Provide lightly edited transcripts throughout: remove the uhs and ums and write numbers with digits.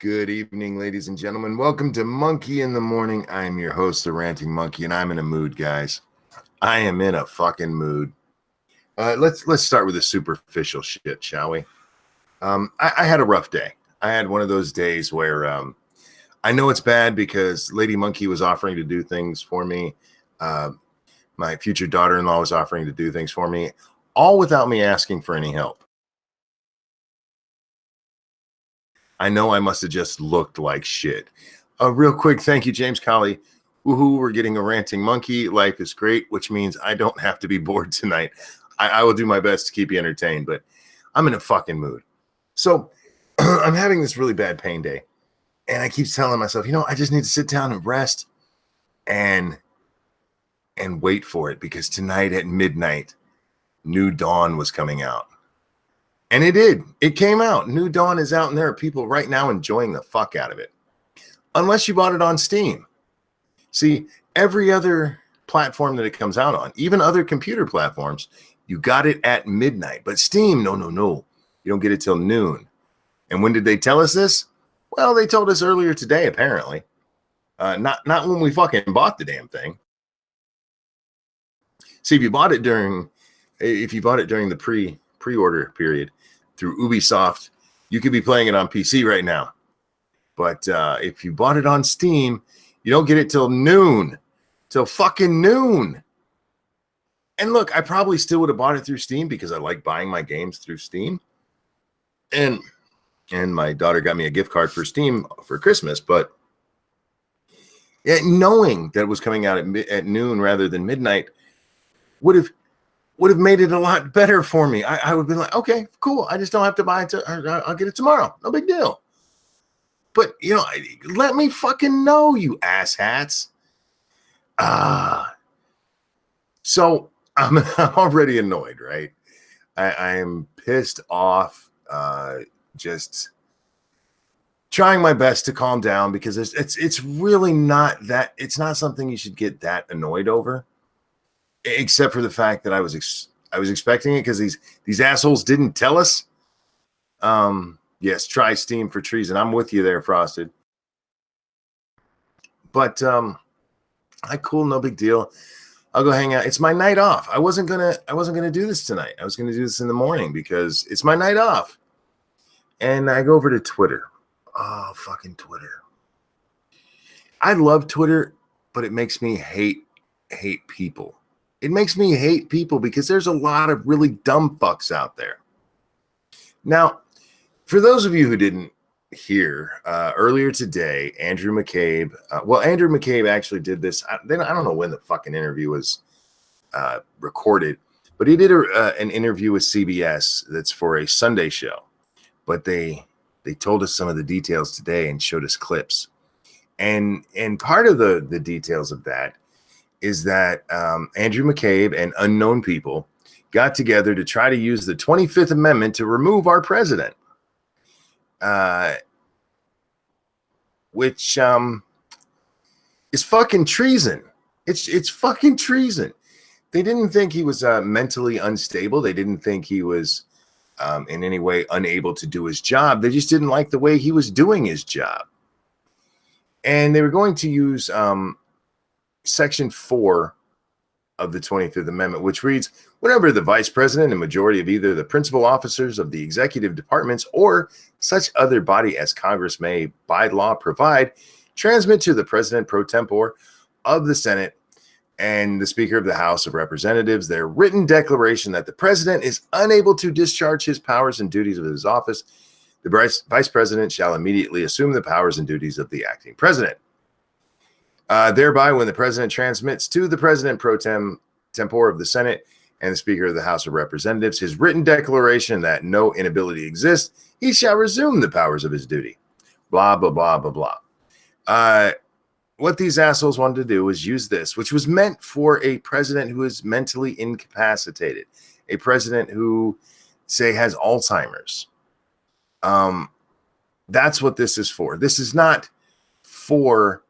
Good evening, ladies and gentlemen. Welcome to Monkey in the Morning. I'm your host, the Ranting Monkey, and I'm in a mood, guys. I am in a fucking mood. Let's start with the superficial shit, shall we? I had a rough day. I had one of those days where I know it's bad because Lady Monkey was offering to do things for me. My future daughter-in-law was offering to do things for me, all without me asking for any help. I know I must have just looked like shit. Real quick, thank you, James Colley. Woohoo, we're getting a ranting monkey. Life is great, which means I don't have to be bored tonight. I will do my best to keep you entertained, but I'm in a fucking mood. So I'm having this really bad pain day, and I keep telling myself, I just need to sit down and rest and wait for it, because tonight at midnight, New Dawn was coming out. And it did. It came out. New Dawn is out, and there are people right now enjoying the fuck out of it. Unless you bought it on Steam. See, every other platform that it comes out on, even other computer platforms, you got it at midnight. But Steam, no. You don't get it till noon. And when did they tell us this? Well, they told us earlier today, apparently. Not when we fucking bought the damn thing. See, if you bought it during the pre-order period through Ubisoft, you could be playing it on PC right now. But if you bought it on Steam, you don't get it till noon. Till fucking noon. And look, I probably still would have bought it through Steam because I like buying my games through Steam. And my daughter got me a gift card for Steam for Christmas. But yeah, knowing that it was coming out at noon rather than midnight would have made it a lot better for me. I would have been like, okay, cool. I just don't have to buy it. I'll get it tomorrow. No big deal. But, let me fucking know, you asshats. So I'm already annoyed, right? I am pissed off, just trying my best to calm down, because it's really not that, it's not something you should get that annoyed over. Except for the fact that I was expecting it, because these assholes didn't tell us. Yes, try Steam for Treason. I'm with you there, Frosted. But cool, no big deal. I'll go hang out. It's my night off. I wasn't gonna do this tonight. I was gonna do this in the morning because it's my night off. And I go over to Twitter. Oh, fucking Twitter. I love Twitter, but it makes me hate people. It makes me hate people because there's a lot of really dumb fucks out there. Now, for those of you who didn't hear, earlier today, Andrew McCabe, Andrew McCabe actually did this. I don't know when the fucking interview was recorded, but he did an interview with CBS that's for a Sunday show. But they told us some of the details today and showed us clips. And part of the details of that is that Andrew McCabe and unknown people got together to try to use the 25th Amendment to remove our president, which is fucking treason. It's fucking treason. They didn't think he was mentally unstable. They didn't think he was in any way unable to do his job. They just didn't like the way he was doing his job. And they were going to use Section 4 of the 25th Amendment, which reads, whenever the vice president and majority of either the principal officers of the executive departments or such other body as Congress may by law provide, transmit to the president pro tempore of the Senate and the Speaker of the House of Representatives their written declaration that the president is unable to discharge his powers and duties of his office, the vice president shall immediately assume the powers and duties of the acting president. Thereby, when the president transmits to the president pro tempore of the Senate and the Speaker of the House of Representatives his written declaration that no inability exists, he shall resume the powers of his duty. Blah, blah, blah, blah, blah. What these assholes wanted to do was use this, which was meant for a president who is mentally incapacitated, a president who, say, has Alzheimer's. That's what this is for. This is not for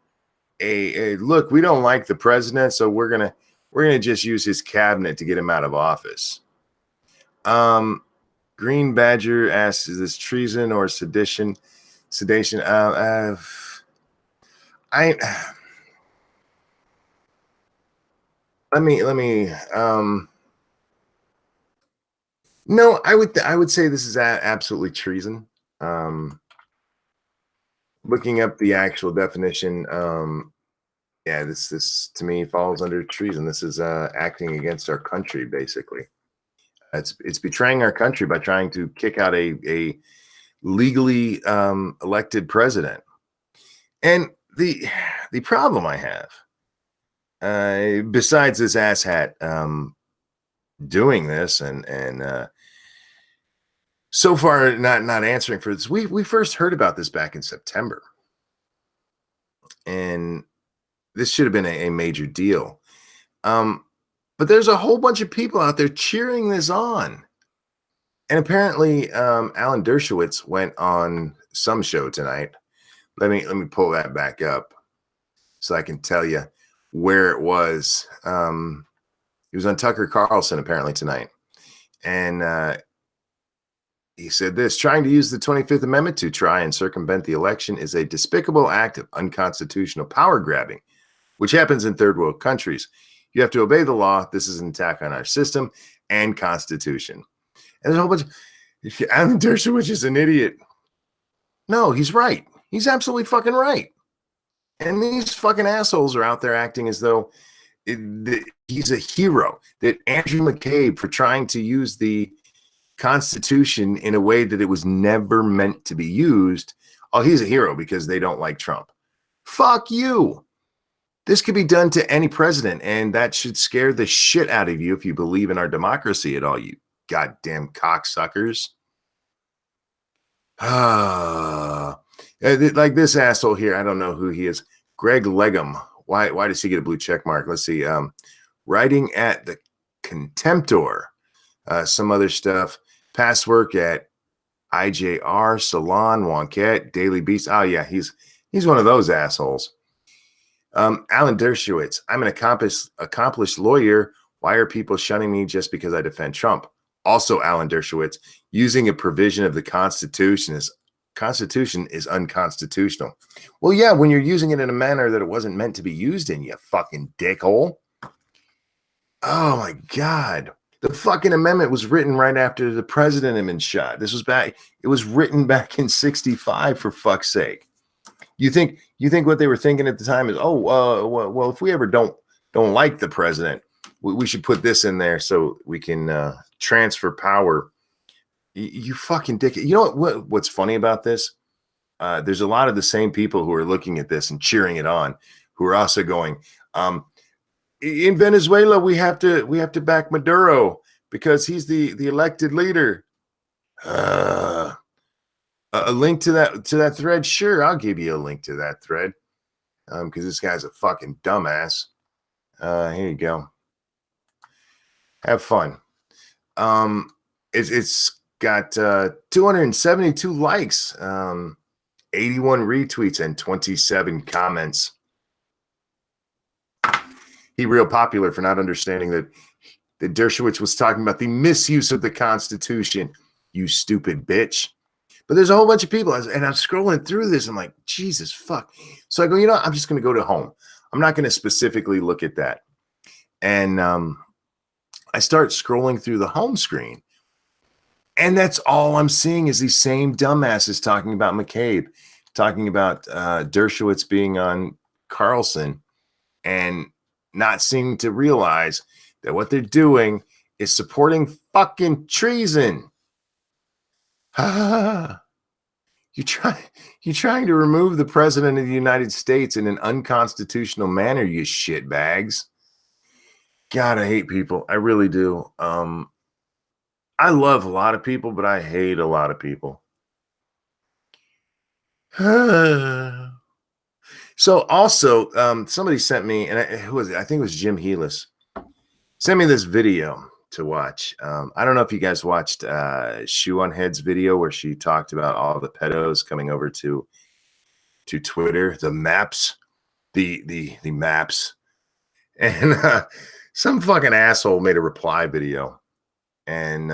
a look, we don't like the president, so we're gonna just use his cabinet to get him out of office. Green Badger asks, is this treason or sedition? sedation. I let me. No, I would say this is absolutely treason. Looking up the actual definition, yeah, this to me falls under treason. This is acting against our country, basically. It's betraying our country by trying to kick out a legally elected president. And the problem I have, besides this asshat doing this and so far not answering for this, we first heard about this back in September, and this should have been a major deal. But there's a whole bunch of people out there cheering this on. And apparently, Alan Dershowitz went on some show tonight. Let me pull that back up so I can tell you where it was. He was on Tucker Carlson apparently tonight, and he said this: trying to use the 25th Amendment to try and circumvent the election is a despicable act of unconstitutional power grabbing, which happens in third world countries. You have to obey the law. This is an attack on our system and Constitution. And there's a whole bunch of Alan Dershowitz is an idiot. No, he's right. He's absolutely fucking right. And these fucking assholes are out there acting as though he's a hero. That Andrew McCabe, for trying to use the Constitution in a way that it was never meant to be used, oh, he's a hero because they don't like Trump. Fuck you. This could be done to any president, and that should scare the shit out of you if you believe in our democracy at all, you goddamn cocksuckers. Like this asshole here, I don't know who he is. Greg Legum. Why does he get a blue check mark? Let's see. Writing at the Contemptor. Some other stuff. Past work at IJR, Salon, Wonket, Daily Beast. Oh yeah, he's one of those assholes. Alan Dershowitz. I'm an accomplished lawyer. Why are people shunning me just because I defend Trump? Also, Alan Dershowitz, using a provision of the Constitution is unconstitutional. Well, yeah, when you're using it in a manner that it wasn't meant to be used in, you fucking dickhole. Oh my God. The fucking amendment was written right after the president had been shot. It was written back in 1965, for fuck's sake. You think what they were thinking at the time is, well, if we ever don't like the president, we should put this in there so we can transfer power. You fucking dick. You know what's funny about this? There's a lot of the same people who are looking at this and cheering it on, who are also going, in Venezuela, we have to back Maduro because he's the elected leader. A link to that thread? Sure, I'll give you a link to that thread. Because this guy's a fucking dumbass. Here you go. Have fun. It's got 272 likes, 81 retweets, and 27 comments. He real popular for not understanding that Dershowitz was talking about the misuse of the Constitution, you stupid bitch. But there's a whole bunch of people, and I'm scrolling through this. I'm like, Jesus fuck. So I go, I'm just going to go to home. I'm not going to specifically look at that. And I start scrolling through the home screen. And that's all I'm seeing is these same dumbasses talking about McCabe, talking about Dershowitz being on Carlson, and not seeming to realize that what they're doing is supporting fucking treason. You're trying to remove the president of the United States in an unconstitutional manner, you shitbags. God, I hate people. I really do. I love a lot of people, but I hate a lot of people. So also, somebody sent me, and who was it? I think it was Jim Healis, sent me this video to watch. I don't know if you guys watched Shoe on Head's video where she talked about all the pedos coming over to Twitter, the maps, the maps, and some fucking asshole made a reply video, and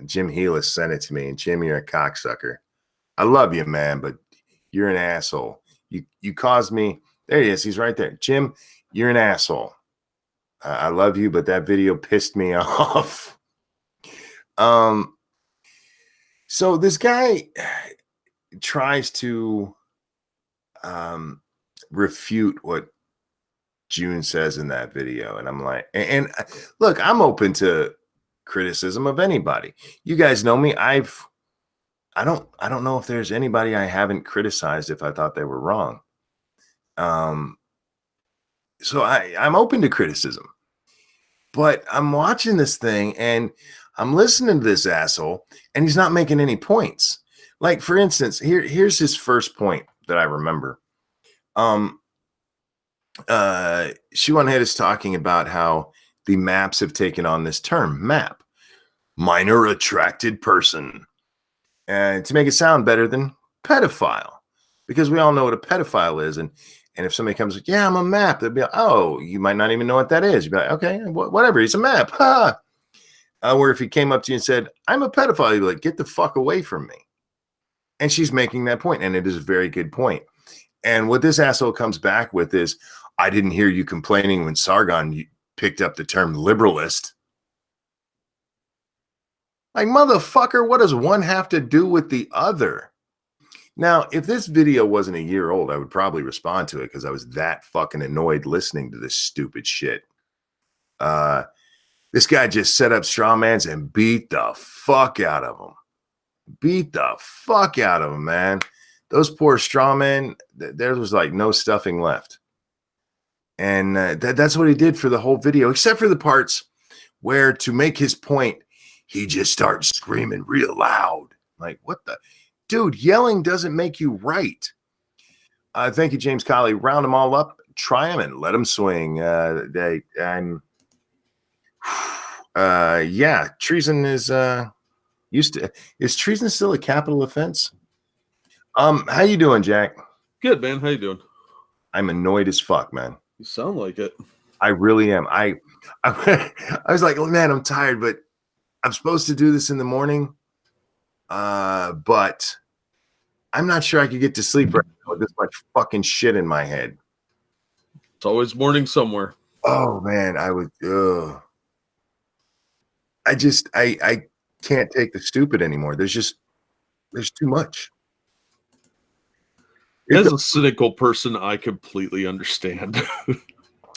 Jim Healis sent it to me. And Jim, you're a cocksucker. I love you, man, but you're an asshole. You caused me. There he is. He's right there. Jim, you're an asshole. I love you, but that video pissed me off. So this guy tries to refute what June says in that video, and I'm like, and look, I'm open to criticism of anybody. You guys know me. I don't know if there's anybody I haven't criticized if I thought they were wrong. So I'm open to criticism, but I'm watching this thing and I'm listening to this asshole, and he's not making any points. Like, for instance, here's his first point that I remember. She One Head is talking about how the maps have taken on this term, map, minor attracted person, and to make it sound better than pedophile, because we all know what a pedophile is. And if somebody comes like, yeah, I'm a map, they'll be like, oh, you might not even know what that is. You'd be like, okay, whatever, he's a map. Ha. Where if he came up to you and said, I'm a pedophile, you'd be like, get the fuck away from me. And she's making that point, and it is a very good point. And what this asshole comes back with is, I didn't hear you complaining when Sargon picked up the term liberalist. Like, motherfucker, what does one have to do with the other? Now, if this video wasn't a year old, I would probably respond to it because I was that fucking annoyed listening to this stupid shit. This guy just set up straw mans and beat the fuck out of them. Beat the fuck out of them, man. Those poor straw men, there was like no stuffing left. And that's what he did for the whole video, except for the parts where, to make his point, he just starts screaming real loud. Like, what the? Dude, yelling doesn't make you right. Thank you, James Colley. Round them all up, try them, and let them swing. Yeah, treason is is treason still a capital offense? How you doing, Jack? Good, man. How you doing? I'm annoyed as fuck, man. You sound like it. I really am. I was like, oh, man, I'm tired, but I'm supposed to do this in the morning. But I'm not sure I could get to sleep right now with this much fucking shit in my head. It's always morning somewhere. Oh man, I can't take the stupid anymore. There's too much. As a cynical person, I completely understand.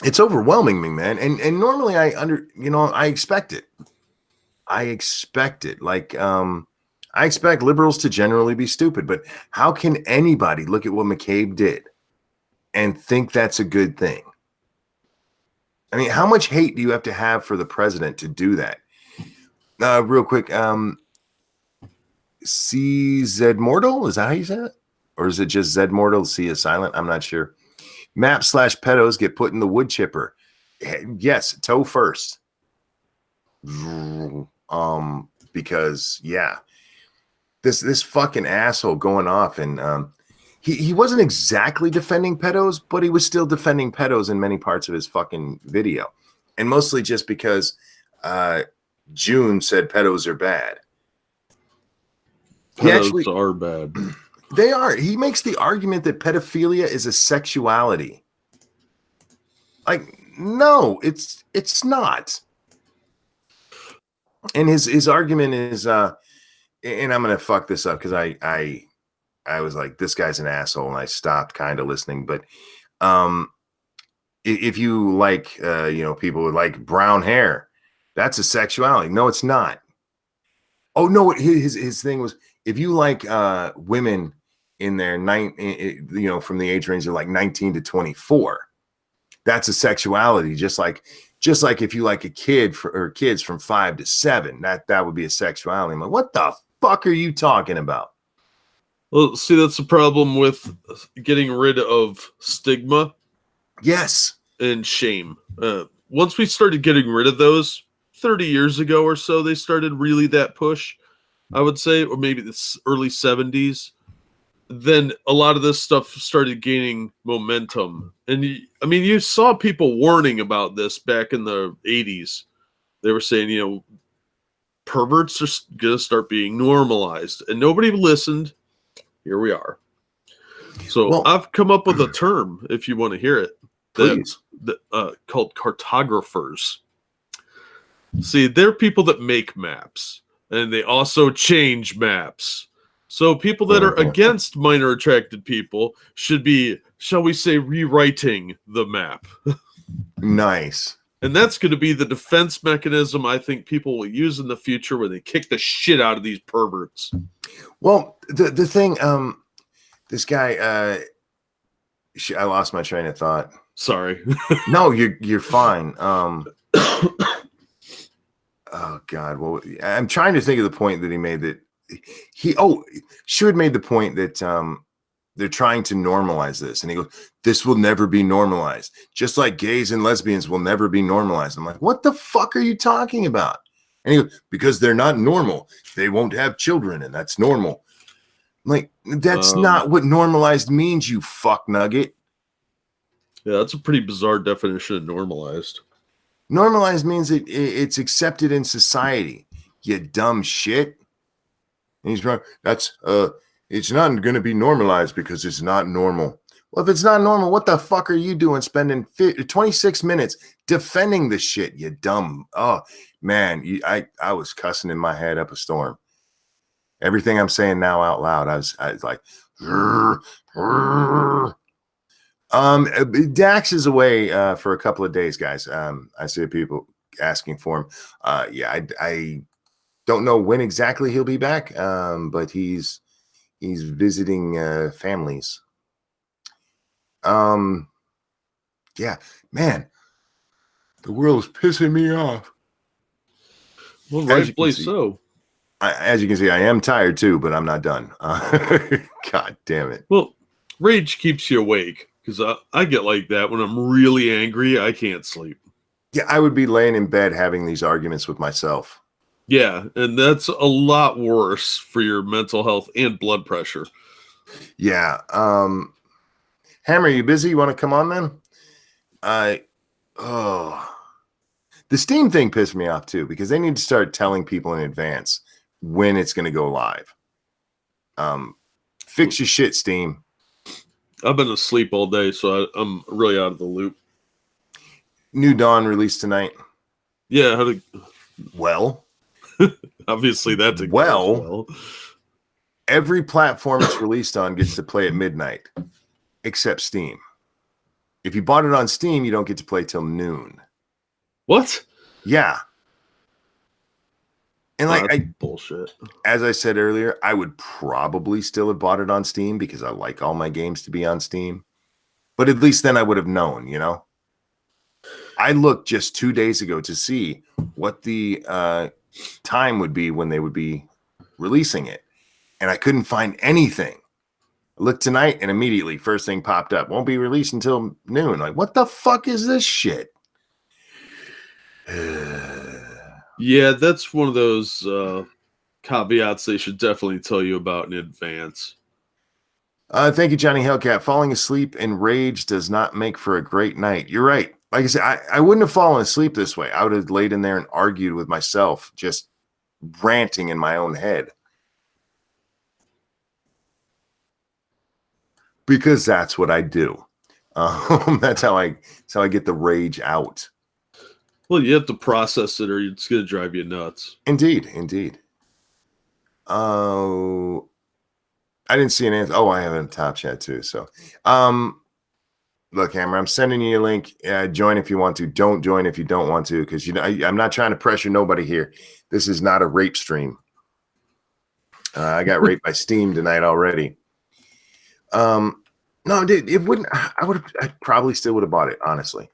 It's overwhelming me, man. And normally I expect it. I expect it. Like, I expect liberals to generally be stupid, but how can anybody look at what McCabe did and think that's a good thing? I mean, how much hate do you have to have for the president to do that? Real quick, C Z Mortal, is that how you say it? Or is it just Z Mortal? C is silent. I'm not sure. Map/pedos get put in the wood chipper. Yes, toe first. Because yeah, this fucking asshole going off, and he wasn't exactly defending pedos, but he was still defending pedos in many parts of his fucking video, and mostly just because June said pedos are bad. Pedos are bad. They are. He makes the argument that pedophilia is a sexuality. Like, no, it's not. And his argument is, and I'm gonna fuck this up because I was like, this guy's an asshole, and I stopped kind of listening. But if you like people with like brown hair, that's a sexuality. No, it's not. Oh no, his thing was, if you like women in their from the age range of like 19 to 24, that's a sexuality. Just like if you like a kid or kids from 5 to 7, that would be a sexuality. I'm like, what the fuck are you talking about? Well, see, that's the problem with getting rid of stigma. Yes. And shame. Once we started getting rid of those 30 years ago or so, they started really that push, I would say, or maybe the early 70s. Then a lot of this stuff started gaining momentum. And you saw people warning about this back in the 80s. They were saying, perverts are going to start being normalized. And nobody listened. Here we are. So Well, I've come up with a term, if you want to hear it, please. called cartographers. See, they're people that make maps, and they also change maps. So people that are against minor attracted people should be, shall we say, rewriting the map. Nice. And that's going to be the defense mechanism I think people will use in the future when they kick the shit out of these perverts. Well, the thing, this guy, I lost my train of thought. Sorry. No, you're fine. Oh God, well, I'm trying to think of the point that he made that Shu had made the point that they're trying to normalize this, and he goes, "This will never be normalized, just like gays and lesbians will never be normalized." I'm like, "What the fuck are you talking about?" And he goes, "Because they're not normal, they won't have children, and that's normal." I'm like, that's not what normalized means, you fuck nugget. Yeah, that's a pretty bizarre definition of normalized. Normalized means it's accepted in society. You dumb shit. And he's wrong. That's it's not going to be normalized because it's not normal. Well, if it's not normal, what the fuck are you doing spending 26 minutes defending the shit, you dumb? Oh man, I was cussing in my head up a storm. Everything I'm saying now out loud, I was like, Dax is away for a couple of days, guys. I see people asking for him. Yeah, I don't know when exactly he'll be back, but he's visiting families. Yeah, man, the world is pissing me off. Well, rightfully so. As you can see, I am tired too, but I'm not done. God damn it. Well, rage keeps you awake. Because I get like that when I'm really angry, I can't sleep. Yeah, I would be laying in bed having these arguments with myself. Yeah, and that's a lot worse for your mental health and blood pressure. Yeah. Hammer, you busy? You want to come on, man? The Steam thing pissed me off too, because they need to start telling people in advance when it's going to go live. Fix your shit, Steam. I've been asleep all day, so I'm really out of the loop. New Dawn released tonight. Yeah, well, obviously that's well. Every platform it's released on gets to play at midnight, except Steam. If you bought it on Steam, you don't get to play till noon. What? Yeah. And like, bullshit. As I said earlier, I would probably still have bought it on Steam because I like all my games to be on Steam. But at least then I would have known, you know? I looked just 2 days ago to see what the time would be when they would be releasing it. And I couldn't find anything. I looked tonight and immediately first thing popped up. Won't be released until noon. Like, what the fuck is this shit? Yeah, that's one of those caveats they should definitely tell you about in advance. Thank you, Johnny Hellcat. Falling asleep in rage does not make for a great night. You're right. Like I said, I wouldn't have fallen asleep this way. I would have laid in there and argued with myself, just ranting in my own head. Because that's what I do. That's how I get the rage out. Well, you have to process it, or it's going to drive you nuts. Indeed. Oh, I didn't see an answer. Oh, I have it in top chat too. So, look, Hammer, I'm sending you a link. Join if you want to. Don't join if you don't want to, because I'm not trying to pressure nobody here. This is not a rape stream. I got raped by Steam tonight already. No, dude, it wouldn't. I probably still would have bought it, honestly.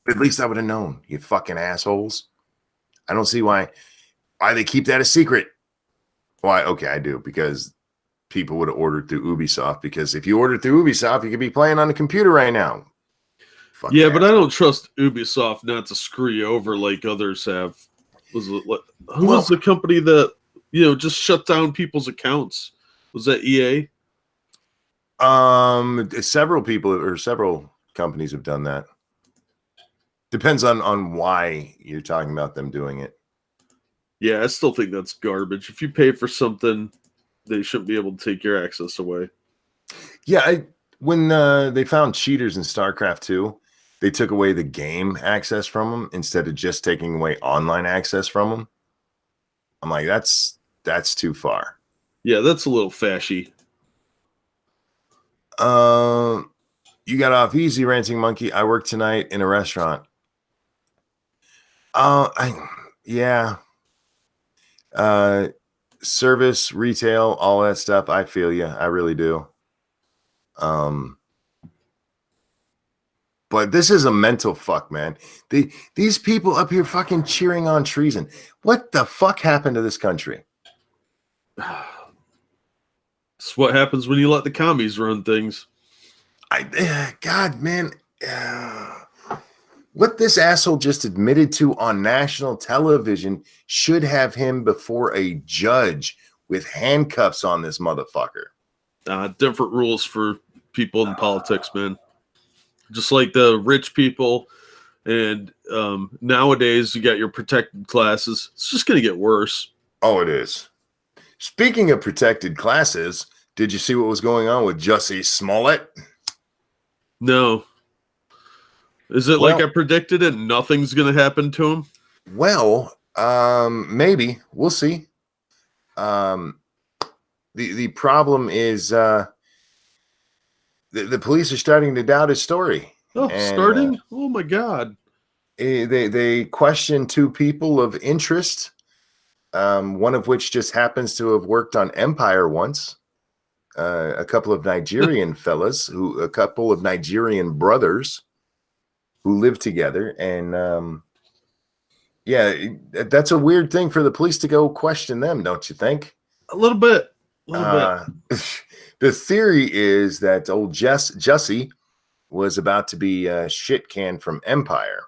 At least I would have known, you fucking assholes. I don't see why they keep that a secret. Why? Okay, I do, because people would have ordered through Ubisoft, because if you ordered through Ubisoft, you could be playing on the computer right now. Fucking yeah, but I don't trust Ubisoft not to screw you over like others have. Who was the company that just shut down people's accounts? Was that EA? Several people or several companies have done that. Depends on why you're talking about them doing it. Yeah, I still think that's garbage. If you pay for something, they shouldn't be able to take your access away. Yeah, when they found cheaters in StarCraft 2, they took away the game access from them instead of just taking away online access from them. I'm like, that's too far. Yeah, that's a little fashy. You got off easy, Ranting Monkey. I work tonight in a restaurant. Yeah. Service, retail, all that stuff. I feel you. I really do. But this is a mental fuck, man. These people up here fucking cheering on treason. What the fuck happened to this country? It's what happens when you let the commies run things. God, man. What this asshole just admitted to on national television should have him before a judge with handcuffs on this motherfucker. Different rules for people in politics, man. Just like the rich people, and nowadays you got your protected classes. It's just going to get worse. Oh, it is. Speaking of protected classes, did you see what was going on with Jussie Smollett? No. Is it like I predicted it? Nothing's going to happen to him? Well, maybe. We'll see. The problem is the police are starting to doubt his story. Oh, starting? Oh my God! They question two people of interest. One of which just happens to have worked on Empire once. A couple of Nigerian fellas, a couple of Nigerian brothers who live together, and yeah, that's a weird thing for the police to go question them, don't you think? A little bit. A little bit. The theory is that old Jussie was about to be shit canned from Empire,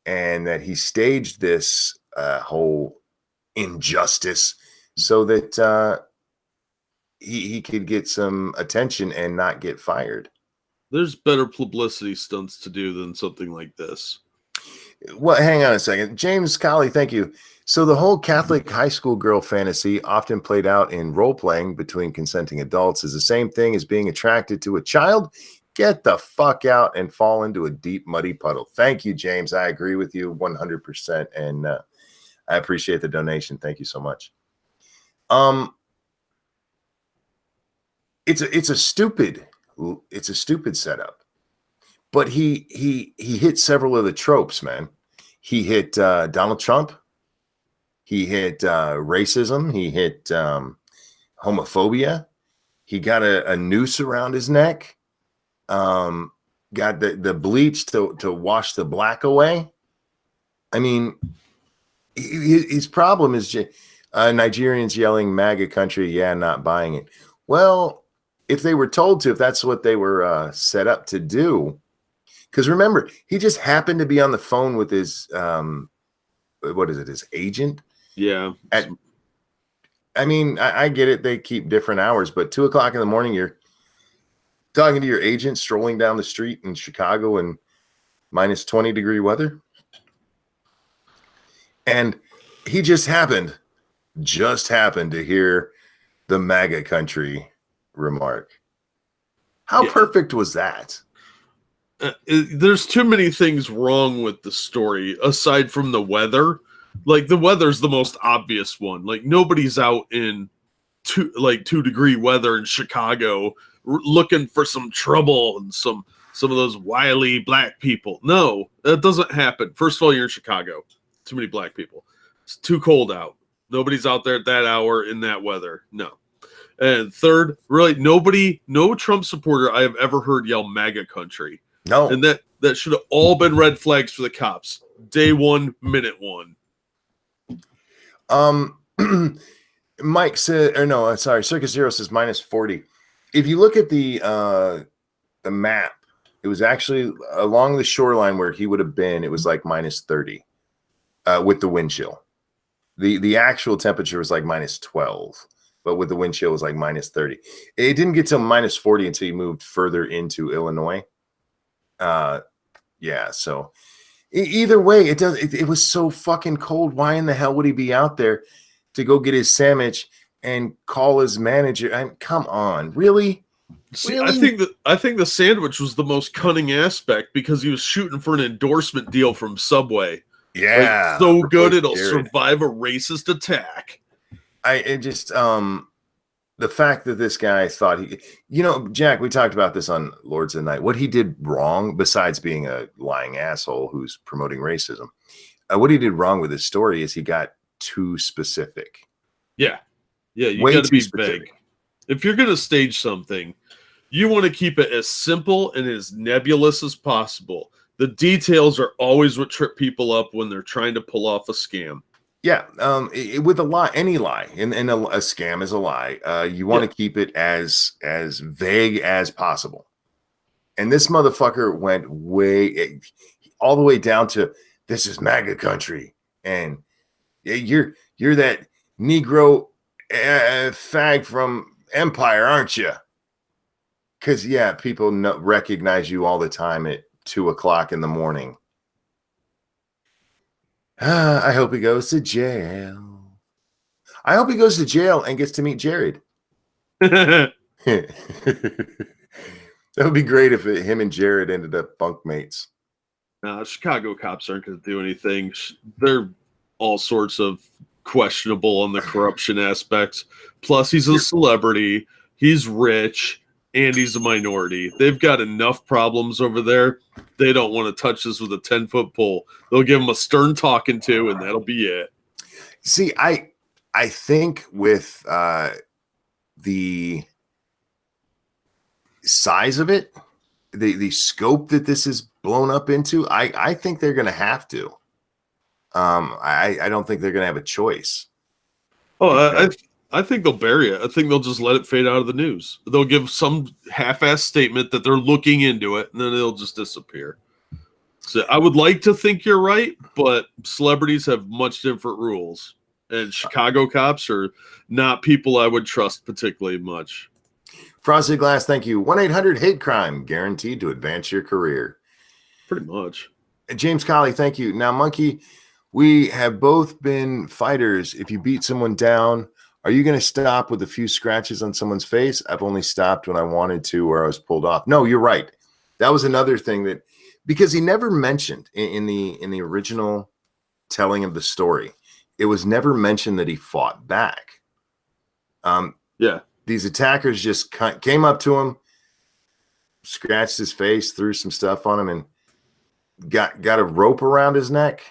and that he staged this whole injustice so that he could get some attention and not get fired. There's better publicity stunts to do than something like this. Well, hang on a second. James Colley, thank you. So the whole Catholic high school girl fantasy, often played out in role-playing between consenting adults, is the same thing as being attracted to a child. Get the fuck out and fall into a deep, muddy puddle. Thank you, James. I agree with you 100%, and I appreciate the donation. Thank you so much. It's a stupid setup, but he hit several of the tropes, man. He hit Donald Trump. He hit racism. He hit homophobia. He got a noose around his neck. Got the bleach to wash the black away. I mean, his problem is Nigerians yelling MAGA country. Yeah, not buying it. Well, if they were told to, if that's what they were set up to do, because remember, he just happened to be on the phone with his what is it, his agent? Yeah. I mean, I get it. They keep different hours, but 2 o'clock in the morning, you're talking to your agent, strolling down the street in Chicago in minus 20-degree weather. And he just happened to hear the MAGA country remark. How perfect was that? There's too many things wrong with the story aside from the weather. Like, the weather's the most obvious one. Like, nobody's out in 2-degree weather in Chicago looking for some trouble and some of those wily black people. No, that doesn't happen. First of all, you're in Chicago. Too many black people. It's too cold out. Nobody's out there at that hour in that weather. No. And third, really, no Trump supporter I have ever heard yell MAGA country. No. And that should have all been red flags for the cops. Day one, minute one. Mike said, or no, sorry, Circus Zero says minus 40. If you look at the map, it was actually along the shoreline where he would have been. It was like minus 30 with the wind chill. The actual temperature was like minus 12, but with the wind chill it was like minus 30. It didn't get to minus 40 until you moved further into Illinois. Yeah, so either way, it was so fucking cold. Why in the hell would he be out there to go get his sandwich and call his manager? Come on, really? See, Really? I think the sandwich was the most cunning aspect because he was shooting for an endorsement deal from Subway. Like, Yeah. so For good Coach it'll Jared. survive a racist attack. It just the fact that this guy thought Jack, we talked about this on Lords of the Night. What he did wrong, besides being a lying asshole who's promoting racism, what he did wrong with his story is he got too specific. Yeah. Yeah, you Way got to too be specific. vague. If you're going to stage something, you want to keep it as simple and as nebulous as possible. The details are always what trip people up when they're trying to pull off a scam. Yeah, with a lie, any lie, and a scam is a lie. You want to keep it as vague as possible. And this motherfucker went all the way down to this is MAGA country, and you're that Negro fag from Empire, aren't you? Because people recognize you all the time at 2:00 in the morning. I hope he goes to jail. I hope he goes to jail and gets to meet Jared. That would be great if him and Jared ended up bunkmates. Chicago cops aren't going to do anything. They're all sorts of questionable on the corruption aspects. Plus, he's a celebrity, he's rich, and he's a minority. They've got enough problems over there. They don't want to touch this with a 10-foot pole. They'll give him a stern talking to, and that'll be it. See, I think with the size of it, the scope that this is blown up into, I think they're going to have to. I don't think they're going to have a choice. Oh, I think they'll bury it. I think they'll just let it fade out of the news. They'll give some half-ass statement that they're looking into it, and then it'll just disappear. So I would like to think you're right, but celebrities have much different rules. And Chicago cops are not people I would trust particularly much. Frosted Glass, thank you. 1-800-HATE-CRIME, guaranteed to advance your career. Pretty much. James Colley, thank you. Now, Monkey, we have both been fighters. If you beat someone down, are you going to stop with a few scratches on someone's face? I've only stopped when I wanted to or I was pulled off. No, you're right. That was another thing that, because he never mentioned in the original telling of the story, it was never mentioned that he fought back. These attackers just came up to him, scratched his face, threw some stuff on him, and got a rope around his neck.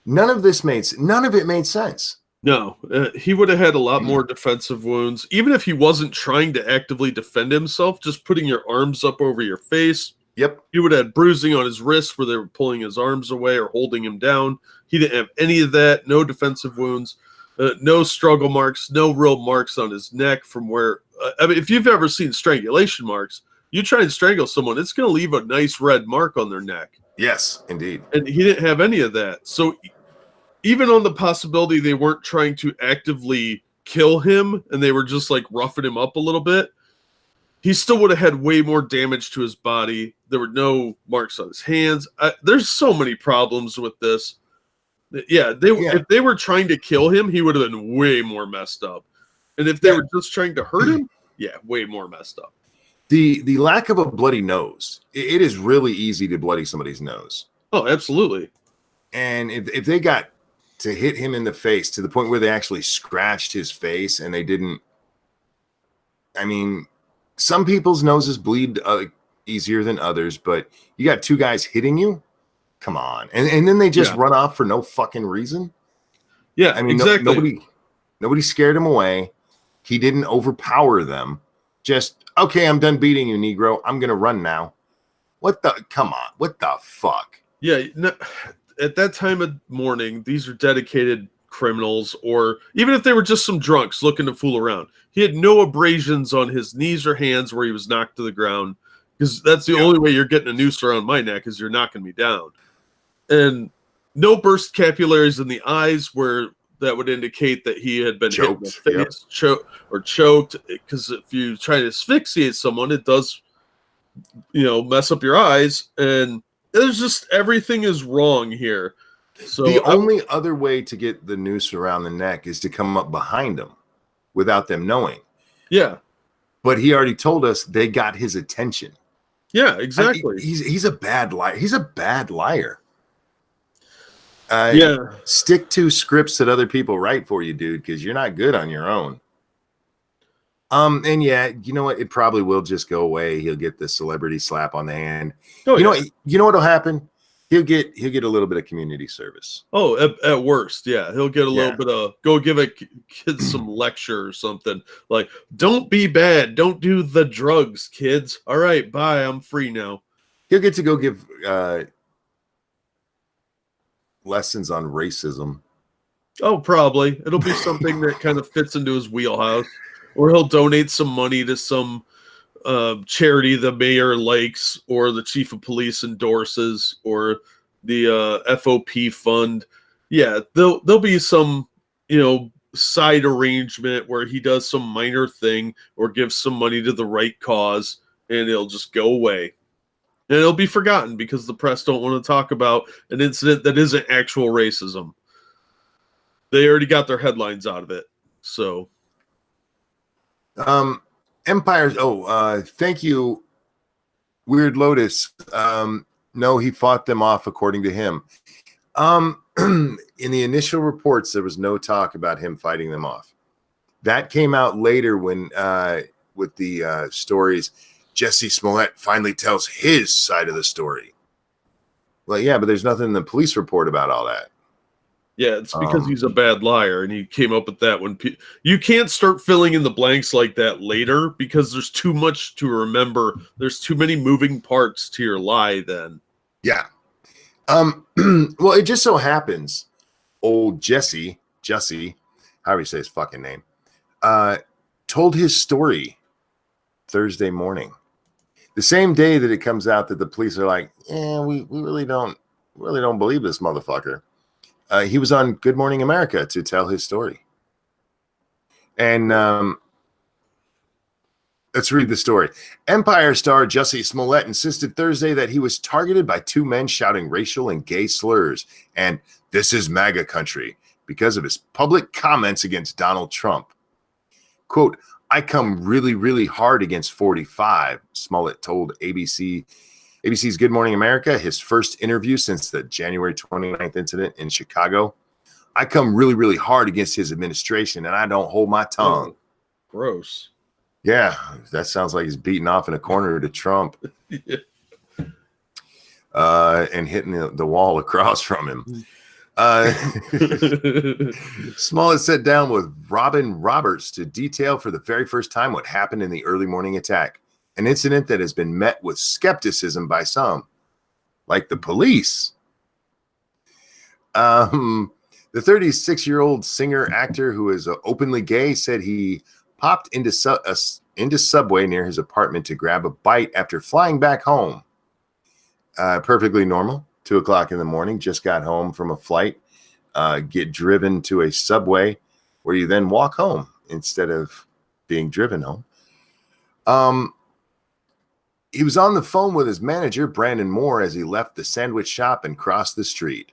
None of it made sense. No, he would have had a lot more defensive wounds. Even if he wasn't trying to actively defend himself, just putting your arms up over your face. Yep. He would have had bruising on his wrists where they were pulling his arms away or holding him down. He didn't have any of that. No defensive wounds. No struggle marks. No real marks on his neck from where... I mean, if you've ever seen strangulation marks, you try and strangle someone, it's going to leave a nice red mark on their neck. Yes, indeed. And he didn't have any of that. So even on the possibility they weren't trying to actively kill him and they were just like roughing him up a little bit, he still would have had way more damage to his body. There were no marks on his hands. There's so many problems with this. If they were trying to kill him, he would have been way more messed up. And if they were just trying to hurt him, way more messed up. The lack of a bloody nose, it is really easy to bloody somebody's nose. Oh, absolutely. And if they got to hit him in the face to the point where they actually scratched his face and they didn't, I mean, some people's noses bleed easier than others, but you got two guys hitting you. Come on. And then they just run off for no fucking reason. Yeah, I mean, exactly. Nobody scared him away. He didn't overpower them. Just, okay, I'm done beating you, Negro. I'm going to run now. Come on. What the fuck? Yeah. No, at that time of morning, these are dedicated criminals, or even if they were just some drunks looking to fool around. He had no abrasions on his knees or hands where he was knocked to the ground, because that's the only way you're getting a noose around my neck is you're knocking me down. And no burst capillaries in the eyes where that would indicate that he had been choked, hit in the face, choked. Because if you try to asphyxiate someone, it does, mess up your eyes. And there's just everything is wrong here. So the only other way to get the noose around the neck is to come up behind them without them knowing. Yeah. But he already told us they got his attention. Yeah, exactly. He's a bad liar. He's a bad liar. Yeah. Stick to scripts that other people write for you, dude, because you're not good on your own. And yeah, you know what? It probably will just go away. He'll get the celebrity slap on the hand. Oh, you know yeah. what? You know what'll happen? He'll get a little bit of community service. Oh, at worst, yeah, he'll get a little Yeah. bit of go give a kid some lecture or something like, "Don't be bad, don't do the drugs, kids. All right, bye. I'm free now." He'll get to go give lessons on racism. Oh, probably it'll be something that kind of fits into his wheelhouse, or he'll donate some money to some charity the mayor likes, or the chief of police endorses, or the FOP fund. Yeah, there'll be some, side arrangement where he does some minor thing or gives some money to the right cause, and it'll just go away. And it'll be forgotten because the press don't want to talk about an incident that isn't actual racism. They already got their headlines out of it. So Empires. Thank you, Weird Lotus. No, he fought them off according to him. In the initial reports, there was no talk about him fighting them off. That came out later when with the stories, Jesse Smollett finally tells his side of the story. Well, yeah, but there's nothing in the police report about all that. yeah, it's because he's a bad liar, and he came up with that when you can't start filling in the blanks like that later because there's too much to remember. There's too many moving parts to your lie then. Yeah. Well, it just so happens old Jesse, however you say his fucking name, told his story Thursday morning. The same day that it comes out that the police are like, we really don't believe this motherfucker. He was on Good Morning America to tell his story. And let's read the story. Empire star Jussie Smollett insisted Thursday that he was targeted by two men shouting racial and gay slurs and "This is MAGA country" because of his public comments against Donald Trump. Quote, "I come really, really hard against 45, Smollett told ABC's Good Morning America, his first interview since the January 29th incident in Chicago. "I come really, really hard against his administration, and I don't hold my tongue." Gross. Yeah, that sounds like he's beating off in a corner to Trump. Yeah. And hitting the wall across from him. Smollett sat down with Robin Roberts to detail for the very first time what happened in the early morning attack, an incident that has been met with skepticism by some, like the police. The 36-year-old singer-actor who is openly gay said he popped into Subway near his apartment to grab a bite after flying back home. Perfectly normal. 2 o'clock in the morning, just got home from a flight, get driven to a Subway where you then walk home instead of being driven home. He was on the phone with his manager, Brandon Moore, as he left the sandwich shop and crossed the street.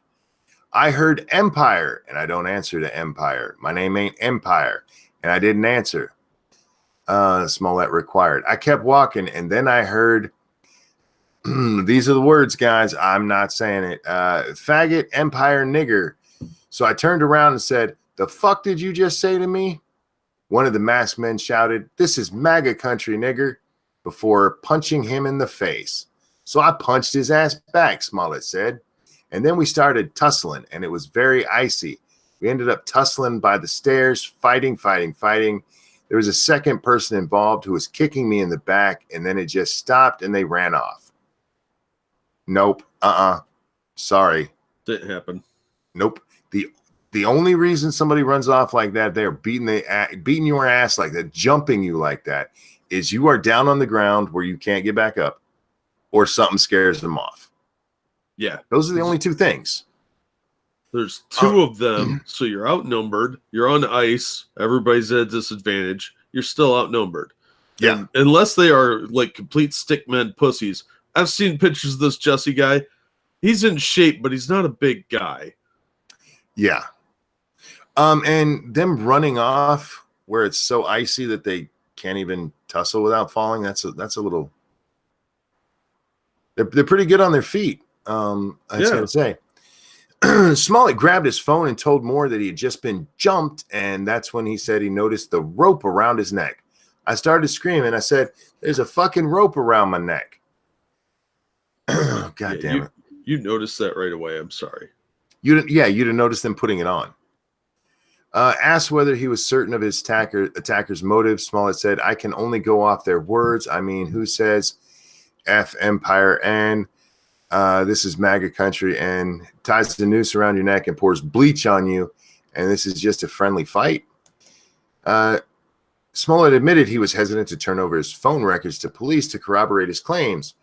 "I heard Empire, and I don't answer to Empire. My name ain't Empire, and I didn't answer," Smollett required. "I kept walking, and then I heard," these are the words, guys, I'm not saying it, "faggot, Empire, nigger. So I turned around and said, 'The fuck did you just say to me?' One of the masked men shouted, 'This is MAGA country, nigger,' before punching him in the face. So I punched his ass back," Smollett said. "And then we started tussling, and it was very icy. We ended up tussling by the stairs, fighting. There was a second person involved who was kicking me in the back, and then it just stopped, and they ran off." Nope. Sorry. Didn't happen. Nope. The only reason somebody runs off like that, they're beating your ass like that, jumping you like that, is you are down on the ground where you can't get back up, or something scares them off. Yeah. Those are the only two things. There's two of them, so you're outnumbered. You're on ice. Everybody's at a disadvantage. You're still outnumbered. Yeah. And unless they are like complete stickmen pussies. I've seen pictures of this Jesse guy. He's in shape, but he's not a big guy. Yeah. And them running off where it's so icy that they can't even tussle without falling. That's a little. They're pretty good on their feet. I was gonna say. Smollett grabbed his phone and told Moore that he had just been jumped, and that's when he said he noticed the rope around his neck. I started screaming. I said, "There's a fucking rope around my neck." God damn it. You noticed that right away. I'm sorry. You'd have noticed them putting it on. Asked whether he was certain of his attacker's motives, Smollett said, "I can only go off their words. I mean, who says F Empire and this is MAGA country and ties the noose around your neck and pours bleach on you, and this is just a friendly fight?" Smollett admitted he was hesitant to turn over his phone records to police to corroborate his claims.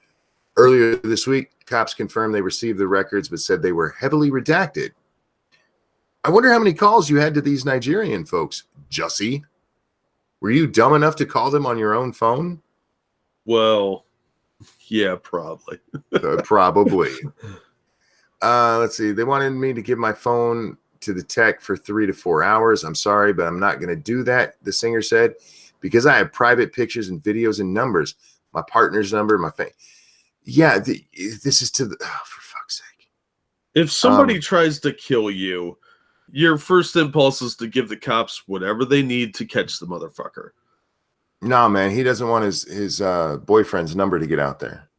Earlier this week, cops confirmed they received the records but said they were heavily redacted. I wonder how many calls you had to these Nigerian folks, Jussie. Were you dumb enough to call them on your own phone? Well, yeah, probably. Probably. Let's see. They wanted me to give my phone to the tech for 3 to 4 hours. I'm sorry, but I'm not going to do that, the singer said, because I have private pictures and videos and numbers. My partner's number, my phone. Yeah, this is to the... Oh, for fuck's sake. If somebody tries to kill you, your first impulse is to give the cops whatever they need to catch the motherfucker. No, man, he doesn't want his boyfriend's number to get out there.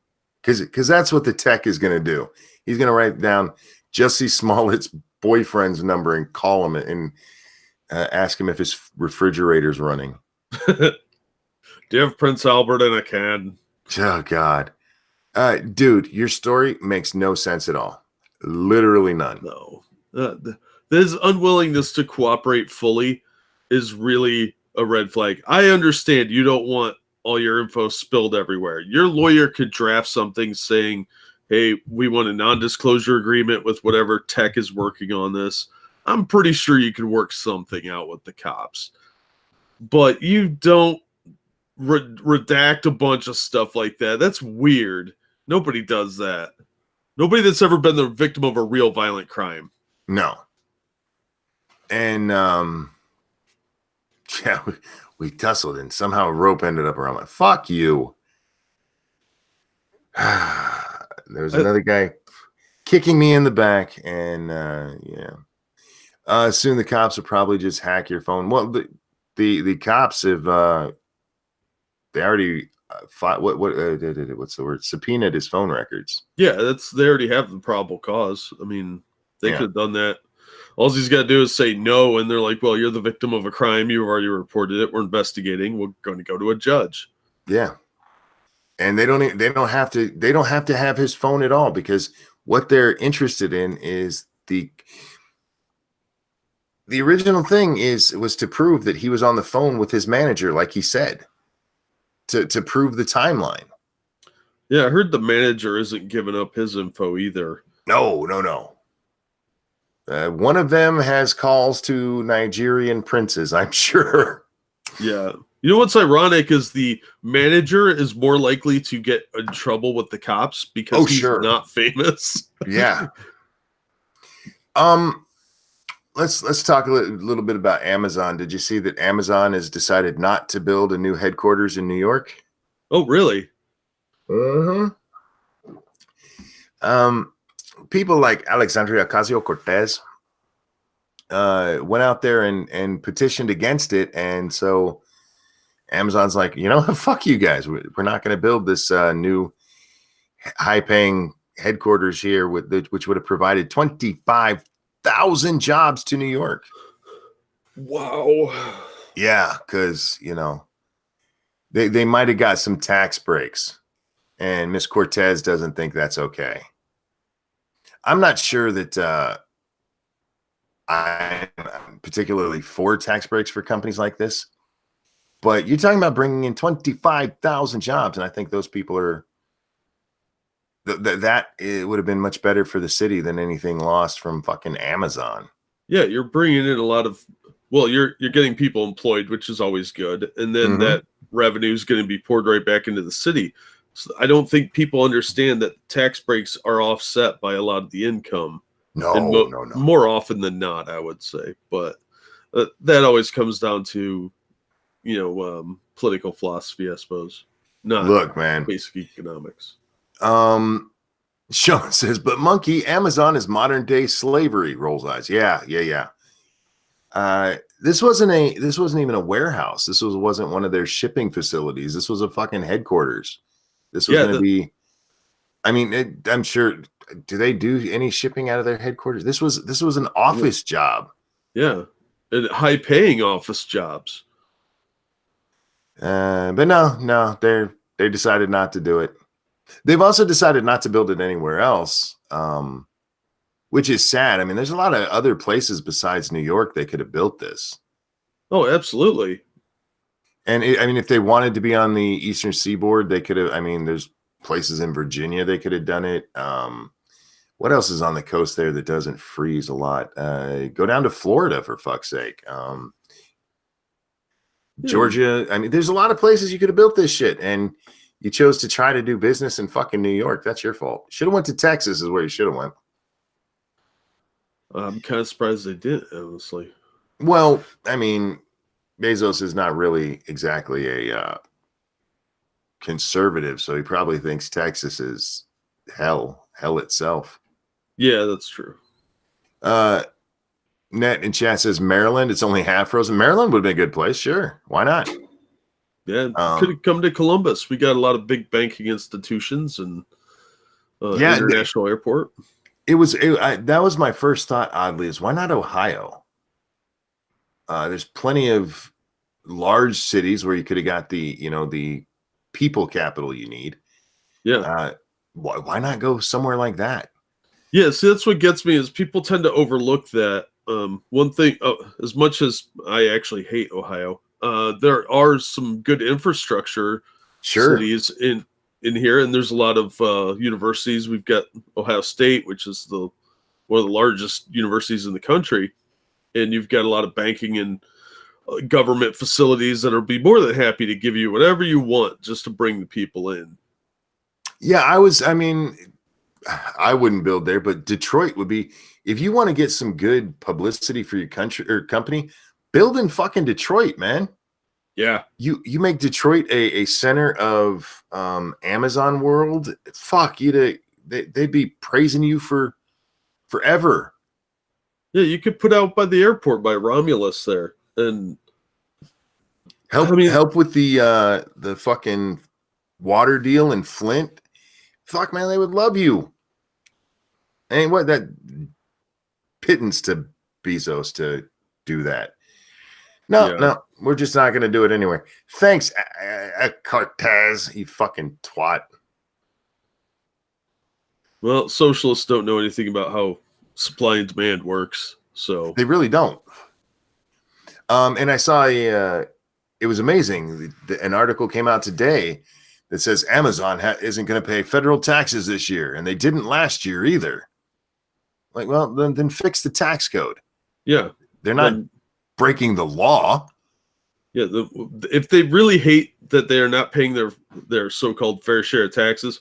Because that's what the tech is going to do. He's going to write down Jussie Smollett's boyfriend's number and call him and ask him if his refrigerator's running. Do you have Prince Albert in a can? Oh, God. Dude, your story makes no sense at all. Literally none. No. This unwillingness to cooperate fully is really a red flag. I understand you don't want all your info spilled everywhere. Your lawyer could draft something saying, hey, we want a non-disclosure agreement with whatever tech is working on this. I'm pretty sure you can work something out with the cops. But you don't redact a bunch of stuff like that. That's weird. Nobody does that. Nobody that's ever been the victim of a real violent crime. No. And, yeah, we tussled and somehow a rope ended up around my... Fuck you. There was another guy kicking me in the back, and soon the cops will probably just hack your phone. Well, the cops have they already what's the word? Subpoenaed his phone records. Yeah, they already have the probable cause. I mean, they could have done that. All he's got to do is say no, and they're like, "Well, you're the victim of a crime. You've already reported it. We're investigating. We're going to go to a judge." Yeah. And they don't have to have his phone at all, because what they're interested in is the original thing was to prove that he was on the phone with his manager, like he said, to prove the timeline. Yeah, I heard the manager isn't giving up his info either. No. One of them has calls to Nigerian princes, I'm sure. Yeah. You know what's ironic is the manager is more likely to get in trouble with the cops because he's not famous. Yeah. Let's talk a little bit about Amazon. Did you see that Amazon has decided not to build a new headquarters in New York? Oh, really? People like Alexandria Ocasio-Cortez went out there and petitioned against it, and so Amazon's like, fuck you guys. We're not going to build this new high-paying headquarters here, which would have provided 25,000 jobs to New York. Wow. Yeah, because, they might have got some tax breaks, and Miss Cortez doesn't think that's okay. I'm not sure that I'm particularly for tax breaks for companies like this. But you're talking about bringing in 25,000 jobs, and I think those people are that it would have been much better for the city than anything lost from fucking Amazon. Yeah, you're bringing in a lot of, you're getting people employed, which is always good, and then that revenue is going to be poured right back into the city. So I don't think people understand that tax breaks are offset by a lot of the income. No. More often than not, I would say, but that always comes down to political philosophy, I suppose. Not Look, man. basic economics. Sean says, but monkey, Amazon is modern day slavery. Rolls eyes. Yeah. This wasn't even a warehouse. This wasn't one of their shipping facilities. This was a fucking headquarters. This was going to be. I mean, I'm sure. Do they do any shipping out of their headquarters? This was an office job. Yeah, and high paying office jobs. But no, they decided not to do it. They've also decided not to build it anywhere else, which is sad. I mean, there's a lot of other places besides New York they could have built this. Oh, absolutely. And if they wanted to be on the Eastern Seaboard, they could have. I mean, there's places in Virginia they could have done it. What else is on the coast there that doesn't freeze a lot? Go down to Florida, for fuck's sake. Georgia. I mean, there's a lot of places you could have built this shit, and you chose to try to do business in fucking New York. That's your fault. Should have went to Texas is where you should have went. I'm kind of surprised they did, honestly. Well, I mean, Bezos is not really exactly a conservative, so he probably thinks Texas is hell itself. Yeah, that's true. Net in chat says Maryland. It's only half frozen. Maryland would be a good place. Sure. Why not? Yeah, could have come to Columbus. We got a lot of big banking institutions and international airport. That was my first thought, oddly, is why not Ohio? There's plenty of large cities where you could have got the people capital you need. Yeah. Why not go somewhere like that? Yeah, see, that's what gets me is people tend to overlook that. One thing, as much as I actually hate Ohio, there are some good infrastructure cities in here, and there's a lot of universities. We've got Ohio State, which is one of the largest universities in the country, and you've got a lot of banking and government facilities that'll be more than happy to give you whatever you want just to bring the people in. Yeah, I wouldn't build there, but Detroit would be, if you want to get some good publicity for your country or company, build in fucking Detroit, man. Yeah. You make Detroit a center of Amazon world. Fuck, they'd be praising you for forever. Yeah, you could put out by the airport by Romulus there and help with the fucking water deal in Flint. Fuck, man, they would love you. Ain't what that pittance to Bezos to do that. No, we're just not going to do it anyway. Thanks, Cortez, you fucking twat. Well, socialists don't know anything about how supply and demand works, so they really don't. And I saw it was amazing. An article came out today that says Amazon isn't going to pay federal taxes this year, and they didn't last year either. Like, well, then fix the tax code. Yeah, they're not breaking the law. Yeah, if they really hate that they are not paying their so-called fair share of taxes,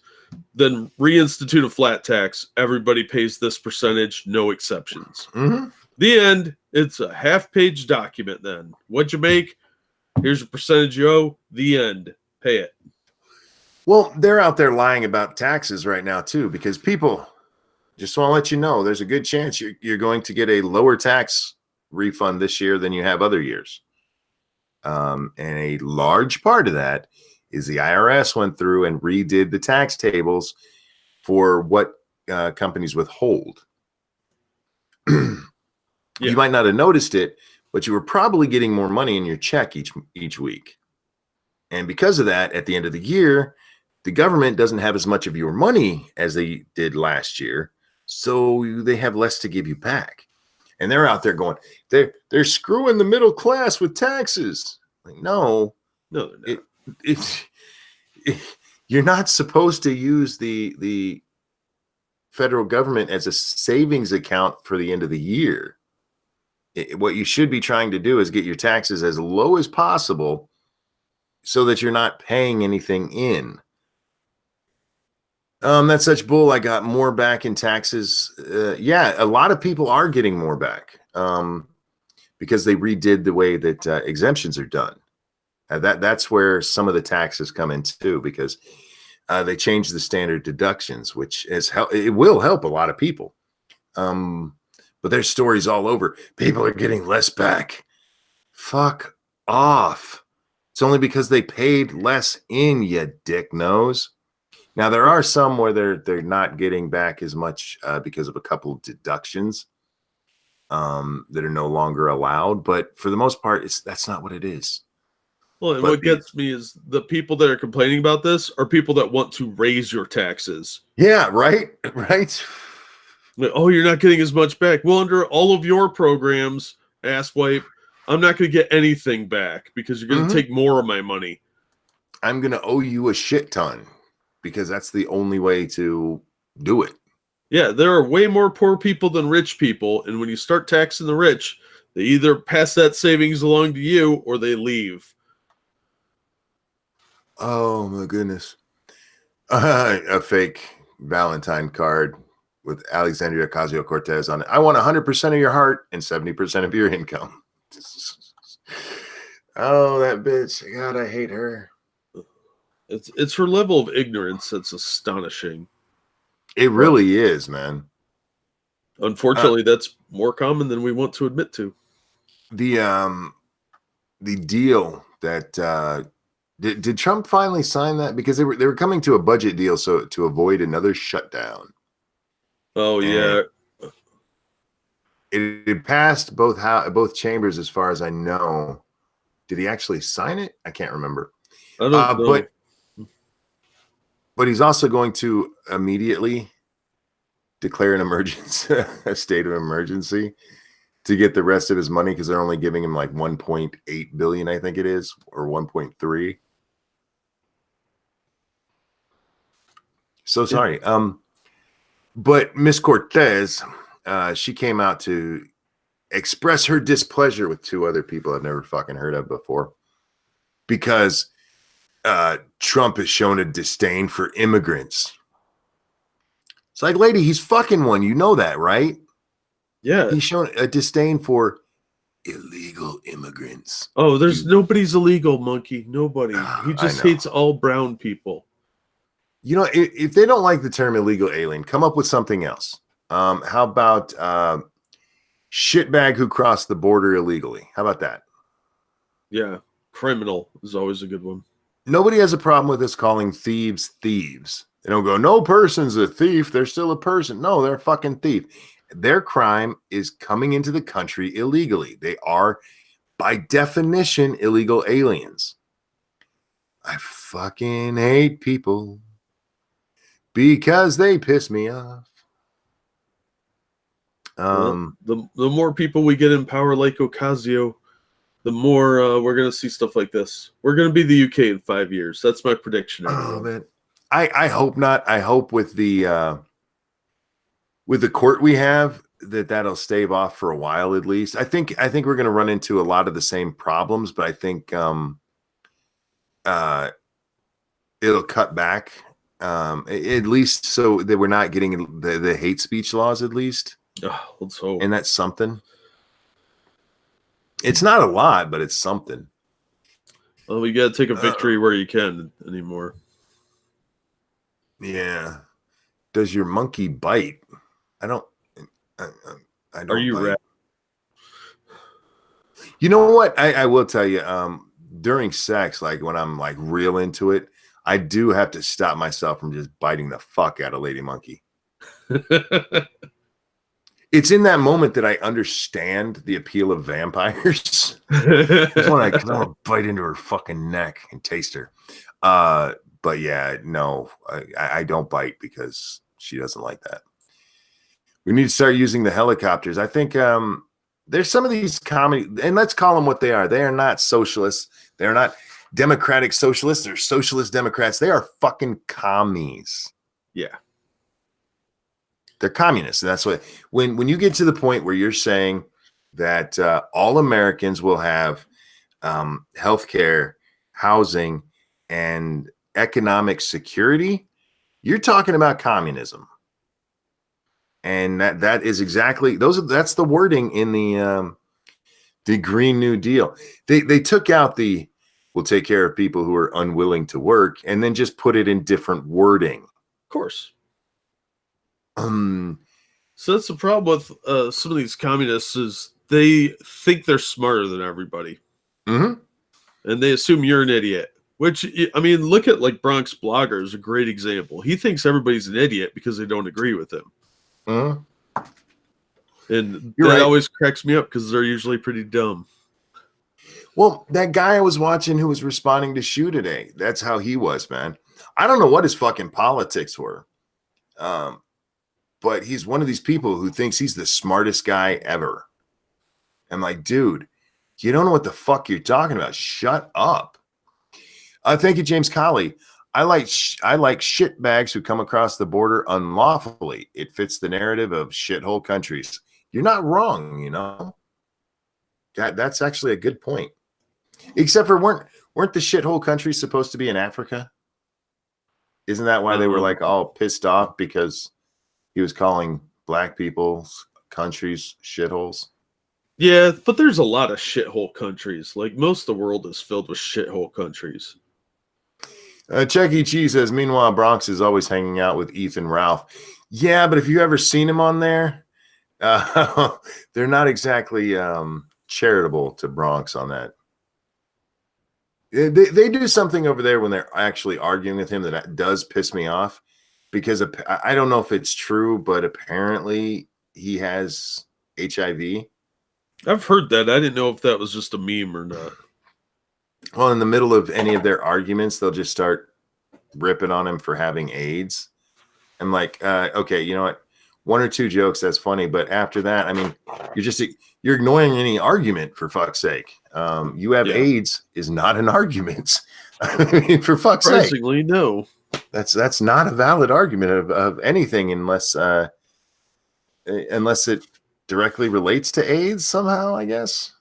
then reinstitute a flat tax. Everybody pays this percentage, no exceptions. Mm-hmm. The end. It's a half-page document. Then what'd you make? Here's a percentage you owe. The end. Pay it. Well, they're out there lying about taxes right now too, because people just want to let you know there's a good chance you're going to get a lower tax refund this year than you have other years. And a large part of that is the IRS went through and redid the tax tables for what companies withhold. Yeah. You might not have noticed it, but you were probably getting more money in your check each week. And because of that, at the end of the year, the government doesn't have as much of your money as they did last year, so they have less to give you back. And they're out there going, they're screwing the middle class with taxes. Like, no, they're not. You're not supposed to use the federal government as a savings account for the end of the year. What you should be trying to do is get your taxes as low as possible so that you're not paying anything in. That's such bull. I got more back in taxes. Yeah, a lot of people are getting more back because they redid the way that exemptions are done. That's where some of the taxes come in too, because they changed the standard deductions, which it will help a lot of people. But there's stories all over. People are getting less back. Fuck off. It's only because they paid less in, you dick nose. Now there are some where they're not getting back as much because of a couple of deductions that are no longer allowed. But for the most part, that's not what it is. Well, and But what gets me is the people that are complaining about this are people that want to raise your taxes. Yeah, right, right. Oh, you're not getting as much back. Well, under all of your programs, asswipe, I'm not going to get anything back because you're going to take more of my money. I'm going to owe you a shit ton because that's the only way to do it. Yeah, there are way more poor people than rich people. And when you start taxing the rich, they either pass that savings along to you or they leave. Oh, my goodness. A fake Valentine card with Alexandria Ocasio-Cortez on it. I want 100% of your heart and 70% of your income. Oh, that bitch. God, I hate her. It's her level of ignorance that's astonishing. It really is, man. Unfortunately, that's more common than we want to admit to. The deal that did Trump finally sign that? Because they were coming to a budget deal so to avoid another shutdown. Oh, yeah. It passed both chambers as far as I know. Did he actually sign it? I can't remember. I don't know. But he's also going to immediately declare an emergency, a state of emergency, to get the rest of his money because they're only giving him like 1.8 billion, I think it is, or 1.3. So sorry. But Miss Cortez, she came out to express her displeasure with two other people I've never fucking heard of before because Trump has shown a disdain for immigrants. It's like, lady, he's fucking one. You know that, right? Yeah. He's shown a disdain for illegal immigrants. Oh, nobody's illegal, monkey. Nobody. He just hates all brown people. You know, if they don't like the term illegal alien, come up with something else. How about shitbag who crossed the border illegally? How about that? Yeah. Criminal is always a good one. Nobody has a problem with us calling thieves thieves. They don't go, no person's a thief. They're still a person. No, they're a fucking thief. Their crime is coming into the country illegally. They are, by definition, illegal aliens. I fucking hate people because they piss me off. The more people we get in power like Ocasio, the more we're going to see stuff like this. We're going to be the UK in 5 years. That's my prediction. Oh, man. I hope not. I hope with the court we have that'll stave off for a while at least. I think we're going to run into a lot of the same problems, but I think it'll cut back at least so that we're not getting the hate speech laws at least. Oh, let's hope. And that's something. It's not a lot, but it's something. Well, you got to take a victory where you can anymore. Yeah. Does your monkey bite? I don't. Are you rat? You know what? I will tell you. During sex, like when I'm like real into it, I do have to stop myself from just biting the fuck out of Lady Monkey. It's in that moment that I understand the appeal of vampires. That's when I want to bite into her fucking neck and taste her. But yeah, no, I don't bite because she doesn't like that. We need to start using the helicopters. I think there's some of these comedy, and let's call them what they are. They are not socialists. They're not democratic socialists. They're socialist Democrats. They are fucking commies. Yeah. They're communists. And that's what, when you get to the point where you're saying that all Americans will have healthcare, housing, and economic security, you're talking about communism. And that is exactly that's the wording in the Green New Deal. They took out the will take care of people who are unwilling to work, and then just put it in different wording. Of course. So that's the problem with some of these communists is they think they're smarter than everybody. Mm-hmm. And they assume you're an idiot. Which, I mean, look at like Bronx Blogger is a great example. He thinks everybody's an idiot because they don't agree with him. Mm-hmm. And You're that right. always cracks me up because they're usually pretty dumb. Well, that guy I was watching who was responding to Shu today, that's how he was, man. I don't know what his fucking politics were. But he's one of these people who thinks he's the smartest guy ever. I'm like, dude, you don't know what the fuck you're talking about. Shut up. Thank you, James Colley. I like shitbags who come across the border unlawfully. It fits the narrative of shithole countries. You're not wrong, you know. That's actually a good point. Except for weren't the shithole countries supposed to be in Africa? Isn't that why they were like all pissed off because he was calling black people's countries shitholes? Yeah, but there's a lot of shithole countries. Like most of the world is filled with shithole countries. Chuck E. Cheese says, meanwhile, Bronx is always hanging out with Ethan Ralph. Yeah, but if you ever seen him on there, they're not exactly charitable to Bronx on that. They do something over there when they're actually arguing with him that does piss me off, because I don't know if it's true, but apparently he has HIV. I've heard that. I didn't know if that was just a meme or not. Well, in the middle of any of their arguments, they'll just start ripping on him for having AIDS. I'm like, okay, you know what? One or two jokes, that's funny. But after that, I mean, you're ignoring any argument, for fuck's sake. You have AIDS is not an argument. I mean, for fuck's sake. Surprisingly, no. That's not a valid argument of anything unless it directly relates to AIDS somehow, I guess.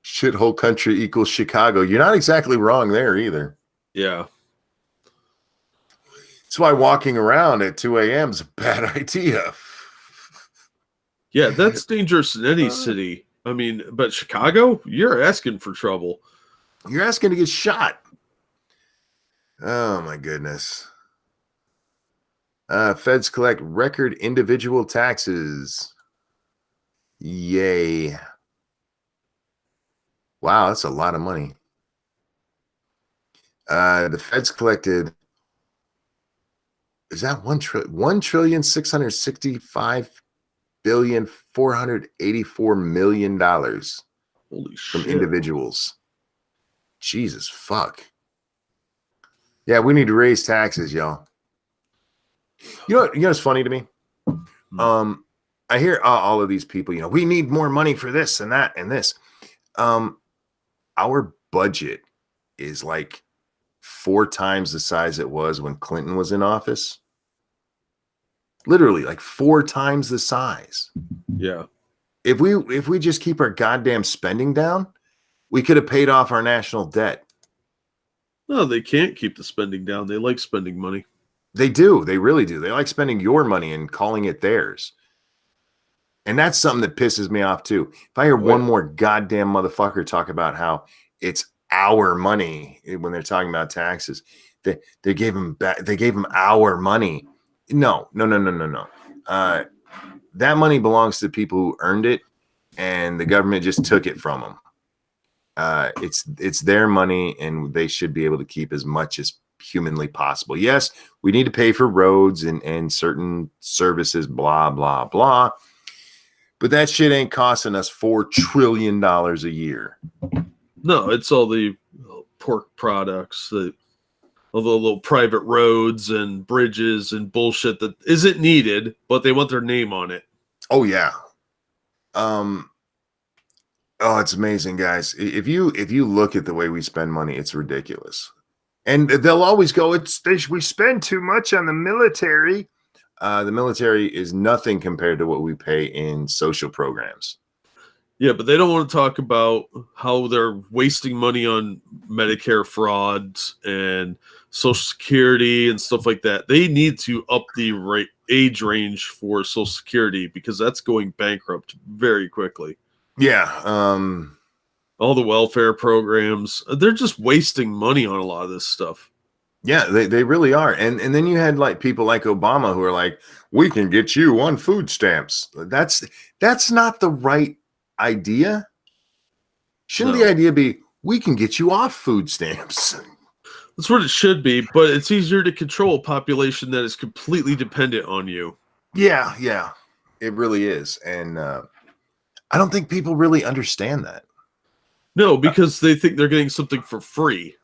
Shithole country equals Chicago. You're not exactly wrong there either. Yeah. That's why walking around at 2 a.m. is a bad idea. Yeah, that's dangerous in any city. I mean, but Chicago, you're asking for trouble. You're asking to get shot. Oh, my goodness. Feds collect record individual taxes. Yay. Wow, that's a lot of money. The feds collected, is that 1,665,484,000,000 Holy from shit. individuals. Jesus fuck. Yeah, we need to raise taxes, y'all. You know what's funny to me? I hear all of these people, we need more money for this and that and this. Our budget is like 4 times the size it was when Clinton was in office. Literally, like 4 times the size. Yeah. If we just keep our goddamn spending down, we could have paid off our national debt. No, they can't keep the spending down. They like spending money. They do. They really do. They like spending your money and calling it theirs. And that's something that pisses me off too. If I hear one more goddamn motherfucker talk about how it's our money when they're talking about taxes, they gave him back. They gave him our money. No. That money belongs to the people who earned it, and the government just took it from them. It's their money, and they should be able to keep as much as humanly possible. Yes, we need to pay for roads and certain services, blah, blah, blah. But that shit ain't costing us $4 trillion a year. No, it's all the pork products, all the little private roads and bridges and bullshit that isn't needed, but they want their name on it. Oh yeah. Oh, it's amazing, guys. If you look at the way we spend money, it's ridiculous. And they'll always go, we spend too much on the military. The military is nothing compared to what we pay in social programs. Yeah, but they don't want to talk about how they're wasting money on Medicare frauds and Social Security and stuff like that. They need to up the rate age range for Social Security because that's going bankrupt very quickly. Yeah. All the welfare programs, they're just wasting money on a lot of this stuff. Yeah, they really are. And then you had like people like Obama who are like, we can get you on food stamps. That's not the right idea. Shouldn't the idea be we can get you off food stamps? That's what it should be, but it's easier to control a population that is completely dependent on you. Yeah, it really is. And I don't think people really understand that. No, because they think they're getting something for free.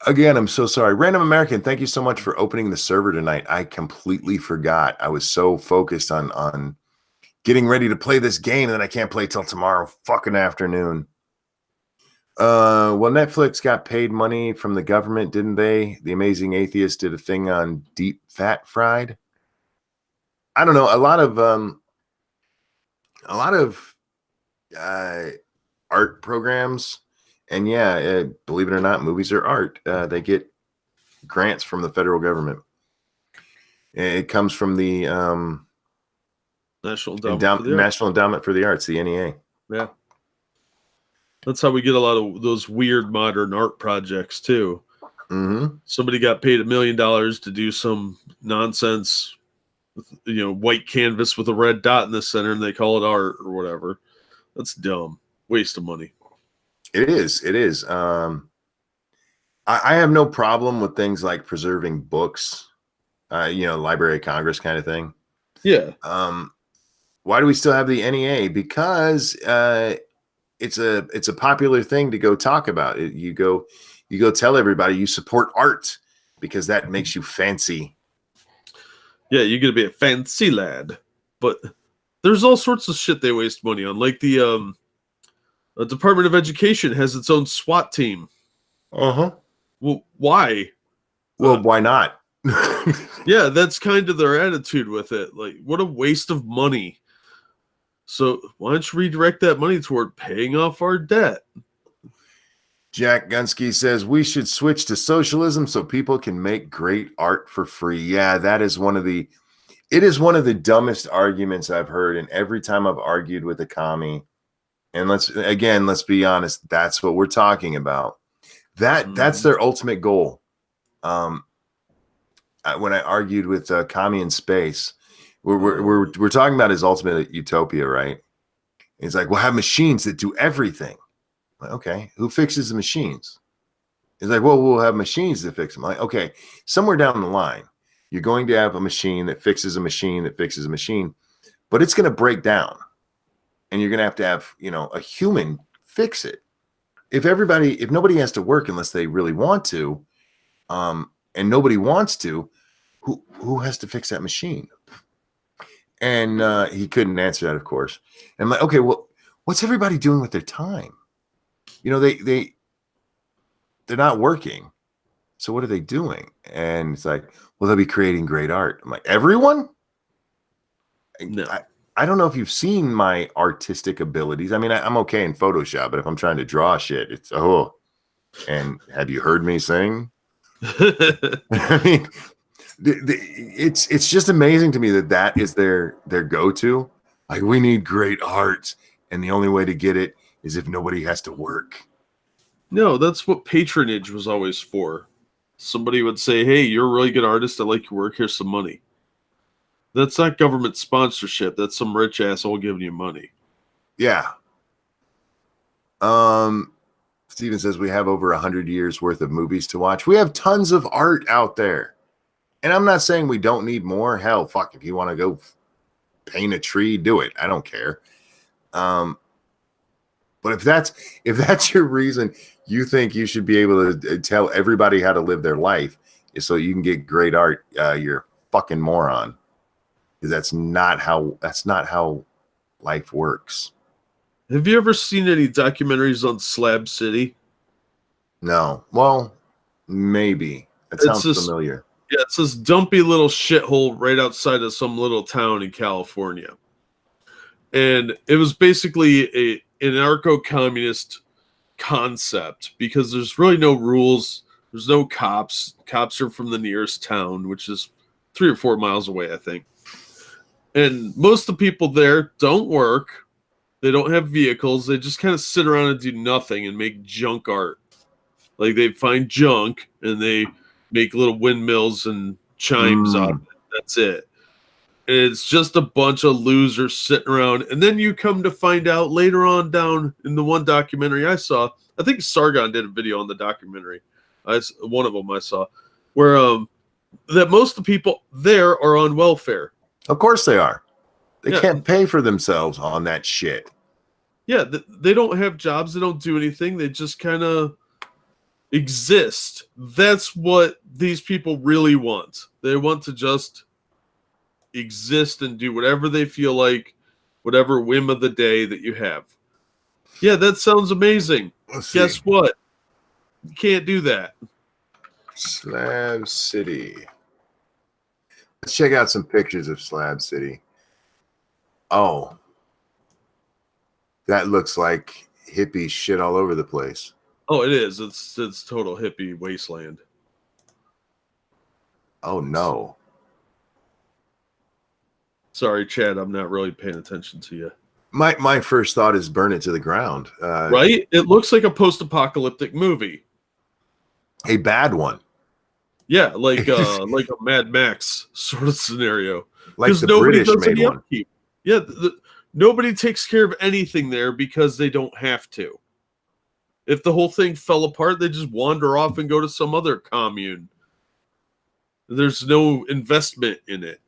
Again, I'm so sorry. Random American, thank you so much for opening the server tonight. I completely forgot. I was so focused on getting ready to play this game that I can't play till tomorrow fucking afternoon. Well, Netflix got paid money from the government, didn't they? The Amazing Atheist did a thing on Deep Fat Fried. I don't know. A lot of art programs, and yeah, believe it or not, movies are art. They get grants from the federal government. It comes from the National Endowment for the Arts, the NEA. Yeah. That's how we get a lot of those weird modern art projects too. Mm-hmm. Somebody got paid $1 million to do some nonsense with, white canvas with a red dot in the center, and they call it art or whatever. That's dumb. Waste of money. It is. I have no problem with things like preserving books, Library of Congress kind of thing. Yeah. Why do we still have the NEA? Because it's a popular thing to go talk about. You go tell everybody you support art because that makes you fancy. Yeah, you're gonna be a fancy lad. But there's all sorts of shit they waste money on. Like the Department of Education has its own SWAT team. Uh-huh. Well, why? Well, why not? Yeah, that's kind of their attitude with it. Like, what a waste of money. So why don't you redirect that money toward paying off our debt? Jack Gunsky says we should switch to socialism so people can make great art for free. Yeah, it is one of the dumbest arguments I've heard. And every time I've argued with a commie, and let's be honest, that's what we're talking about. That's their ultimate goal. When I argued with commie in space, we're talking about his ultimate utopia, right? He's like, we'll have machines that do everything. Like, okay, who fixes the machines? He's like, well, we'll have machines that fix them. Like, okay, somewhere down the line, you're going to have a machine that fixes a machine that fixes a machine, but it's going to break down, and you're going to have a human fix it. If nobody has to work unless they really want to, and nobody wants to, who has to fix that machine? And he couldn't answer that, of course. And I'm like, okay, well, what's everybody doing with their time? They're not working. So what are they doing? And it's like, well, they'll be creating great art. I'm like, everyone? No. I don't know if you've seen my artistic abilities. I mean, I'm okay in Photoshop, but if I'm trying to draw shit, it's and have you heard me sing? I mean, it's just amazing to me that is their go-to. Like, we need great art, and the only way to get it is if nobody has to work. No, that's what patronage was always for. Somebody would say, hey, you're a really good artist. I like your work. Here's some money. That's not government sponsorship. That's some rich asshole giving you money. Yeah. Steven says we have over 100 years worth of movies to watch. We have tons of art out there. And I'm not saying we don't need more. Hell, fuck, if you want to go paint a tree, do it. I don't care. But if that's your reason, you think you should be able to tell everybody how to live their life so you can get great art, you're a fucking moron. Because that's not how life works. Have you ever seen any documentaries on Slab City? No. Well, maybe. That sounds familiar. Yeah, it's this dumpy little shithole right outside of some little town in California. And it was basically an anarcho-communist concept because there's really no rules. There's no cops. Cops are from the nearest town, which is 3 or 4 miles away, I think. And most of the people there don't work. They don't have vehicles. They just kind of sit around and do nothing and make junk art. Like they find junk and they make little windmills and chimes out of it. That's it. And it's just a bunch of losers sitting around. And then you come to find out later on down in the one documentary I saw, I think Sargon did a video on the documentary. One of them I saw, where that most of the people there are on welfare. Of course they are. They can't pay for themselves on that shit. Yeah, they don't have jobs. They don't do anything. They just kind of exist. That's what these people really want. They want to just exist and do whatever they feel like, whatever whim of the day that you have. Yeah, that sounds amazing. Guess what? You can't do that. Slab City. Let's check out some pictures of Slab City. Oh. That looks like hippie shit all over the place. Oh, it is. It's total hippie wasteland. Oh, no. Sorry, Chad, I'm not really paying attention to you. My first thought is burn it to the ground. Right? It looks like a post-apocalyptic movie. A bad one. Yeah, like a Mad Max sort of scenario. Like the British made one. Upkeep. Yeah, nobody takes care of anything there because they don't have to. If the whole thing fell apart, they just wander off and go to some other commune. There's no investment in it.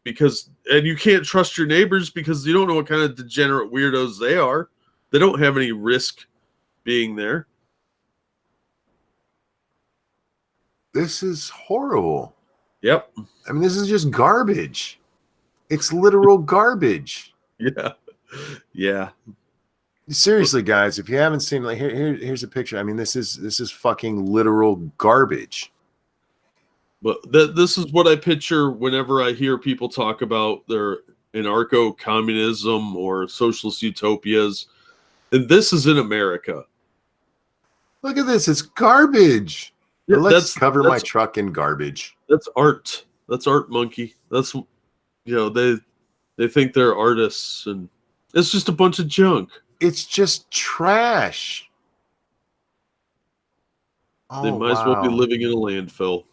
And you can't trust your neighbors because you don't know what kind of degenerate weirdos they are. They don't have any risk being there. This is horrible. Yep. I mean, this is just garbage. It's literal garbage. Yeah. Yeah. Seriously, guys, if you haven't seen, like, here's a picture. I mean, this is fucking literal garbage. But this is what I picture whenever I hear people talk about their anarcho-communism or socialist utopias. And this is in America. Look at this. It's garbage. Yeah, let's cover my truck in garbage. That's art. That's art, monkey. That's, they think they're artists, and it's just a bunch of junk. It's just trash. They might as well be living in a landfill.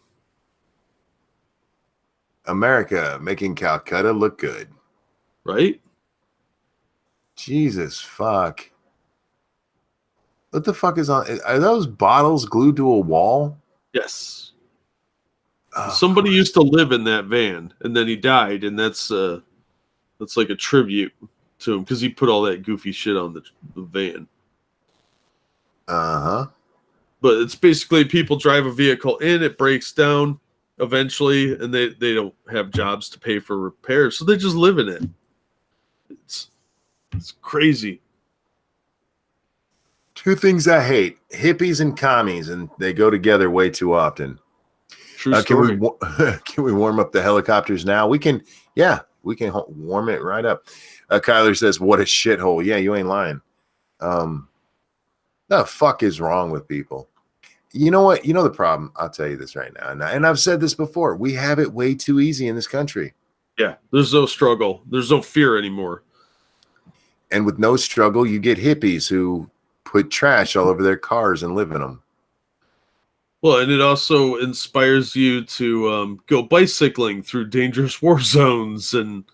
America making Calcutta look good. Right? Jesus fuck. What the fuck is on? Are those bottles glued to a wall? Yes. Oh, somebody used to live in that van, and then he died, and that's like a tribute to him because he put all that goofy shit on the van. Uh-huh. But it's basically people drive a vehicle in, it breaks down eventually, and they don't have jobs to pay for repairs, so they just live in it. It's crazy. Two things I hate: hippies and commies, and they go together way too often. True story. Can we warm up the helicopters now? We can warm it right up. Kyler says, "What a shithole." Yeah, you ain't lying. The fuck is wrong with people? You know what? You know the problem? I'll tell you this right now. And I've said this before. We have it way too easy in this country. Yeah, there's no struggle. There's no fear anymore. And with no struggle, you get hippies who put trash all over their cars and live in them. Well, and it also inspires you to go bicycling through dangerous war zones. And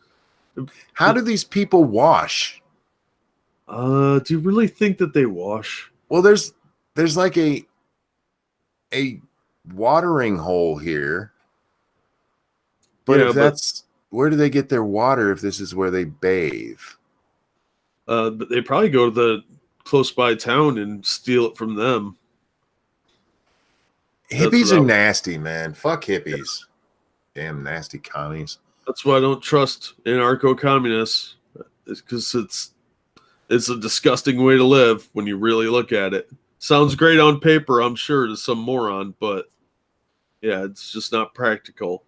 how do these people wash? Do you really think that they wash? Well, there's like a watering hole here. But yeah, if that's where do they get their water if this is where they bathe? They probably go to the close by town and steal it from them. Hippies are nasty, man. Fuck hippies. Damn nasty commies. That's why I don't trust anarcho-communists. It's because it's a disgusting way to live when you really look at it. Sounds great on paper, I'm sure, to some moron, but yeah, it's just not practical.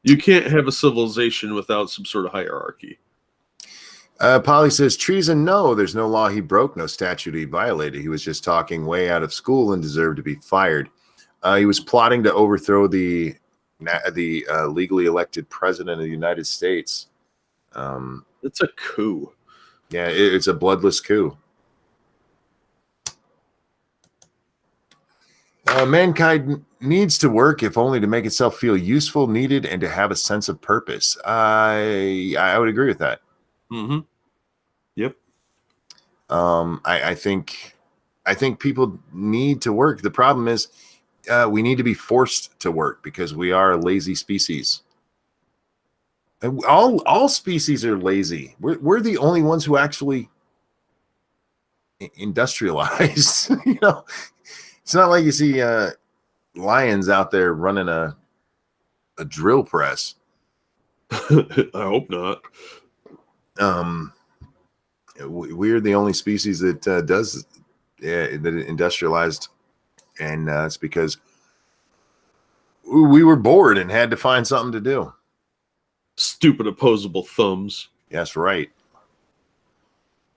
You can't have a civilization without some sort of hierarchy. Polly says, treason, no, there's no law he broke, no statute he violated. He was just talking way out of school and deserved to be fired. He was plotting to overthrow the legally elected president of the United States. It's a coup. Yeah, it's a bloodless coup. Mankind needs to work, if only to make itself feel useful, needed, and to have a sense of purpose. I would agree with that. Mm-hmm. Yep. I think people need to work. The problem is we need to be forced to work because we are a lazy species. All species are lazy. We're the only ones who actually industrialize. You know, it's not like you see lions out there running a drill press. I hope not. We're the only species that does that industrialized, and it's because we were bored and had to find something to do. Stupid opposable thumbs. That's right.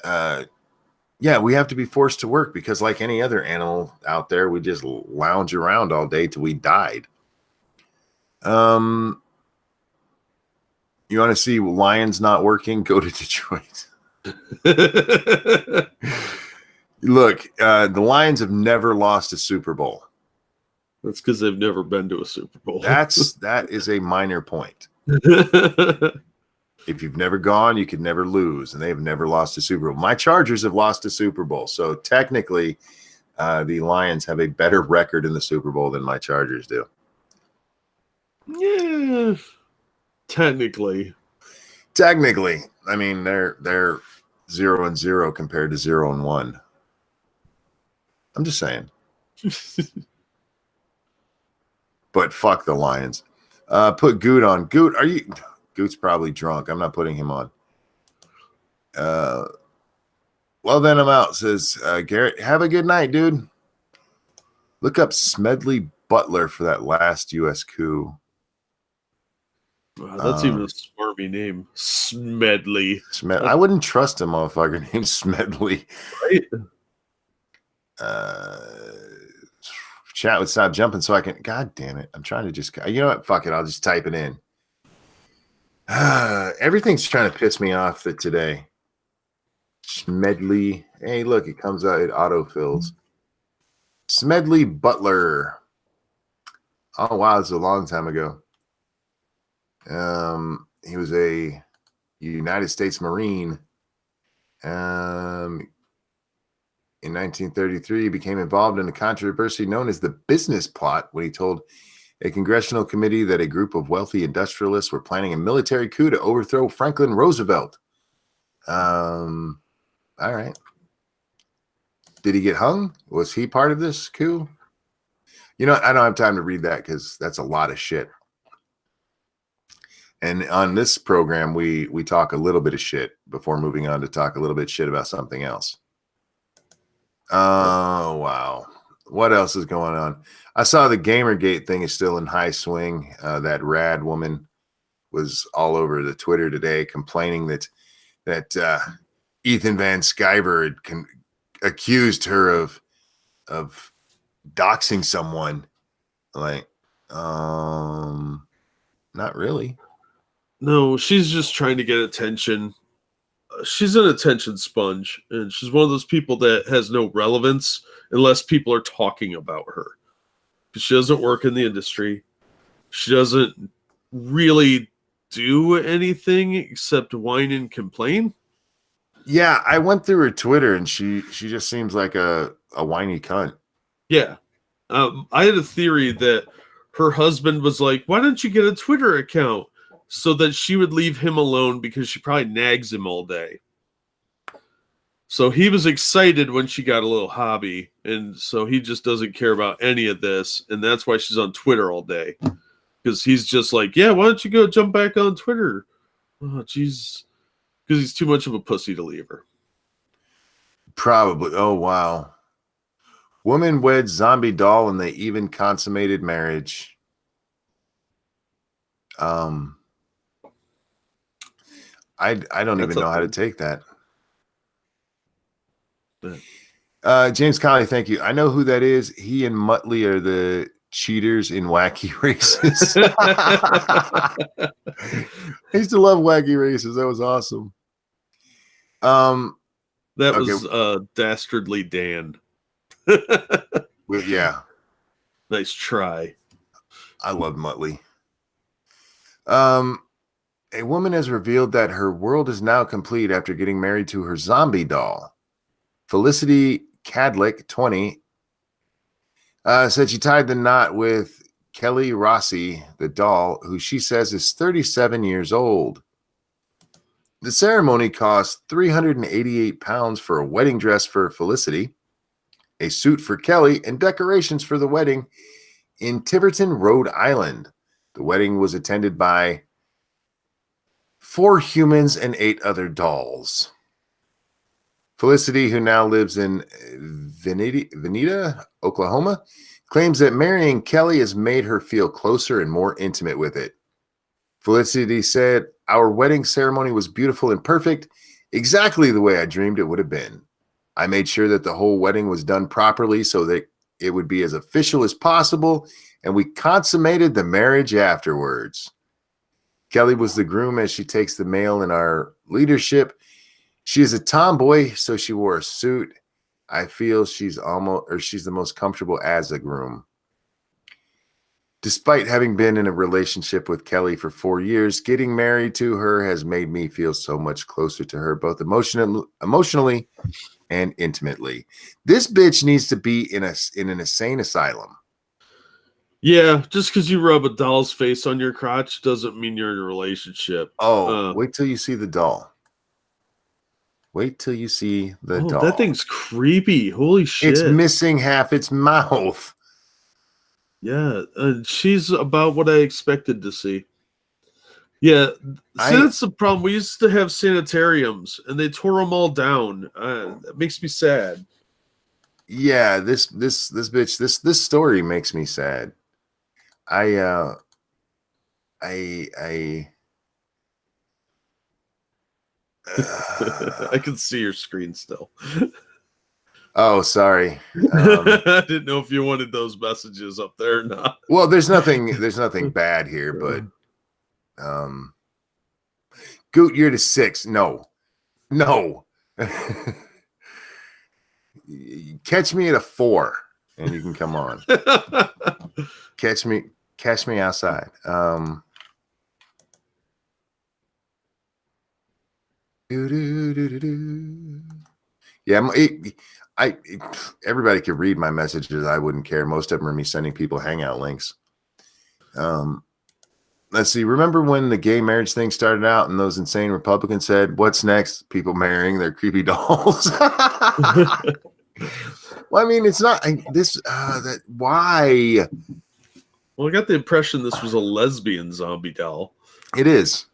Yeah, we have to be forced to work because, like any other animal out there, we just lounge around all day till we died. You want to see lions not working? Go to Detroit. Look, the Lions have never lost a Super Bowl. That's because they've never been to a Super Bowl. That is a minor point. If you've never gone, you could never lose, and they've never lost a Super Bowl. My Chargers have lost a Super Bowl, so technically, the Lions have a better record in the Super Bowl than my Chargers do. Yeah, technically. I mean, they're 0-0 compared to 0-1. I'm just saying. But fuck the Lions. Put Goot on. Goot, are you? Goot's probably drunk. I'm not putting him on. Well, then I'm out, says Garrett. Have a good night, dude. Look up Smedley Butler for that last U.S. coup. Wow, that's even a smarmy name. Smedley. I wouldn't trust a motherfucker named Smedley. Right? Chat would stop jumping so I can. God damn it. I'm trying to just. You know what? Fuck it. I'll just type it in. Everything's trying to piss me off today. Smedley. Hey, look, it comes out. It autofills. Smedley Butler. Oh, wow. This is a long time ago. He was a United States Marine. In 1933, he became involved in a controversy known as the business plot when he told a congressional committee that a group of wealthy industrialists were planning a military coup to overthrow Franklin Roosevelt. All right. Did he get hung? Was he part of this coup? You know, I don't have time to read that because that's a lot of shit. And on this program, we talk a little bit of shit before moving on to talk a little bit shit about something else. Oh, wow. What else is going on? I saw the Gamergate thing is still in high swing. That rad woman was all over the Twitter today complaining that Ethan Van Sciver had accused her of doxing someone. Like, not really. No, she's just trying to get attention. She's an attention sponge, and she's one of those people that has no relevance unless people are talking about her. She doesn't work in the industry. She doesn't really do anything except whine and complain. Yeah, I went through her Twitter, and she just seems like a whiny cunt. Yeah. I had a theory that her husband was like, why don't you get a Twitter account? So that she would leave him alone because she probably nags him all day. So he was excited when she got a little hobby. And so he just doesn't care about any of this. And that's why she's on Twitter all day. Because he's just like, yeah, why don't you go jump back on Twitter? Oh, jeez. Because he's too much of a pussy to leave her. Probably. Oh, wow. Woman weds zombie doll and they even consummated I don't That's even know a how to thing. take that. Yeah. James Conley, thank you. I know who that is. He and Muttley are the cheaters in Wacky Races. I used to love Wacky Races. That was awesome. That Okay. was Dastardly Dan. Well, yeah, Nice try. I love Muttley. A woman has revealed that her world is now complete after getting married to her zombie doll. Felicity Cadlick, 20, said she tied the knot with Kelly Rossi, the doll, who she says is 37 years old. The ceremony cost 388 pounds for a wedding dress for Felicity, a suit for Kelly, and decorations for the wedding in Tiverton, Rhode Island. The wedding was attended by 4 humans and 8 other dolls. Felicity, who now lives in Veneta, Oklahoma, claims that marrying Kelly has made her feel closer and more intimate with it. Felicity said, "Our wedding ceremony was beautiful and perfect, exactly the way I dreamed it would have been. I made sure that the whole wedding was done properly so that it would be as official as possible, and we consummated the marriage afterwards." Kelly was the groom as she takes the mail in our leadership. She is a tomboy, so she wore a suit. I feel she's the most comfortable as a groom. Despite having been in a relationship with Kelly for 4 years, getting married to her has made me feel so much closer to her, both emotionally and intimately. This bitch needs to be in an insane asylum. Yeah, just because you rub a doll's face on your crotch doesn't mean you're in a relationship. Oh, wait till you see the doll. Wait till you see the doll. That thing's creepy. Holy shit. It's missing half its mouth. Yeah, she's about what I expected to see. Yeah, see, that's the problem. We used to have sanitariums, and they tore them all down. That makes me sad. Yeah, this bitch, this story makes me sad. I I can see your screen still. Oh, sorry. I didn't know if you wanted those messages up there or not. Well, there's nothing bad here, but Goot, you're to 6. No. Catch me at a 4 and you can come on. Catch me outside. Yeah, everybody could read my messages. I wouldn't care. Most of them are me sending people hangout links. Let's see. Remember when the gay marriage thing started out and those insane Republicans said, "What's next? People marrying their creepy dolls." Well, I mean, it's not this. Why? Well, I got the impression this was a lesbian zombie doll. It is.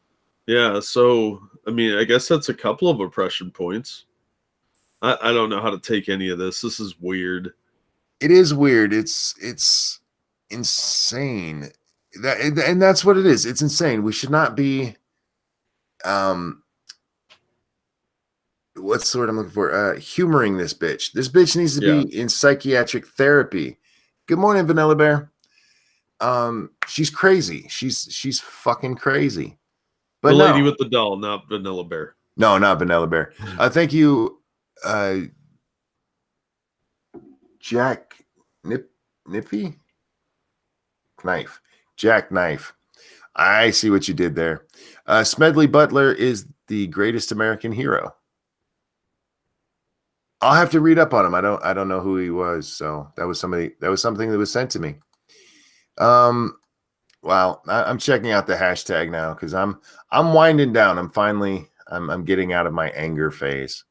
Yeah, so I mean, I guess that's a couple of oppression points. I don't know how to take any of this. This is weird. It is weird. It's insane. And that's what it is. It's insane. We should not be what's the word I'm looking for? Humoring this bitch. This bitch needs to be in psychiatric therapy. Good morning, Vanilla Bear. She's crazy. She's fucking crazy. But the lady with the doll, not Vanilla Bear. No, not Vanilla Bear. Thank you, Jack Nippy Knife. Jack Knife. I see what you did there. Smedley Butler is the greatest American hero. I'll have to read up on him. I don't know who he was. So that was something that was sent to me. Wow. I'm checking out the hashtag now because I'm winding down. I'm getting out of my anger phase.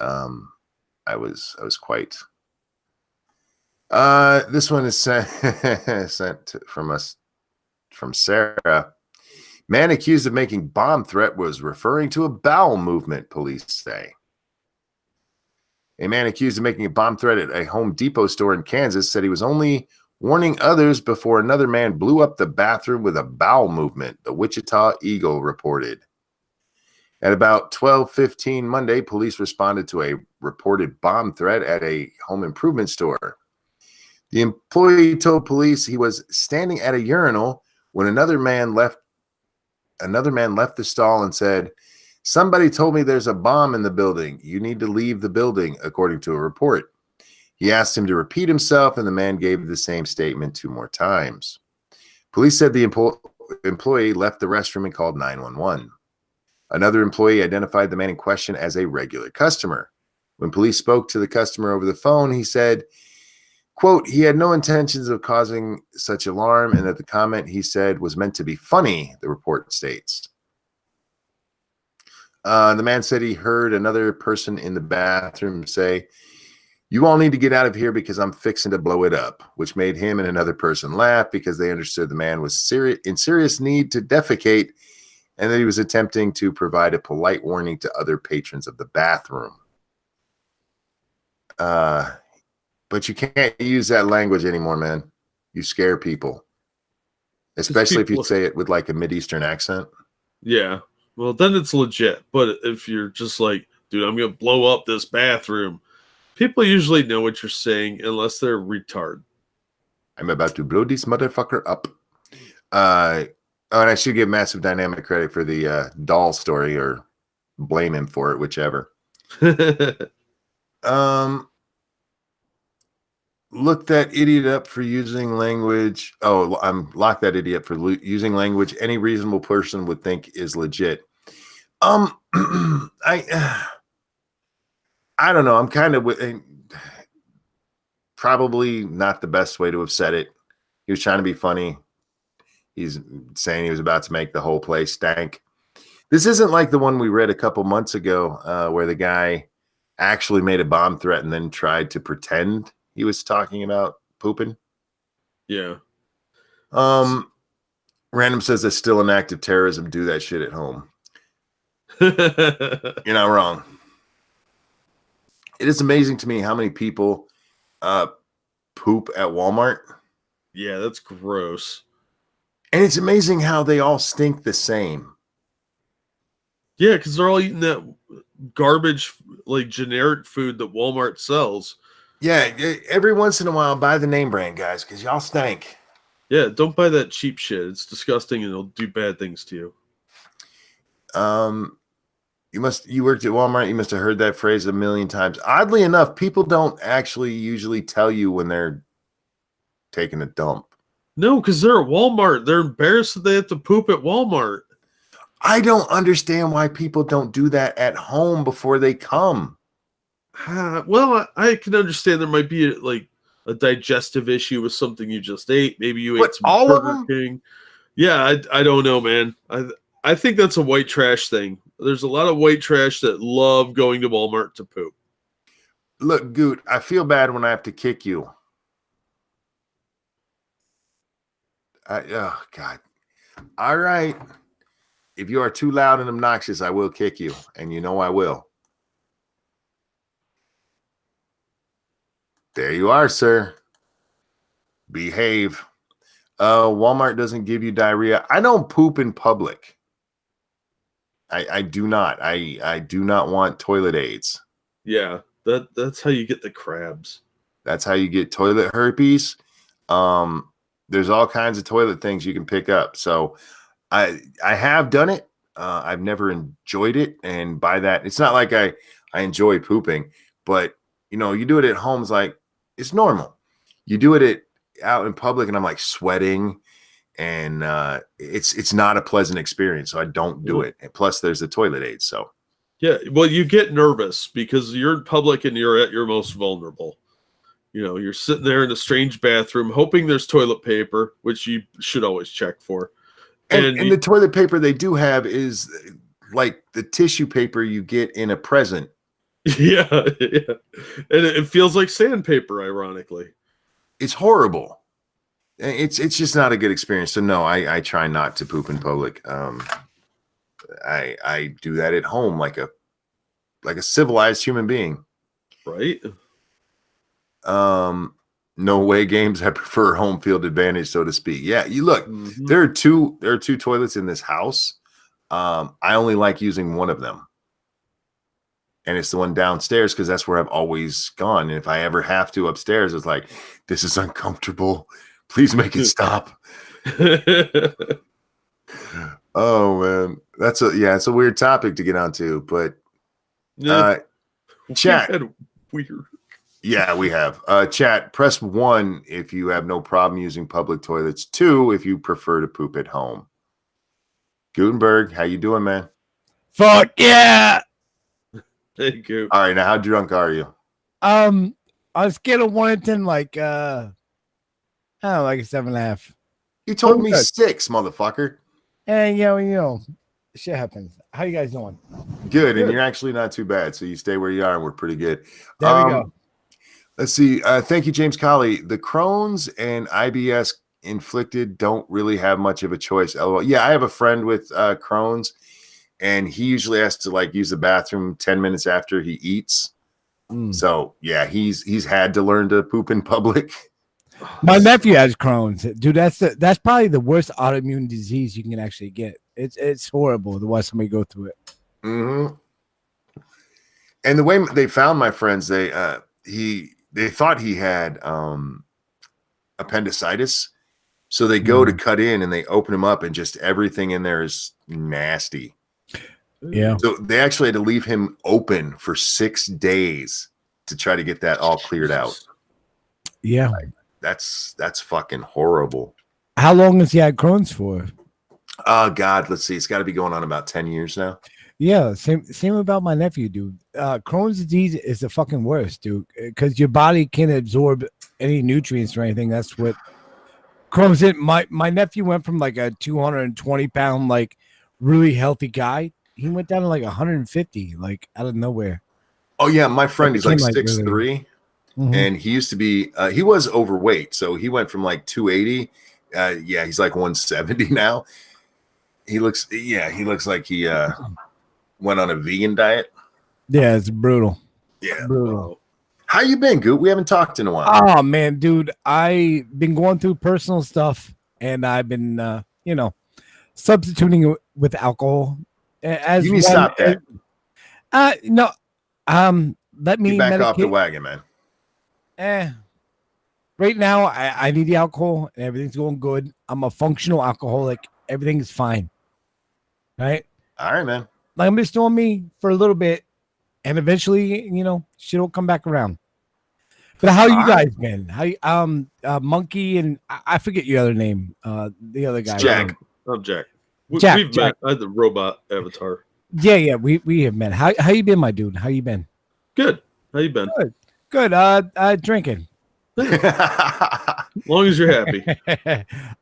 I was quite. This one is sent from Sarah. Man accused of making bomb threat was referring to a bowel movement, police say. A man accused of making a bomb threat at a Home Depot store in Kansas said he was only warning others before another man blew up the bathroom with a bowel movement, the Wichita Eagle reported. At about 12:15 Monday, police responded to a reported bomb threat at a home improvement store. The employee told police he was standing at a urinal when another man left the stall and said, "Somebody told me there's a bomb in the building. You need to leave the building," according to a report. He asked him to repeat himself, and the man gave the same statement 2 more times. Police said the employee left the restroom and called 911. Another employee identified the man in question as a regular customer. When police spoke to the customer over the phone, he said, quote, he had no intentions of causing such alarm and that the comment he said was meant to be funny, the report states. The man said he heard another person in the bathroom say, "You all need to get out of here because I'm fixing to blow it up," which made him and another person laugh because they understood the man was in serious need to defecate and that he was attempting to provide a polite warning to other patrons of the bathroom. But you can't use that language anymore, man. You scare people. Especially if you say it with like a Mideastern accent. Yeah. Well, then it's legit. But if you're just like, dude, I'm going to blow up this bathroom, people usually know what you're saying unless they're retard. I'm about to blow this motherfucker up. And I should give Massive Dynamic credit for the doll story, or blame him for it, whichever. Look that idiot up for using language. Oh, I'm lock that idiot for using language any reasonable person would think is legit. I don't know. I'm kind of probably not the best way to have said it. He was trying to be funny. He's saying he was about to make the whole place stank. This isn't like the one we read a couple months ago where the guy actually made a bomb threat and then tried to pretend he was talking about pooping. Yeah. Random says there's still an act of terrorism. Do that shit at home. You're not wrong. It is amazing to me how many people poop at Walmart. Yeah, that's gross. And it's amazing how they all stink the same. Yeah, because they're all eating that garbage, like generic food that Walmart sells. Yeah, every once in a while, buy the name brand, guys, because y'all stink. Yeah, don't buy that cheap shit. It's disgusting and it'll do bad things to you. You worked at Walmart. You must have heard that phrase a million times. Oddly enough, people don't actually usually tell you when they're taking a dump. No, because they're at Walmart. They're embarrassed that they have to poop at Walmart. I don't understand why people don't do that at home before they come. Well, I can understand there might be like a digestive issue with something you just ate. Maybe you ate some all Burger of them? King. Yeah, I don't know, man. I think that's a white trash thing. There's a lot of white trash that love going to Walmart to poop. Look, Goot, I feel bad when I have to kick you. Oh, God. All right. If you are too loud and obnoxious, I will kick you. And you know I will. There you are, sir. Behave. Walmart doesn't give you diarrhea. I don't poop in public. I do not. I do not want toilet aids. Yeah, that's how you get the crabs. That's how you get toilet herpes. There's all kinds of toilet things you can pick up. So I have done it. I've never enjoyed it. And by that, it's not like I enjoy pooping, but you know, you do it at home, it's normal. You do it out in public and I'm like sweating and it's not a pleasant experience. So I don't do it. And plus there's the toilet aid. So yeah, well, you get nervous because you're in public and you're at your most vulnerable. You know, you're sitting there in a strange bathroom, hoping there's toilet paper, which you should always check for. And the toilet paper they do have is like the tissue paper you get in a present. Yeah. And it feels like sandpaper, ironically. It's horrible. It's just not a good experience. So no, I try not to poop in public. I do that at home like a civilized human being. Right. No way games. I prefer home field advantage, so to speak. Yeah, you look. There are two toilets in this house. I only like using one of them. And it's the one downstairs because that's where I've always gone. And if I ever have to upstairs, it's like, this is uncomfortable. Please make it stop. Oh man, it's a weird topic to get onto, but chat. Weird. Yeah, we have. Chat, press 1 if you have no problem using public toilets. 2 if you prefer to poop at home. Gutenberg, how you doing, man? Fuck yeah! Thank you. All right, now how drunk are you? On a scale of 1 to 10, like I don't know, like a 7.5. You told me 6, motherfucker. And you know, shit happens. How you guys doing? Good, and you're actually not too bad. So you stay where you are, and we're pretty good. There we go. Let's see. Thank you, James Colley. The Crohn's and IBS inflicted don't really have much of a choice. LOL. Yeah, I have a friend with Crohn's, and he usually has to like use the bathroom 10 minutes after he eats. So yeah, he's had to learn to poop in public. My nephew has Crohn's, dude. That's probably the worst autoimmune disease you can actually get. It's horrible to watch somebody go through it. Mm-hmm. And the way they found my friends, they thought he had appendicitis, so they go to cut in and they open him up, and just everything in there is nasty. Yeah. So they actually had to leave him open for 6 days to try to get that all cleared out. Yeah. Like, that's fucking horrible. How long has he had Crohn's for? Oh God, let's see. It's got to be going on about 10 years now. Yeah, same about my nephew, dude. Crohn's disease is the fucking worst, dude, because your body can't absorb any nutrients or anything. That's what Crohn's is. My nephew went from like a 220-pound, like really healthy guy. He went down to like 150, like out of nowhere. Oh yeah, my friend, he's like 6'3", really... and he used to be he was overweight, so he went from like 280. Yeah, he's like 170 now. He looks like he went on a vegan diet. Yeah, it's brutal. Yeah, brutal. How you been, Goot? We haven't talked in a while. Oh man, dude, I've been going through personal stuff, and I've been substituting with alcohol. As you need to stop that. No, let me back off the wagon, man. Right now I need the alcohol and everything's going good. I'm a functional alcoholic. Everything is fine. Right? All right, man. Like I'm just doing me for a little bit, and eventually, shit will come back around. But how you guys been? How you, Monkey and I forget your other name. The other guy. Jack. I'm Jack. Jack. We've met. I had the robot avatar. Yeah, we have met. How you been, my dude? How you been? Good. How you been? Good. Drinking. As long as you're happy.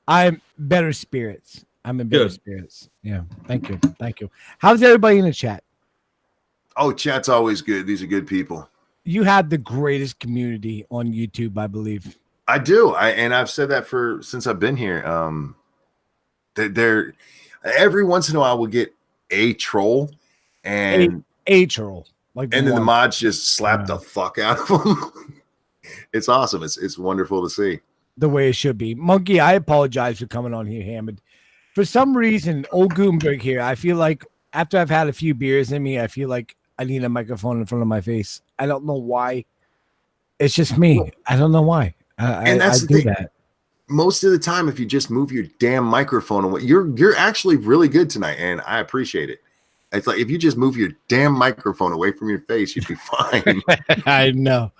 I'm better spirits. I'm in better spirits. Yeah. Thank you. How's everybody in the chat? Oh, chat's always good. These are good people. You have the greatest community on YouTube, I believe. I do. I've said that since I've been here. They're every once in a while we'll get a troll and a troll. And then the mods just slap the fuck out of them. It's awesome. It's wonderful to see. The way it should be. Monkey, I apologize for coming on here hammered. For some reason, old Gutenberg here, I feel like after I've had a few beers in me, I feel like I need a microphone in front of my face. I don't know why. It's just me. I don't know why. And that's I do that. Most of the time, if you just move your damn microphone away, you're actually really good tonight, and I appreciate it. It's like if you just move your damn microphone away from your face, you'd be fine. I know.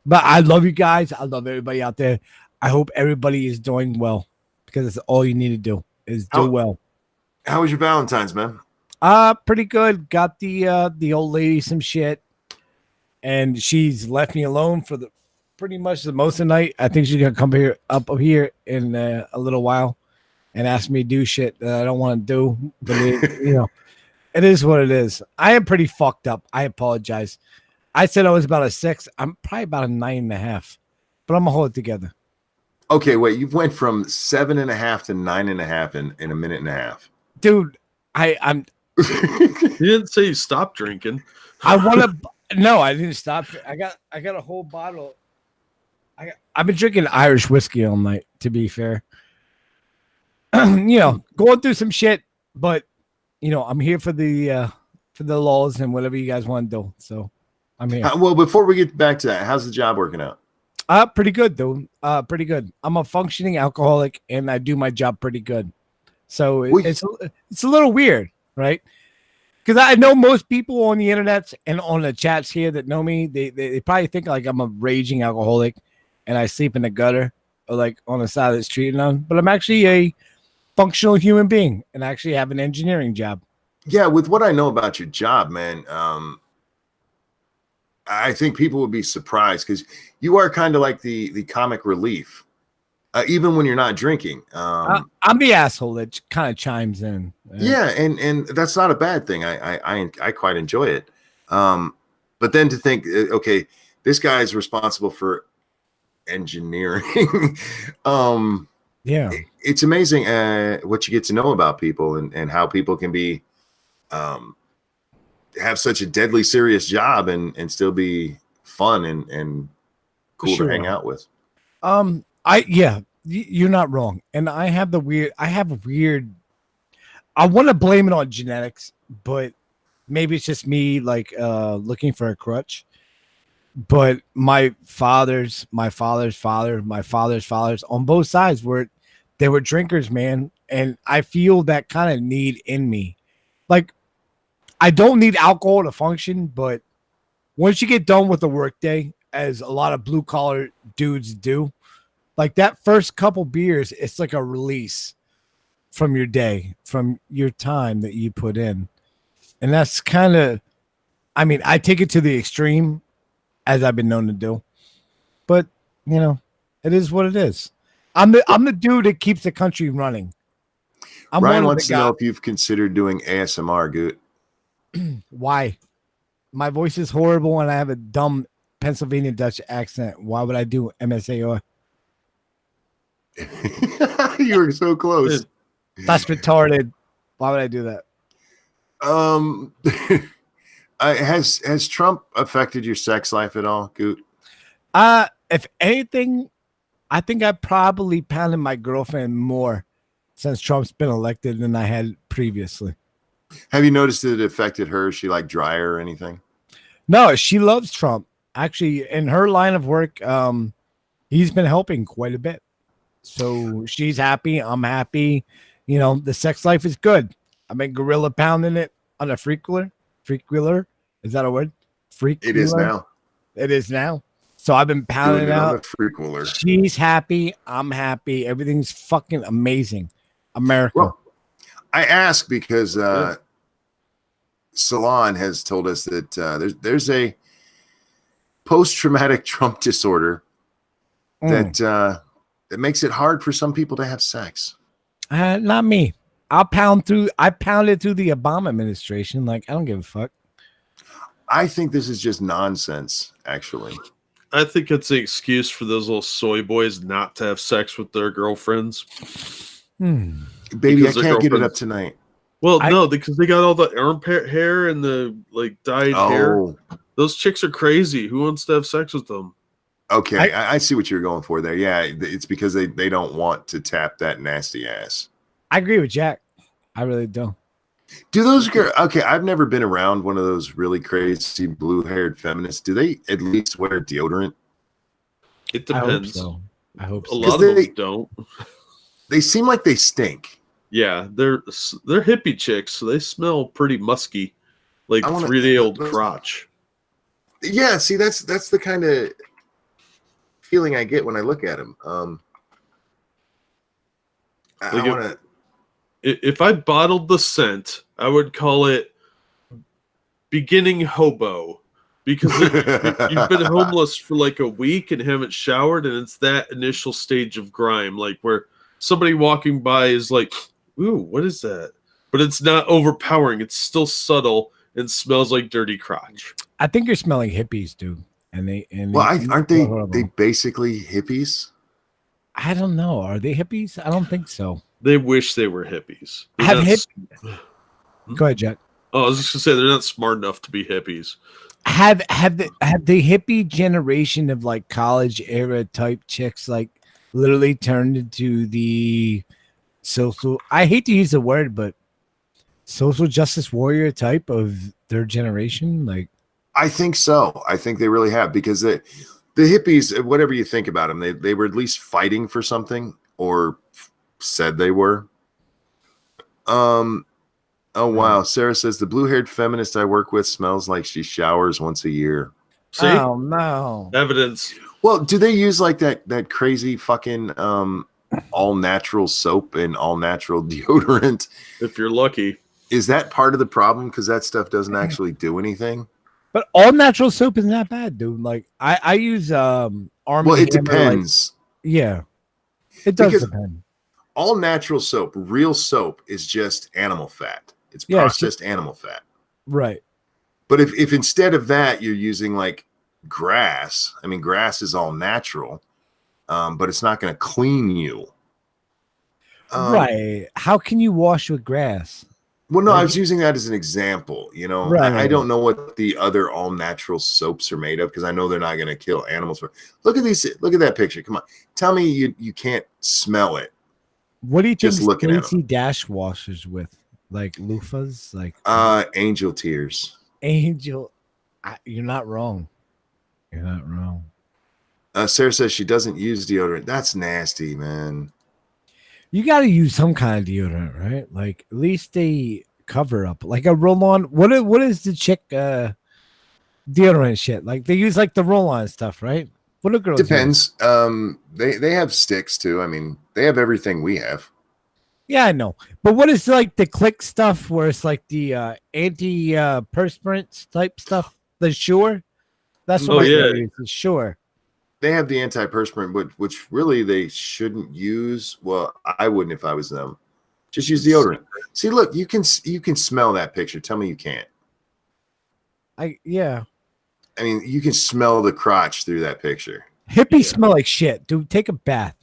But I love you guys. I love everybody out there. I hope everybody is doing well, because it's all you need to do is do well. How was your Valentine's, man? Pretty good. Got the old lady some shit, and she's left me alone for pretty much the most of the night. I think she's gonna come up here in a little while and ask me to do shit that I don't want to do. But it is what it is. I am pretty fucked up. I apologize. I said I was about a 6. I'm probably about a 9.5, but I'm gonna hold it together. Okay, wait. You went from 7.5 to 9.5 in a minute and a half, dude. I'm. You didn't say you stopped drinking. I want to. No, I didn't stop. I got a whole bottle. I've been drinking Irish whiskey all night. To be fair, going through some shit, but I'm here for the laws and whatever you guys want to do. So I'm here. Well, before we get back to that, how's the job working out? Pretty good, though. Pretty good. I'm a functioning alcoholic, and I do my job pretty good. So it's a little weird, right? Because I know most people on the internet and on the chats here that know me, they probably think like I'm a raging alcoholic, and I sleep in the gutter or like on the side of the street. But I'm actually a functional human being, and I actually have an engineering job. Yeah, with what I know about your job, man, I think people would be surprised because you are kind of like the comic relief, even when you're not drinking. I'm the asshole that kind of chimes in. Yeah, and that's not a bad thing. I quite enjoy it. But then to think, okay, this guy is responsible for engineering. Yeah, it's amazing what you get to know about people and how people can be have such a deadly serious job and still be fun and cool to hang out with. You're not wrong. And I have a weird, I want to blame it on genetics, but maybe it's just me like looking for a crutch. But my father's father, my father's fathers on both sides they were drinkers, man. And I feel that kind of need in me. Like, I don't need alcohol to function, but once you get done with the workday, as a lot of blue collar dudes do, like that first couple beers, it's like a release from your day, from your time that you put in. And that's kind of, I take it to the extreme, as I've been known to do. But, it is what it is. I'm the dude that keeps the country running. Ryan wants to know if you've considered doing ASMR, Goot. Why? My voice is horrible and I have a dumb Pennsylvania Dutch accent. Why would I do MSAR? You were so close. That's retarded. Why would I do that? Has Trump affected your sex life at all, Goot? If anything, I think I probably pounded my girlfriend more since Trump's been elected than I had previously. Have you noticed that it affected her? Is she like drier or anything? No, she loves Trump. Actually, in her line of work, he's been helping quite a bit. So she's happy. I'm happy. The sex life is good. I've been gorilla pounding it on a freak-wheeler. Freak-wheeler? Is that a word? Freak-wheeler? It is now. It is now. So I've been pounding it out. Freak-wheeler. She's happy. I'm happy. Everything's fucking amazing. America. Well, I ask because Salon has told us that there's a post-traumatic Trump disorder that makes it hard for some people to have sex. Not me. I pounded through the Obama administration. Like, I don't give a fuck. I think this is just nonsense, actually. I think it's an excuse for those little soy boys not to have sex with their girlfriends. Baby, I can't get it up tonight. Well, no, because they got all the armpit hair and the dyed hair. Those chicks are crazy. Who wants to have sex with them? Okay, I see what you're going for there. Yeah, it's because they don't want to tap that nasty ass. I agree with Jack. I really do. Do those girls? Okay, I've never been around one of those really crazy blue-haired feminists. Do they at least wear deodorant? It depends. I hope so. A lot of them don't. They seem like they stink. Yeah, they're hippie chicks, so they smell pretty musky, like 3-day-old crotch. Yeah, see, that's the kind of feeling I get when I look at them. If I bottled the scent, I would call it beginning hobo, because you've been homeless for like a week and haven't showered, and it's that initial stage of grime, like where somebody walking by is like, ooh, what is that? But it's not overpowering. It's still subtle and smells like dirty crotch. I think you're smelling hippies, dude. Aren't they basically hippies? I don't know. Are they hippies? I don't think so. They wish they were hippies. Go ahead, Jack. Oh, I was just gonna say they're not smart enough to be hippies. Have the hippie generation of like college era type chicks like literally turned into the social. I hate to use the word, but social justice warrior type of their generation. Like, I think so. I think they really have, because the hippies, whatever you think about them, they were at least fighting for something, or said they were. Oh wow. Sarah says the blue-haired feminist I work with smells like she showers once a year. See, oh no. evidence. Well, do they use like that crazy fucking all natural soap and all natural deodorant? If you're lucky. Is that part of the problem? Because that stuff doesn't actually do anything. But all natural soap is not bad, dude. Like I use Arm & Well, it Hammer, like, depends. yeah, it does Because depend. all natural soap, real soap, is just animal fat. It's Yeah, processed animal fat. Right. But if instead of that you're using like grass, I mean, grass is all natural, but it's not going to clean you. Right. How can you wash with grass? Well, no, Like, I was using that as an example. You know, Right. I don't know what the other all natural soaps are made of, because I know they're not going to kill animals. Look at these. Look at that picture. Come on, tell me you can't smell it. What do you Just think looking at Stacy Dash washes with? Like loofahs? Like Angel tears. Angel. You're not wrong. You're not wrong. Sarah says she doesn't use deodorant. That's nasty, man. You got to use some kind of deodorant, right? Like at least a cover up, like a roll on. What is the chick deodorant shit? Like they use like the roll on stuff, right? What do girls Depends. They have sticks too. I mean, they have everything we have. Yeah, I know. But what is like the click stuff where it's like the anti perspirant type stuff? The Sure? That's what Oh, my yeah. girl uses. Sure. They have the antiperspirant, which really they shouldn't use. Well, I wouldn't if I was them. Just use deodorant. See, look, you can smell that picture. Tell me you can't. Yeah. I mean, you can smell the crotch through that picture. Hippies smell like shit, dude. Take a bath.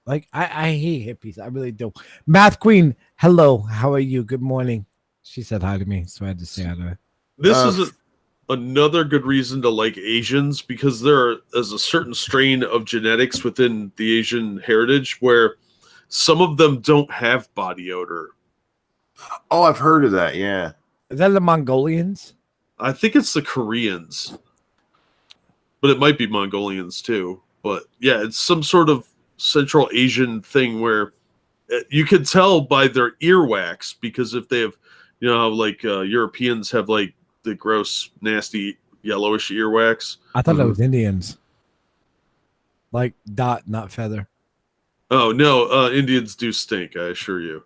Like I hate hippies. I really do. Math Queen, hello. How are you? Good morning. She said hi to me, so I had to say hi to her. This is another good reason to like Asians, because there is a certain strain of genetics within the Asian heritage where some of them don't have body odor. Oh, I've heard of that. Yeah. Is that the Mongolians? I think it's the Koreans, but it might be Mongolians too. But yeah, it's some sort of Central Asian thing where you could tell by their earwax, because if they have, you know, like Europeans have like the gross, nasty, yellowish earwax. I thought that was Indians. Like dot, not feather. Oh no, Indians do stink, I assure you.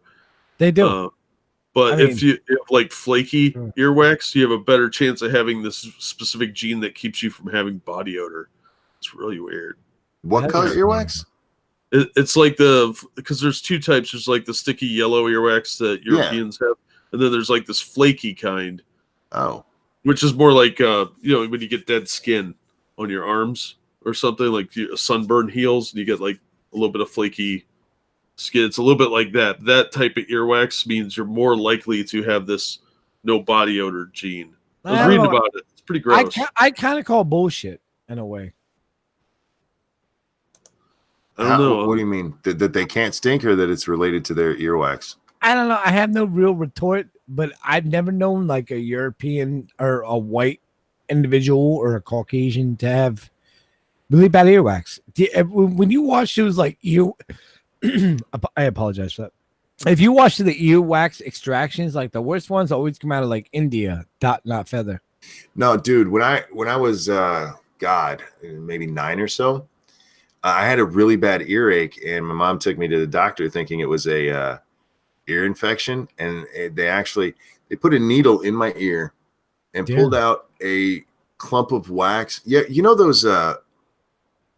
They do. But if you have like flaky earwax, you have a better chance of having this specific gene that keeps you from having body odor. It's really weird. What color earwax? It's like because there's two types. There's like the sticky yellow earwax that Europeans have, and then there's like this flaky kind. Oh, which is more like you know, when you get dead skin on your arms or something, like sunburn heals, and you get like a little bit of flaky skin. It's a little bit like that. That type of earwax means you're more likely to have this no body odor gene. I was reading about it. It's pretty gross. I kind of call bullshit in a way. I don't know. What do you mean? That they can't stink, or that it's related to their earwax? I don't know. I have no real retort, but I've never known like a European or a white individual or a Caucasian to have really bad earwax. When you watch those like I apologize for that. If you watch the earwax extractions, like the worst ones always come out of like India, dot, not feather. No, dude. When I was maybe 9 or so, I had a really bad earache, and my mom took me to the doctor thinking it was a ear infection, and they put a needle in my ear and pulled out a clump of wax. Yeah, you know those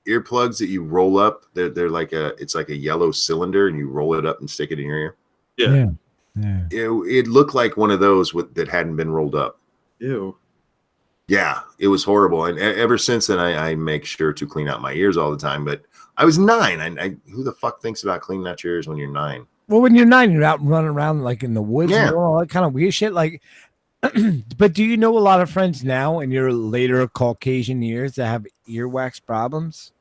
earplugs that you roll up? They're like it's like a yellow cylinder, and you roll it up and stick it in your ear. Yeah. It looked like one of those that hadn't been rolled up. Ew. Yeah, it was horrible, and ever since then, I make sure to clean out my ears all the time. But I was 9. Who the fuck thinks about cleaning out your ears when you're 9? Well, when you're 9, you're out running around like in the woods and doing all that kind of weird shit. Like, but do you know a lot of friends now in your later Caucasian years that have earwax problems?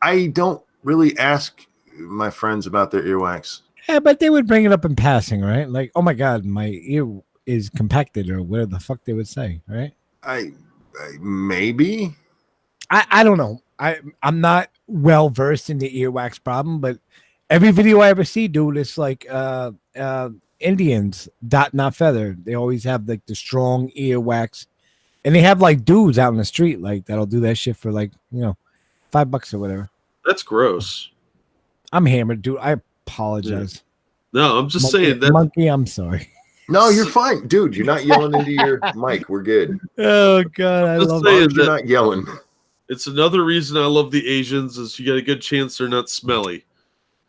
I don't really ask my friends about their earwax. Yeah, but they would bring it up in passing, right? Like, oh my god, my ear is compacted, or whatever the fuck they would say, right? I maybe. I don't know. I'm not well versed in the earwax problem, but every video I ever see, dude, it's like Indians dot not feather. They always have like the strong earwax, and they have like dudes out in the street like that'll do that shit for like $5 or whatever. That's gross. I'm hammered, dude. I apologize. No, I'm just Monkey, saying that. Monkey, I'm sorry. No, you're fine, dude. You're not yelling into your mic. We're good. Oh god, I Just love saying You're that not yelling. it's another reason I love the Asians is you get a good chance they're not smelly.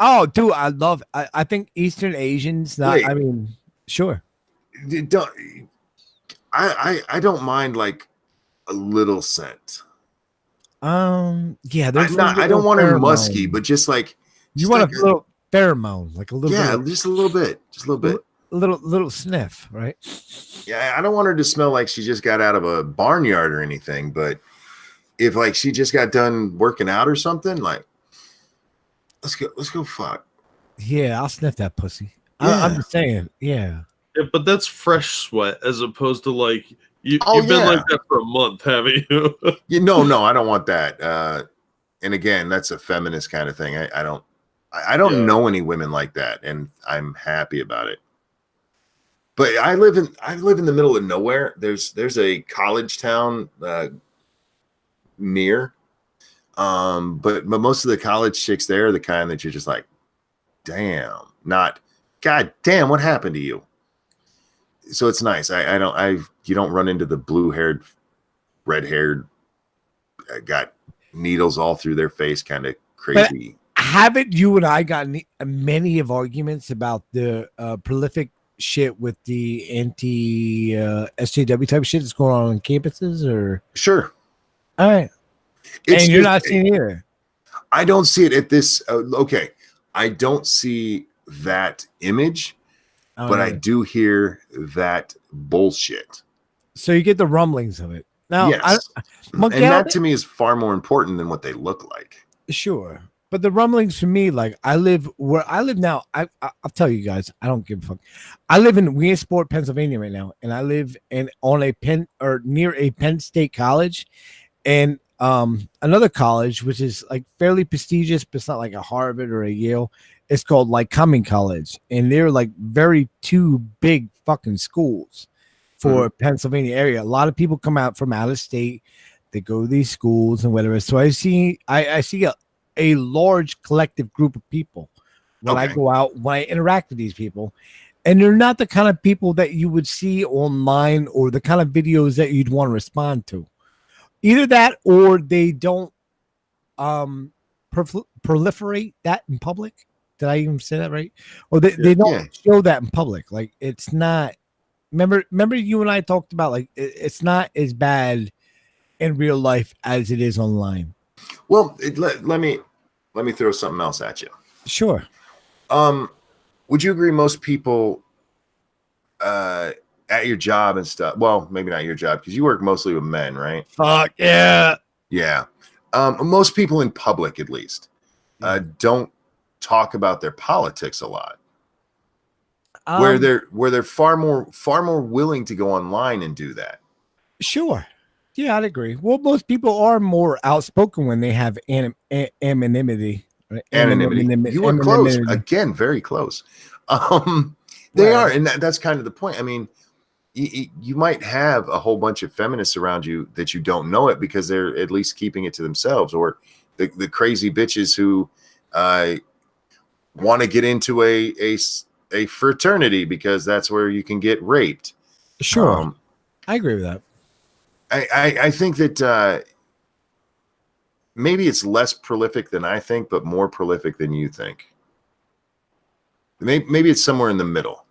Oh, dude, I think Eastern Asians. Not. Wait. I mean, sure. Don't I don't mind like a little scent. Yeah, there's. I don't want her musky, but just like you just want like a little pheromone, like a little. yeah, bit, just a little bit, just a little bit. little sniff, right? Yeah, I don't want her to smell like she just got out of a barnyard or anything, but if like she just got done working out or something, like let's go fuck. Yeah, I'll sniff that pussy. Yeah. I'm just saying, yeah. Yeah, but that's fresh sweat as opposed to like you've Oh, been yeah. like that for a month, haven't you? No, I don't want that. And again, that's a feminist kind of thing. I don't know any women like that, and I'm happy about it. But I live in the middle of nowhere. There's a college town near, but most of the college chicks there are the kind that you're just like, damn, not god damn, what happened to you? So it's nice. You don't run into the blue-haired, red-haired, got needles all through their face, kind of crazy. But haven't you and I gotten many of arguments about the prolific shit with the anti SJW type shit that's going on campuses? Or Sure. All right. And you're not seeing it either. I don't see it at this. Okay. I don't see that image, but I do hear that bullshit. So you get the rumblings of it. Now, yes. And that to me is far more important than what they look like. Sure. But the rumblings for me, like where I live now, I'll tell you guys, I don't give a fuck. I live in Williamsport, Pennsylvania right now, and I live near a Penn State college, and another college which is like fairly prestigious, but it's not like a Harvard or a Yale. It's called like Cumming College, and they're like very two big fucking schools for Pennsylvania area. A lot of people come out from out of state. They go to these schools and whatever. So I see a large collective group of people when I go out, when I interact with these people, and they're not the kind of people that you would see online or the kind of videos that you'd want to respond to. Either that, or they don't proliferate that in public. Did I even say that right? Or they don't show that in public. Like it's not. Remember, you and I talked about like it's not as bad in real life as it is online. Well, let me throw something else at you. Sure. Would you agree most people at your job and stuff? Well, maybe not your job because you work mostly with men, right? Fuck yeah. Yeah. Most people in public, at least, don't talk about their politics a lot. Where they're far more willing to go online and do that. Sure. Yeah, I'd agree. Well, most people are more outspoken when they have anonymity. Right? Anonymity. You were close. Again, very close. They are, and that's kind of the point. I mean, you might have a whole bunch of feminists around you that you don't know it because they're at least keeping it to themselves, or the crazy bitches who want to get into a fraternity because that's where you can get raped. Sure. I agree with that. I think that maybe it's less prolific than I think, but more prolific than you think. Maybe it's somewhere in the middle.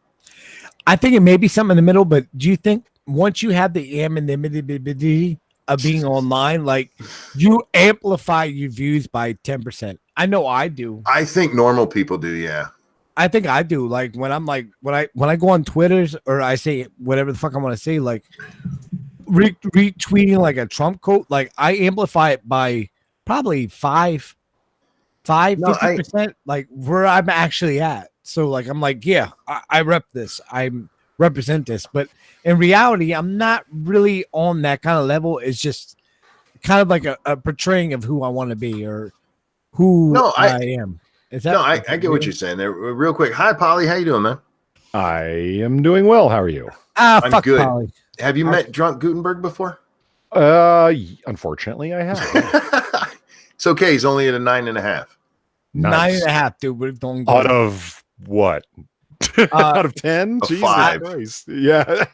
I think it may be something in the middle, but do you think once you have the anonymity of being online, like you amplify your views by 10%? I know I do. I think normal people do, yeah. I think I do. Like when I'm like when I go on Twitter's or I say whatever the fuck I want to say, like retweeting like a Trump quote, like I amplify it by probably 50%, like where I'm actually at. So like I'm like, yeah, I rep this. I represent this. But in reality, I'm not really on that kind of level. It's just kind of like a portraying of who I want to be or who I am. Is that no, I get what you're saying there. Real quick. Hi, Polly. How you doing, man? I am doing well. How are you? I'm fuck good. Polly. Have you met Drunk Gutenberg before? Unfortunately, I have. It's okay. He's only at a 9.5. Nice. 9.5, dude. We're going Out of what? Out of 10? A Jesus 5. Christ. Yeah.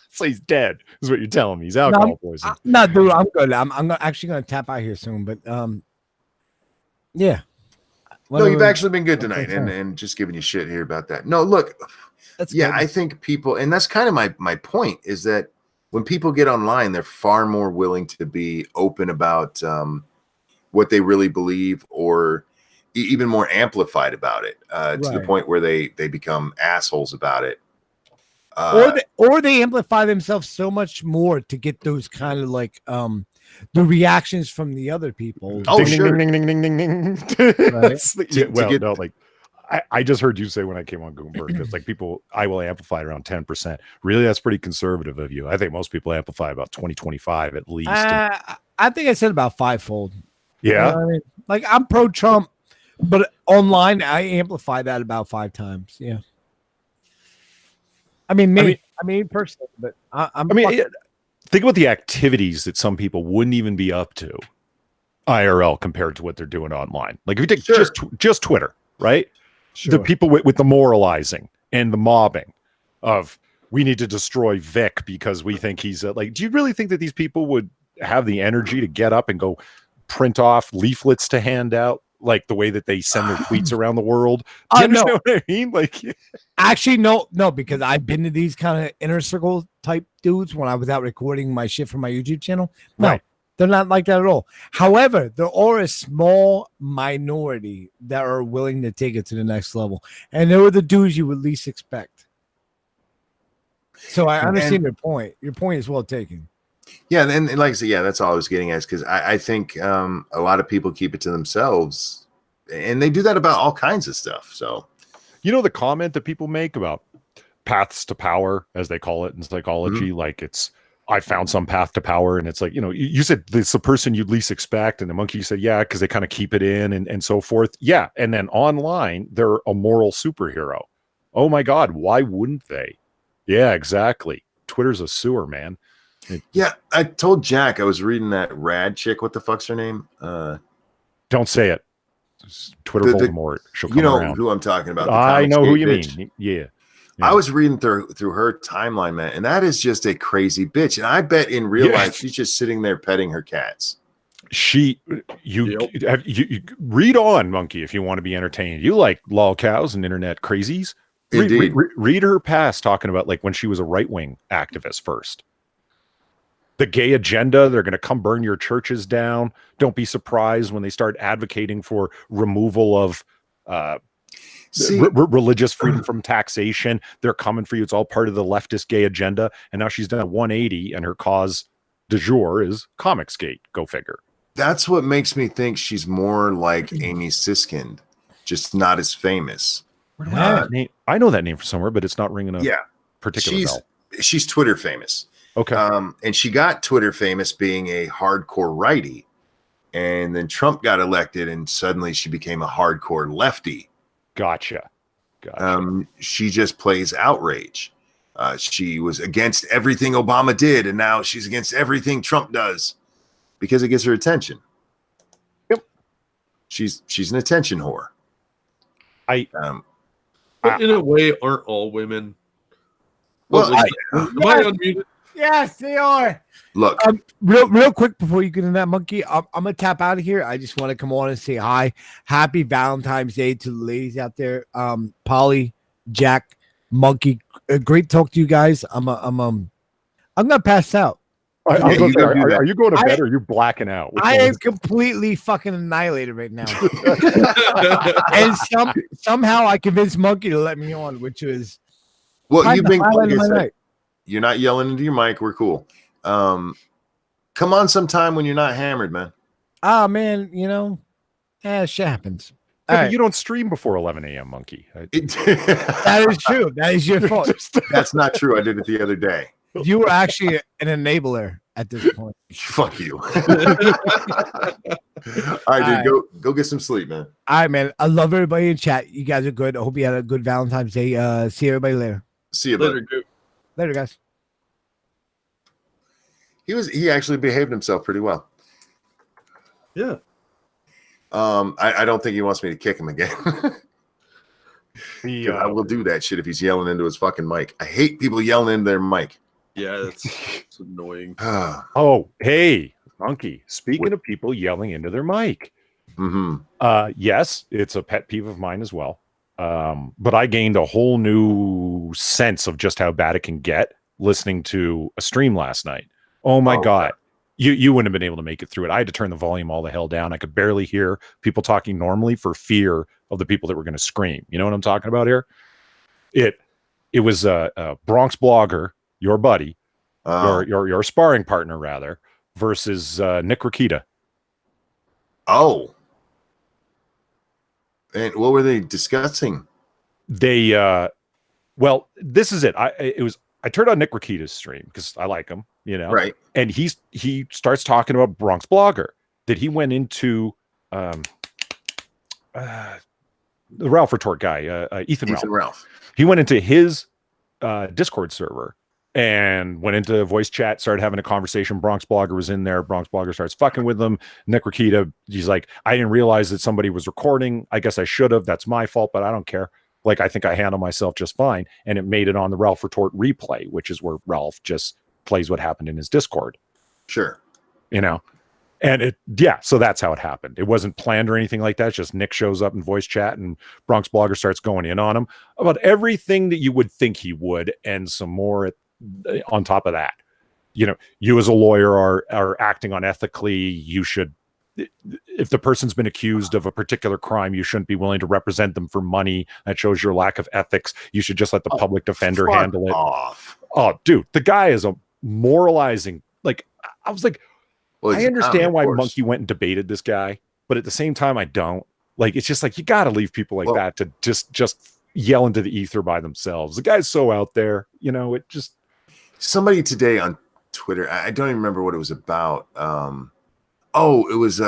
So he's dead, is what you're telling me. He's alcohol poisoned. No, dude, I'm good. I'm actually gonna tap out here soon, but yeah. No, you've actually been good tonight, and just giving you shit here about that. No, look, that's yeah, good. I think people, and that's kind of my point, is that when people get online, they're far more willing to be open about what they really believe, or even more amplified about it, to the point where they become assholes about it. Or they amplify themselves so much more to get those kind of like the reactions from the other people. Oh, ding, sure. Ding, ding, ding, ding, ding, ding. Right. No, like I just heard you say when I came on Gutenberg, it's like people, I will amplify around 10%. Really, that's pretty conservative of you. I think most people amplify about 20, 25 at least. I think I said about 5-fold. Yeah. You know what I mean? Like I'm pro Trump, but online I amplify that about 5 times. Yeah. I mean personally, but think about the activities that some people wouldn't even be up to IRL compared to what they're doing online. Like if you take just Twitter, right? Sure. The people with the moralizing and the mobbing of we need to destroy Vic because we think he's like, do you really think that these people would have the energy to get up and go print off leaflets to hand out? Like the way that they send their tweets around the world. Do you understand what I mean? Like, actually, no, because I've been to these kind of inner circle type dudes when I was out recording my shit for my YouTube channel. No, they're not like that at all. However, there are a small minority that are willing to take it to the next level, and they were the dudes you would least expect. So I understand your point. Your point is well taken. Yeah, and like I said, yeah, that's all I was getting at, because I think a lot of people keep it to themselves, and they do that about all kinds of stuff. So, you know, the comment that people make about paths to power, as they call it in psychology, like it's, I found some path to power, and it's like, you know, you said it's the person you'd least expect, and the monkey said, yeah, because they kind of keep it in and so forth. Yeah, and then online, they're a moral superhero. Oh my God, why wouldn't they? Yeah, exactly. Twitter's a sewer, man. Yeah, I told Jack I was reading that rad chick. What the fuck's her name? Don't say it. Twitter Voldemort. She'll come around. Who I'm talking about. I know who you mean. Yeah. I was reading through her timeline, man, and that is just a crazy bitch. And I bet in real life she's just sitting there petting her cats. You read on, monkey, if you want to be entertained. You like lol cows and internet crazies. Read her past, talking about like when she was a right-wing activist first. The gay agenda, they're going to come burn your churches down. Don't be surprised when they start advocating for removal of religious freedom from taxation. They're coming for you. It's all part of the leftist gay agenda. And now she's done a 180, and her cause du jour is Comicsgate. Go figure. That's what makes me think she's more like Amy Siskind, just not as famous. Where do I know that name? I know that name from somewhere, but it's not ringing a particular bell. She's Twitter famous. Okay. And she got Twitter famous being a hardcore righty, and then Trump got elected, and suddenly she became a hardcore lefty. Gotcha. She just plays outrage. She was against everything Obama did, and now she's against everything Trump does because it gets her attention. Yep. She's an attention whore. But in a way, aren't all women? Well, am I unmuted? Yes, they are. Look, real quick before you get in that, monkey, I'm gonna tap out of here. I just want to come on and say hi. Happy Valentine's Day to the ladies out there. Polly, Jack, monkey, great talk to you guys. I'm gonna pass out. Are you going to bed or are you blacking out? I am completely fucking annihilated right now. And somehow I convinced Monkey to let me on, which was you've been like you're not yelling into your mic. We're cool. Come on sometime when you're not hammered, man. Man, shit happens. Yeah, right. but you don't stream before 11 a.m., Monkey. That is true. That is your fault. That's not true. I did it the other day. You were actually an enabler at this point. Fuck you. All right, dude, go get some sleep, man. All right, man. I love everybody in chat. You guys are good. I hope you had a good Valentine's Day. See everybody later. See you Later, later. dude. Later, guys. He actually behaved himself pretty well. Yeah. I don't think he wants me to kick him again. I will do that shit if he's yelling into his fucking mic. I hate people yelling into their mic. Yeah, it's annoying. Oh, hey, Monkey. Speaking of people yelling into their mic. Yes, it's a pet peeve of mine as well. But I gained a whole new sense of just how bad it can get listening to a stream last night. Oh my God. You wouldn't have been able to make it through it. I had to turn the volume all the hell down. I could barely hear people talking normally for fear of the people that were going to scream. You know what I'm talking about here? It was a Bronx blogger, your buddy, your sparring partner rather, versus Nick Rakita. Oh. And what were they discussing? They well, this is it. I turned on Nick Rakita's stream because I like him, you know. Right. And he starts talking about Bronx blogger that he went into the Ralph Retort guy, Ethan Ralph. He went into his Discord server and went into voice chat, started having a conversation. Bronx blogger was in there. Bronx blogger starts fucking with them. Nick Rakita, he's like, I didn't realize that somebody was recording. I guess I should have. That's my fault, but I don't care. Like, I think I handle myself just fine. And it made it on the Ralph Retort replay, which is where Ralph just plays what happened in his Discord. Sure. You know? And so that's how it happened. It wasn't planned or anything like that. It's just Nick shows up in voice chat and Bronx blogger starts going in on him about everything that you would think he would, and some more on top of that. You know, you as a lawyer are acting unethically. You should, if the person's been accused of a particular crime, you shouldn't be willing to represent them for money. That shows your lack of ethics. You should just let the public defender handle it. Oh, dude, the guy is a moralizing. Like, I was like, well, I understand why Monkey went and debated this guy, but at the same time, I don't. Like, it's just like, you got to leave people like that to just yell into the ether by themselves. The guy's so out there, you know. It just, somebody today on Twitter, I don't even remember what it was about. It was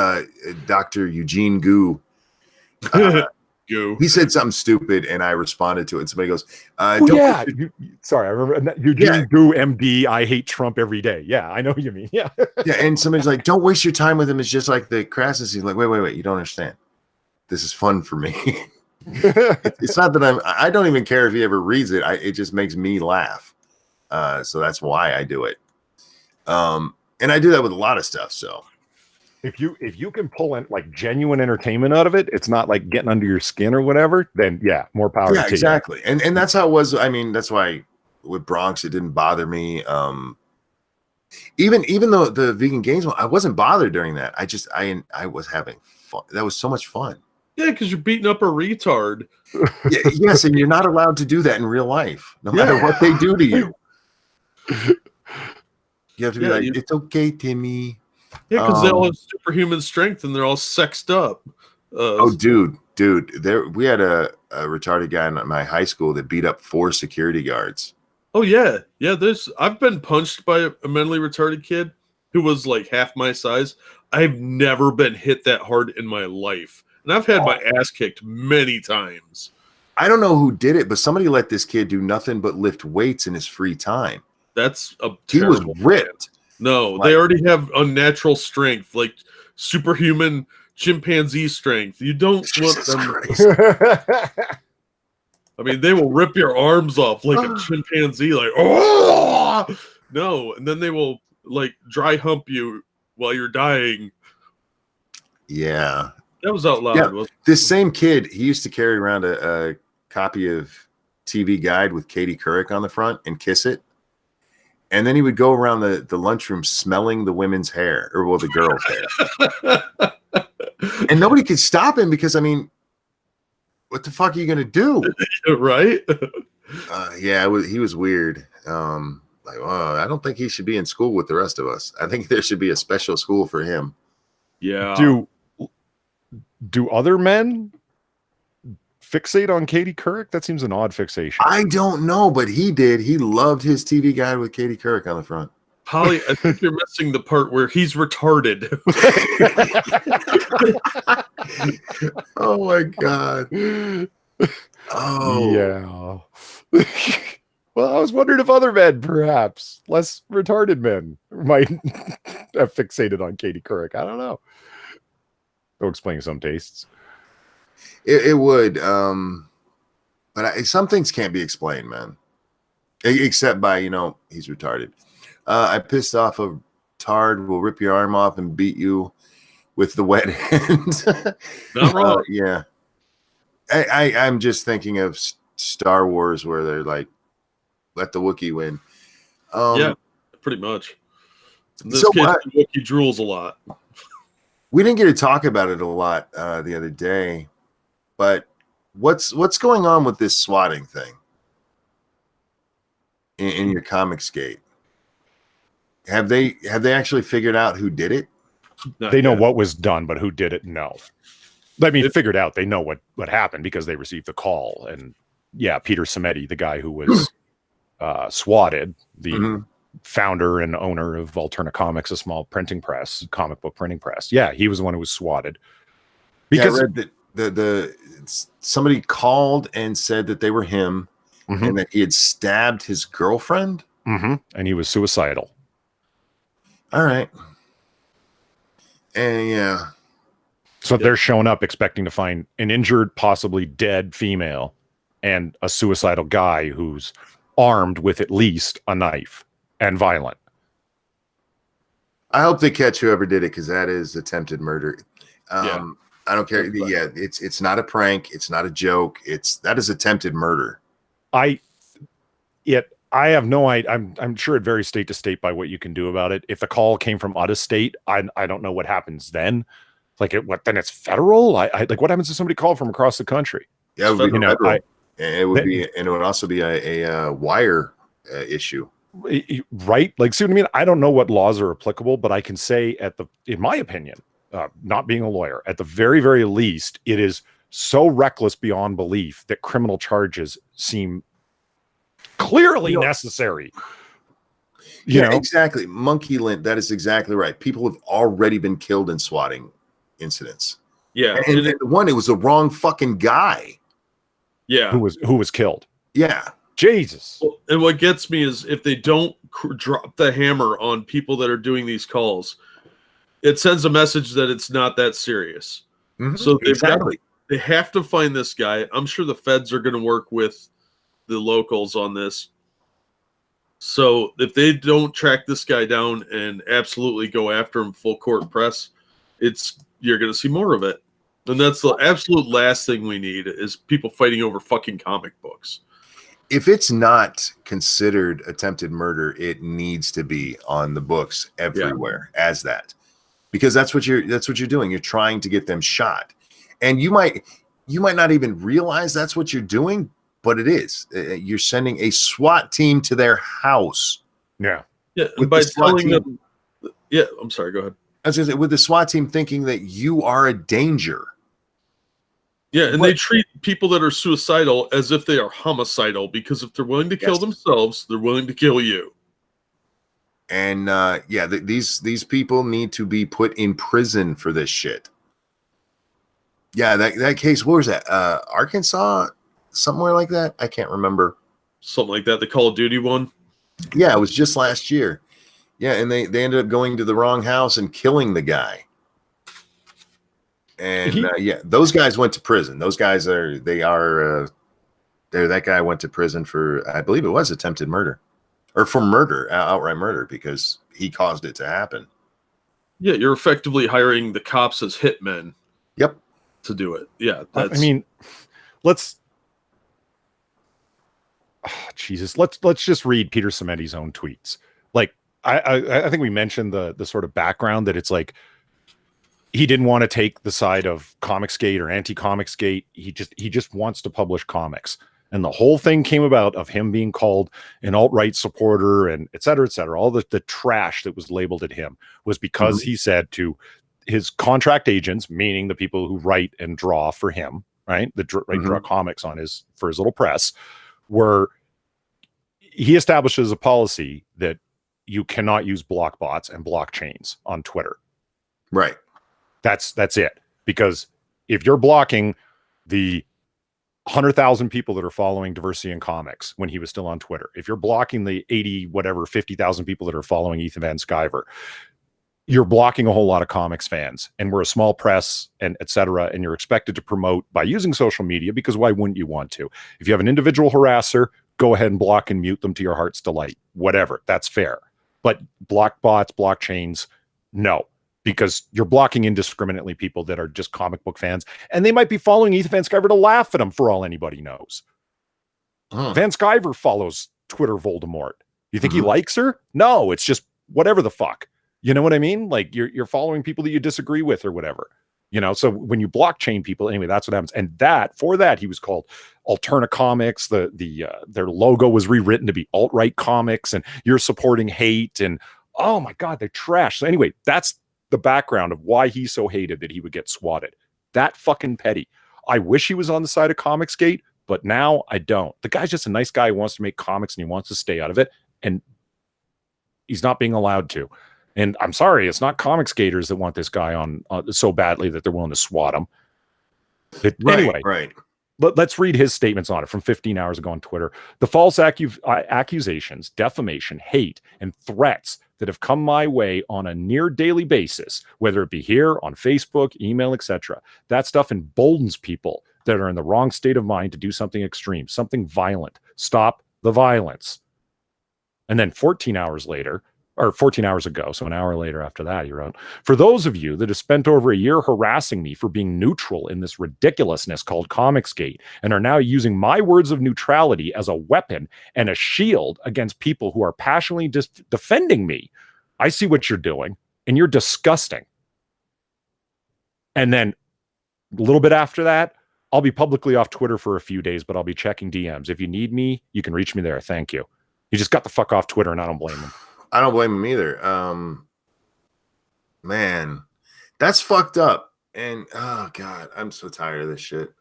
Dr. Eugene Gu. He said something stupid, and I responded to it. And somebody goes, sorry, I remember Eugene Gu, MD. I hate Trump every day. Yeah, I know what you mean. Yeah, yeah. And somebody's like, "Don't waste your time with him." It's just like the crassness. He's like, "Wait, you don't understand. This is fun for me." It's not that I don't even care if he ever reads it. It just makes me laugh. So that's why I do it. And I do that with a lot of stuff. So. If you can pull in like genuine entertainment out of it, it's not like getting under your skin or whatever, then yeah, more power to exactly. You. And that's how it was. I mean, that's why with Bronx, it didn't bother me. Even though the vegan games, I wasn't bothered during that. I was having fun. That was so much fun. Yeah, because you're beating up a retard. Yes, and you're not allowed to do that in real life, no matter what they do to you. You have to be like, it's okay, Timmy. Yeah, because they all have superhuman strength and they're all sexed up. Dude, we had a retarded guy in my high school that beat up 4 security guards. Oh yeah. I've been punched by a mentally retarded kid who was like half my size. I've never been hit that hard in my life, and I've had my ass kicked many times. I don't know who did it, but somebody let this kid do nothing but lift weights in his free time. That's a he was ripped. No, they already have unnatural strength, like superhuman chimpanzee strength. You don't want them. I mean, they will rip your arms off like a chimpanzee, like, oh no, and then they will like dry hump you while you're dying. Yeah, that was out loud. Yeah. This same kid, he used to carry around a copy of TV Guide with Katie Couric on the front and kiss it. And then he would go around the lunchroom smelling the women's hair, or the girls' hair. And nobody could stop him because, I mean, what the fuck are you going to do? Right? He was weird. I don't think he should be in school with the rest of us. I think there should be a special school for him. Yeah. Do other men fixate on Katie Couric? That seems an odd fixation. I don't know, but he did. He loved his TV guide with Katie Couric on the front. Polly, I think you're missing the part where he's retarded. Oh my God. Oh yeah. Well, I was wondering if other men, perhaps less retarded men, might have fixated on Katie Couric. I don't know. Don't explain some tastes. It would, but some things can't be explained, man. Except by he's retarded. I pissed off a tard will rip your arm off and beat you with the wet hand. Not wrong. Yeah. I'm just thinking of Star Wars where they're like, let the Wookiee win. Yeah, pretty much. In this So case, the Wookiee drools a lot. We didn't get to talk about it a lot the other day, but what's going on with this swatting thing in your Comicsgate? Have they actually figured out who did it? They know what was done, but who did it? No. I mean, figured out. They know what happened because they received the call. And yeah, Peter Samedi, the guy who was swatted, the founder and owner of Alterna Comics, a small printing press, comic book printing press. Yeah, he was the one who was swatted. Because I read that somebody called and said that they were him and that he had stabbed his girlfriend. And he was suicidal. All right. And yeah. So they're showing up expecting to find an injured, possibly dead female and a suicidal guy who's armed with at least a knife and violent. I hope they catch whoever did it because that is attempted murder. I don't care. Yeah, it's not a prank. It's not a joke. That is attempted murder. I have no idea. I'm sure it varies state to state by what you can do about it. If the call came from out of state, I don't know what happens then. Like then it's federal. I like what happens if somebody called from across the country? Yeah, it would be federal. And it would also be a wire issue. Right. Like, see what I mean? I don't know what laws are applicable, but I can say in my opinion, not being a lawyer, at the very, very least, it is so reckless beyond belief that criminal charges seem clearly necessary. Exactly. Monkey lint. That is exactly right. People have already been killed in swatting incidents. Yeah. And it was the wrong fucking guy. Yeah. Who was killed. Yeah. Jesus. And what gets me is if they don't drop the hammer on people that are doing these calls, it sends a message that it's not that serious. So they have to find this guy. I'm sure the feds are going to work with the locals on this. So if they don't track this guy down and absolutely go after him full court press, you're going to see more of it. And that's the absolute last thing we need is people fighting over fucking comic books. If it's not considered attempted murder, it needs to be on the books everywhere as that, because that's what you're doing. You're trying to get them shot, and you might not even realize that's what you're doing, but it is. You're sending a SWAT team to their house. Yeah. And by telling them, I'm sorry. Go ahead. I was going to say, with the SWAT team thinking that you are a danger. Yeah, and they treat people that are suicidal as if they are homicidal, because if they're willing to kill themselves, they're willing to kill you. And these people need to be put in prison for this shit. Yeah, that case, what was that? Arkansas, somewhere like that. I can't remember. Something like that. The Call of Duty one. Yeah, it was just last year. Yeah, and they ended up going to the wrong house and killing the guy. And those guys went to prison. Those guys that guy went to prison for, I believe it was attempted murder, or for murder, outright murder, because he caused it to happen. Yeah, you're effectively hiring the cops as hitmen. Yep. To do it. Yeah. Let's just read Peter Samedi's own tweets. Like, I think we mentioned the sort of background that it's like, he didn't want to take the side of Comicsgate or anti-Comicsgate. He just wants to publish comics. And the whole thing came about of him being called an alt-right supporter and et cetera, et cetera. All the trash that was labeled at him was because he said to his contract agents, meaning the people who write and draw for him, right? Draw comics on for his little press, where he establishes a policy that you cannot use block bots and blockchains on Twitter. Right. That's it. Because if you're blocking the 100,000 people that are following Diversity in Comics when he was still on Twitter, if you're blocking the 50,000 people that are following Ethan Van Sciver, you're blocking a whole lot of comics fans, and we're a small press and etc. And you're expected to promote by using social media, because why wouldn't you want to? If you have an individual harasser, go ahead and block and mute them to your heart's delight. Whatever, that's fair. But block bots, blockchains, no, because you're blocking indiscriminately people that are just comic book fans, and they might be following Ethan Van Sciver to laugh at him for all anybody knows. Van Sciver follows Twitter Voldemort. You think he likes her? No, it's just whatever the fuck. You know what I mean? Like you're following people that you disagree with or whatever. So when you blockchain people, anyway, that's what happens. And for that he was called Alterna Comics. Their logo was rewritten to be alt-right comics, and you're supporting hate, and oh my god, they're trash. So anyway, that's the background of why he's so hated that he would get swatted. That fucking petty. I wish he was on the side of Comicsgate, but now I don't. The guy's just a nice guy who wants to make comics and he wants to stay out of it, and he's not being allowed to. And I'm sorry, it's not Comicsgaters that want this guy on so badly that they're willing to swat him. Anyway, let's read his statements on it from 15 hours ago on Twitter. The false accusations, defamation, hate, and threats that have come my way on a near daily basis, whether it be here, on Facebook, email, etc. That stuff emboldens people that are in the wrong state of mind to do something extreme, something violent. Stop the violence. And then 14 hours ago, so an hour later after that, he wrote, for those of you that have spent over a year harassing me for being neutral in this ridiculousness called Comicsgate, and are now using my words of neutrality as a weapon and a shield against people who are passionately defending me, I see what you're doing, and you're disgusting. And then a little bit after that, I'll be publicly off Twitter for a few days, but I'll be checking DMs. If you need me, you can reach me there. Thank you. He just got the fuck off Twitter, and I don't blame him. I don't blame him either. Man, that's fucked up. And oh god, I'm so tired of this shit.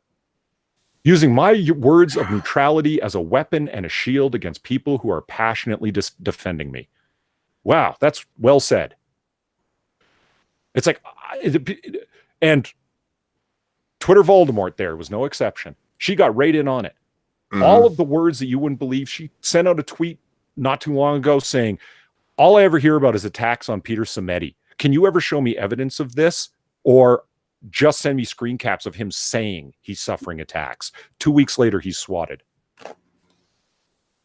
Using my words of neutrality as a weapon and a shield against people who are passionately defending me. Wow, that's well said. It's like, and Twitter Voldemort there was no exception. She got right in on it. All of the words that you wouldn't believe. She sent out a tweet not too long ago saying, all I ever hear about is attacks on Peter Samedi. Can you ever show me evidence of this? Or just send me screen caps of him saying he's suffering attacks. 2 weeks later, he's swatted.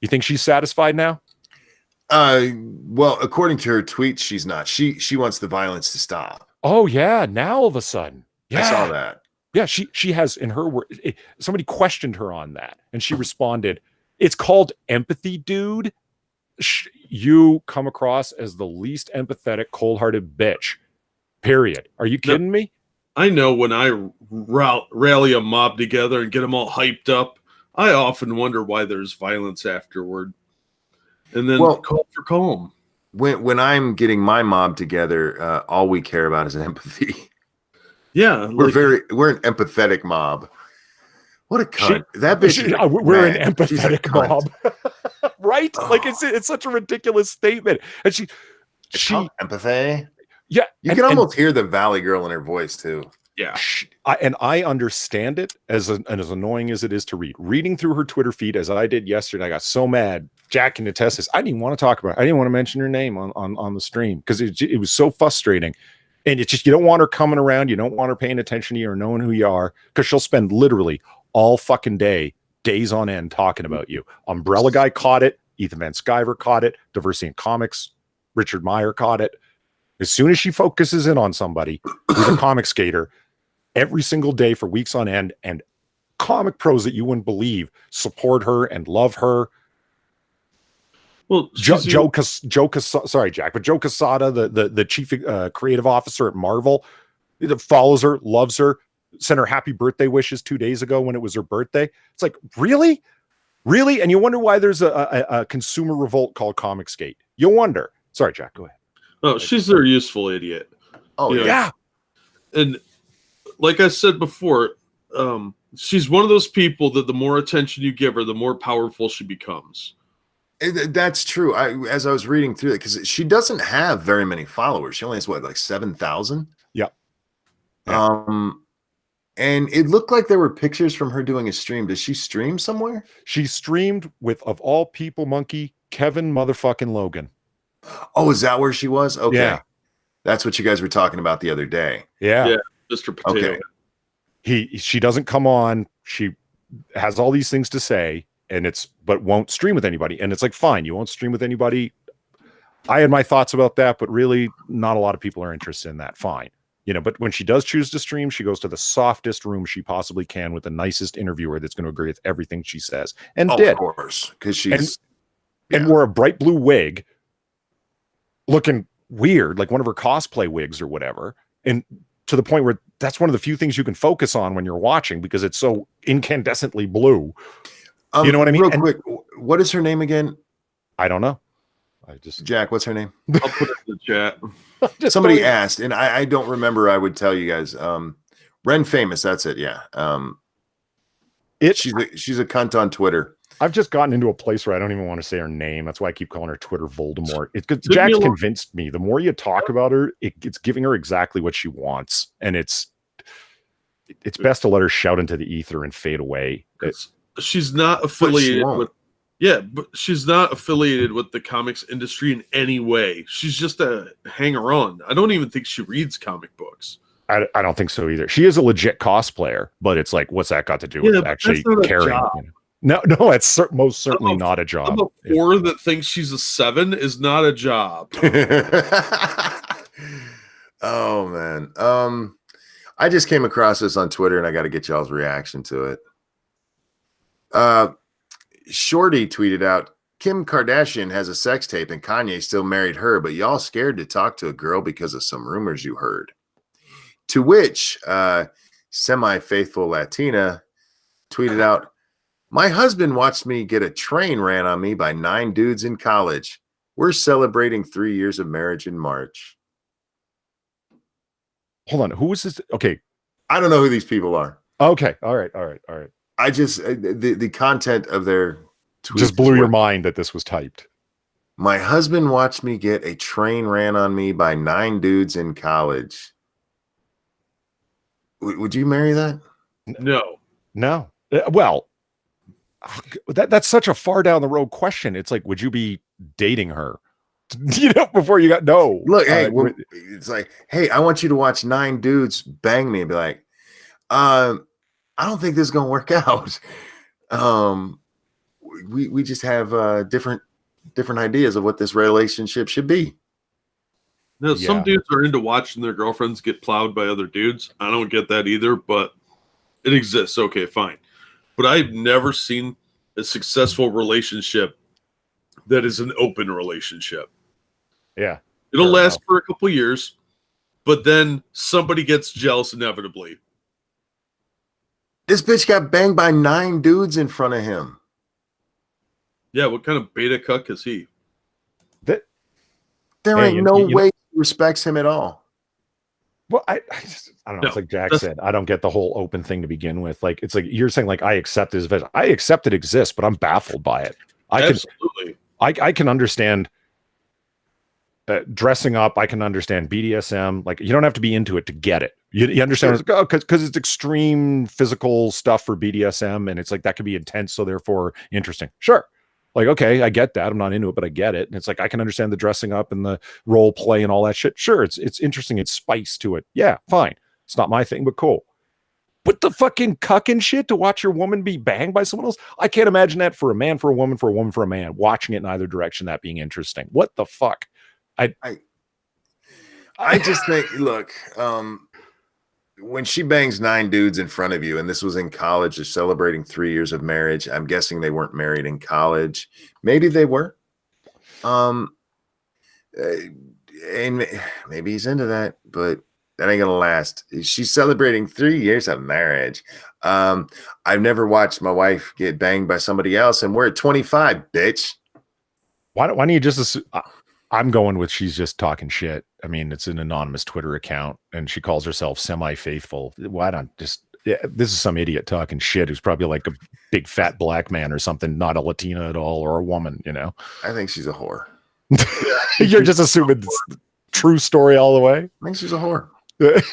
You think she's satisfied now? Well, according to her tweets, she's not. She wants the violence to stop. Oh, yeah. Now all of a sudden. Yeah. I saw that. Yeah, she has, in her word, somebody questioned her on that. And she responded, it's called empathy, dude. You come across as the least empathetic, cold-hearted bitch. Period. Are you kidding me? I know when I rally a mob together and get them all hyped up, I often wonder why there's violence afterward. And then call for calm. When I'm getting my mob together, all we care about is empathy. Yeah, we're an empathetic mob. What a cunt. That bitch. We're an empathetic mob. Right? Like it's such a ridiculous statement. And she empathy. Yeah. You can almost hear the Valley Girl in her voice too. Yeah. I understand it as annoying as it is to read. Reading through her Twitter feed as I did yesterday, I got so mad. Jack can attest this. I didn't want to talk about it. I didn't want to mention her name on the stream because it was so frustrating. And it's just, you don't want her coming around. You don't want her paying attention to you or knowing who you are, because she'll spend literally all fucking days on end talking about you. Umbrella Guy caught it. Ethan Van Sciver caught it. Diversity in Comics, Richard Meyer caught it. As soon as she focuses in on somebody who's a comic skater, every single day for weeks on end, and comic pros that you wouldn't believe support her and love her. Well, Joe Quesada, the chief creative officer at Marvel, that follows her, loves her, sent her happy birthday wishes 2 days ago when it was her birthday. It's like, really? And you wonder why there's a consumer revolt called Comicsgate. You wonder. Sorry, Jack, go ahead. Oh, she's their useful idiot. Oh, yeah. And like I said before, she's one of those people that the more attention you give her, the more powerful she becomes. That's true. As I was reading through it, because she doesn't have very many followers. She only has what, like 7,000? Yeah. And it looked like there were pictures from her doing a stream. Does she stream somewhere? She streamed with, of all people, Monkey, Kevin motherfucking Logan. Oh, is that where she was? Okay. Yeah. That's what you guys were talking about the other day. Yeah. Mr. Potato. Okay. She doesn't come on. She has all these things to say, but won't stream with anybody. And it's like, fine, you won't stream with anybody. I had my thoughts about that, but really not a lot of people are interested in that. Fine. But when she does choose to stream, she goes to the softest room she possibly can with the nicest interviewer that's going to agree with everything she says. And of course, because she's and wore a bright blue wig, looking weird, like one of her cosplay wigs or whatever. And to the point where that's one of the few things you can focus on when you're watching because it's so incandescently blue. You know what I mean? Real quick, what is her name again? I don't know. Jack, what's her name? I'll put it in the chat. Somebody asked, and I don't remember. I would tell you guys. Ren Famous, that's it. Yeah. She's a cunt on Twitter. I've just gotten into a place where I don't even want to say her name. That's why I keep calling her Twitter Voldemort. Jack's convinced me. The more you talk about her, it's giving her exactly what she wants, and it's best to let her shout into the ether and fade away. She's not affiliated with. Yeah, but she's not affiliated with the comics industry in any way. She's just a hanger-on. I don't even think she reads comic books. I don't think so either. She is a legit cosplayer, but it's like, what's that got to do with actually caring? No, it's most certainly not a job. A 4 that thinks she's a 7 is not a job. Oh man, I just came across this on Twitter, and I got to get y'all's reaction to it. Shorty tweeted out, Kim Kardashian has a sex tape and Kanye still married her, but y'all scared to talk to a girl because of some rumors you heard. To which semi-faithful Latina tweeted out, my husband watched me get a train ran on me by 9 dudes in college. We're celebrating 3 years of marriage in March. Hold on. Who is this? Okay. I don't know who these people are. Okay. All right. I just the content of their tweets just blew your mind that this was typed. My husband watched me get a train ran on me by 9 dudes in college. Would you marry that? No. Well, that's such a far down the road question. It's like, would you be dating her? Before you got no. Look, hey, it's like, hey, I want you to watch 9 dudes bang me and be like, I don't think this is gonna work out. We just have different ideas of what this relationship should be. No, some dudes are into watching their girlfriends get plowed by other dudes. I don't get that either, but it exists. Okay, fine. But I've never seen a successful relationship that is an open relationship. Yeah. It'll last for a couple years, but then somebody gets jealous inevitably. This bitch got banged by 9 dudes in front of him. Yeah, what kind of beta cuck is he? There ain't no way he respects him at all. Well, I don't know. No, it's like Jack said. I don't get the whole open thing to begin with. Like, it's like you're saying, like, I accept his vision. I accept it exists, but I'm baffled by it. Absolutely. I can understand dressing up. I can understand BDSM. Like, you don't have to be into it to get it. You understand? Sure. Like, because it's extreme physical stuff for BDSM, and it's like that could be intense, so therefore interesting. Sure. Like, okay, I get that. I'm not into it, but I get it. And it's like, I can understand the dressing up and the role play and all that shit. Sure, it's interesting. It's spice to it. Yeah, fine. It's not my thing, but cool. But the fucking cucking shit to watch your woman be banged by someone else, I can't imagine that for a man, for a woman, for a woman, for a man. Watching it in either direction, that being interesting. What the fuck? I just think, look, when she bangs 9 dudes in front of you, and this was in college, they're celebrating 3 years of marriage. I'm guessing they weren't married in college. Maybe they were. And maybe he's into that, but that ain't gonna last. She's celebrating 3 years of marriage. I've never watched my wife get banged by somebody else, and we're at 25, bitch. Why don't you just assume, I'm going with she's just talking shit. I mean, it's an anonymous Twitter account, and she calls herself semi-faithful. Why don't just Yeah, this is some idiot talking shit who's probably like a big fat black man or something, not a Latina at all, or a woman, you know. I think she's a whore. You're just assuming it's the true story all the way. I think she's a whore. I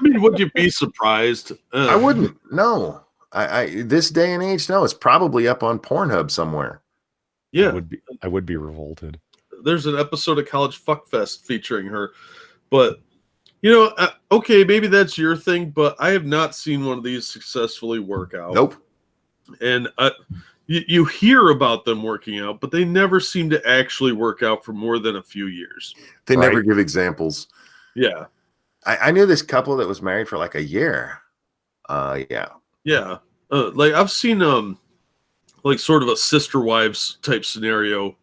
mean, would you be surprised? I wouldn't. No. I this day and age, no. It's probably up on Pornhub somewhere. Yeah, I would be revolted. There's an episode of College Fuckfest featuring her, but you know, okay, maybe that's your thing, but I have not seen one of these successfully work out. Nope. And you hear about them working out, but they never seem to actually work out for more than a few years. They never give examples. Yeah. I knew this couple that was married for like a year. Yeah. Yeah. Like I've seen like sort of a sister wives type scenario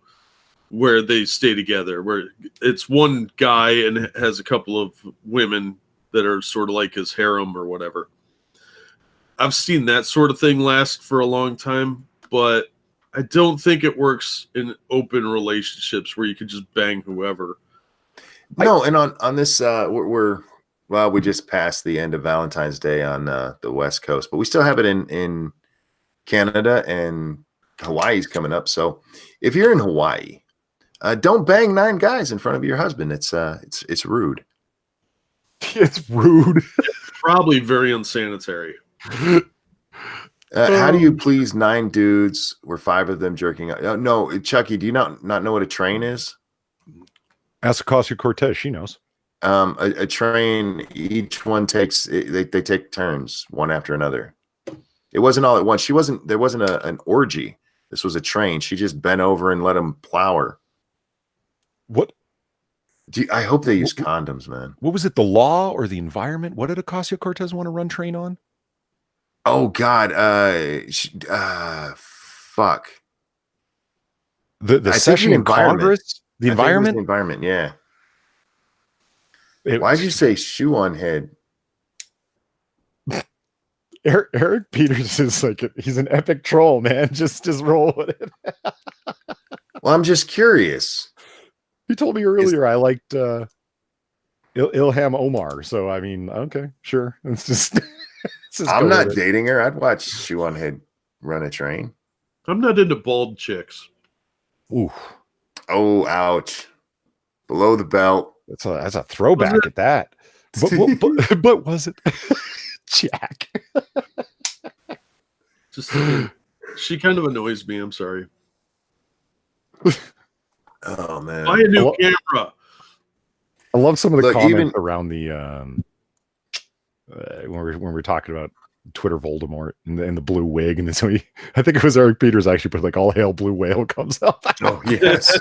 where they stay together, where it's one guy and has a couple of women that are sort of like his harem or whatever. I've seen that sort of thing last for a long time, but I don't think it works in open relationships where you can just bang whoever. No, and on this, we just passed the end of Valentine's Day on the West Coast, but we still have it in Canada, and Hawaii's coming up. So if you're in Hawaii, don't bang 9 guys in front of your husband. It's rude. It's rude. Probably very unsanitary. How do you please 9 dudes where 5 of them jerking out? No, Chucky, do you not know what a train is? Ask Ocasio-Cortez. She knows. A train, each one takes, they take turns one after another. It wasn't all at once. There wasn't an orgy. This was a train. She just bent over and let him plow her. What? I hope they use condoms, man. What was it? The law or the environment? What did Ocasio-Cortez want to run train on? Oh God. Fuck. The session in Congress? The environment? The environment, yeah. Why'd you say shoe on head? Eric Peters is like he's an epic troll, man. Just roll with it. Well, I'm just curious. He told me earlier I liked Ilham Omar, so I mean, okay, sure. It's just I'm not dating her. I'd watch shoe on head run a train. I'm not into bald chicks. Ooh. Oh, ouch. Below the belt. That's a throwback at that. But was it Jack? Just she kind of annoys me. I'm sorry. Oh man. Buy a new camera. I love some of the comments around the when we're talking about Twitter Voldemort and the blue wig, and so I think it was Eric Peters actually put like all hail blue whale comes up. Oh yes.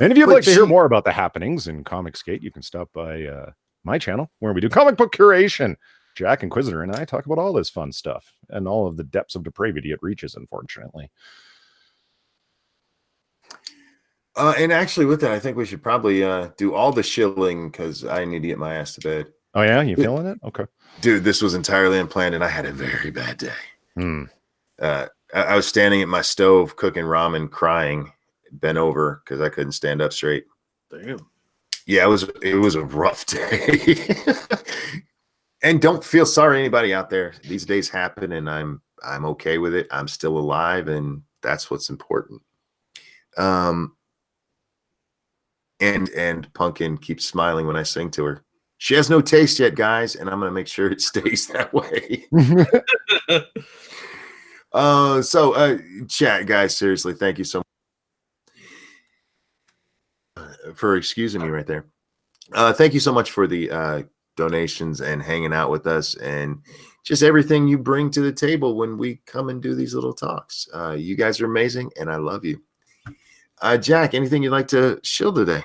And if you'd like to hear more about the happenings in Comicsgate, you can stop by my channel where we do comic book curation. Jack Inquisitor and I talk about all this fun stuff and all of the depths of depravity it reaches, unfortunately. And actually with that, I think we should probably do all the shilling because I need to get my ass to bed. Oh yeah? You feeling it? Okay. Dude, this was entirely unplanned and I had a very bad day. I was standing at my stove cooking ramen, crying, bent over because I couldn't stand up straight. Damn. Yeah, it was a rough day. And don't feel sorry anybody out there. These days happen and I'm okay with it. I'm still alive and that's what's important. And Pumpkin keeps smiling when I sing to her. She has no taste yet, guys, and I'm going to make sure it stays that way. Chat, guys, seriously, thank you so much for excusing me right there. Thank you so much for the donations and hanging out with us and just everything you bring to the table when we come and do these little talks. You guys are amazing, and I love you. Jack, anything you'd like to shill today?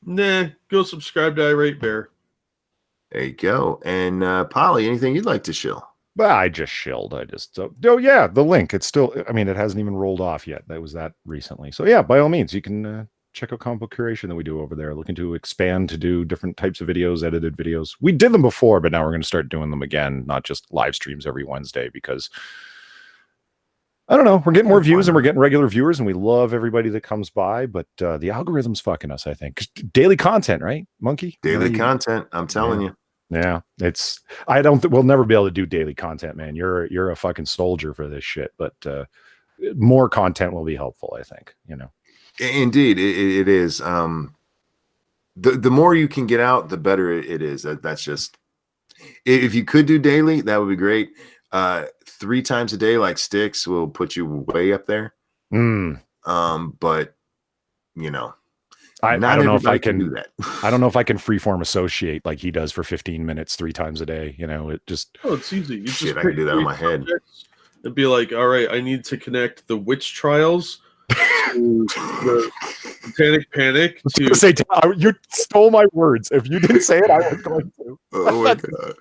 Nah, go subscribe to Irate Bear. There you go. And Polly, anything you'd like to shill? Well, I just shilled. Oh yeah, the link. It's still, I mean, it hasn't even rolled off yet. That was that recently. So yeah, by all means, you can check out comic book curation that we do over there. Looking to expand to do different types of videos, edited videos. We did them before, but now we're going to start doing them again, not just live streams every Wednesday because I don't know. We're getting more views and we're getting regular viewers and we love everybody that comes by, but the algorithm's fucking us, I think. 'Cause daily content, right, Monkey? Daily content. I'm telling you. Yeah, it's I don't we'll never be able to do daily content, man. You're a fucking soldier for this shit, but more content will be helpful, I think, Indeed, it is. The more you can get out, the better it is. That's just, if you could do daily, that would be great. 3 times a day, like Sticks, will put you way up there. But I don't know if I can do that. I don't know if I can freeform associate like he does for 15 minutes 3 times a day. It just it's easy. You shit, just I can do that in my head and be like, all right, I need to connect the witch trials to the Satanic Panic to say you stole my words. If you didn't say it, I was going to. Oh my god.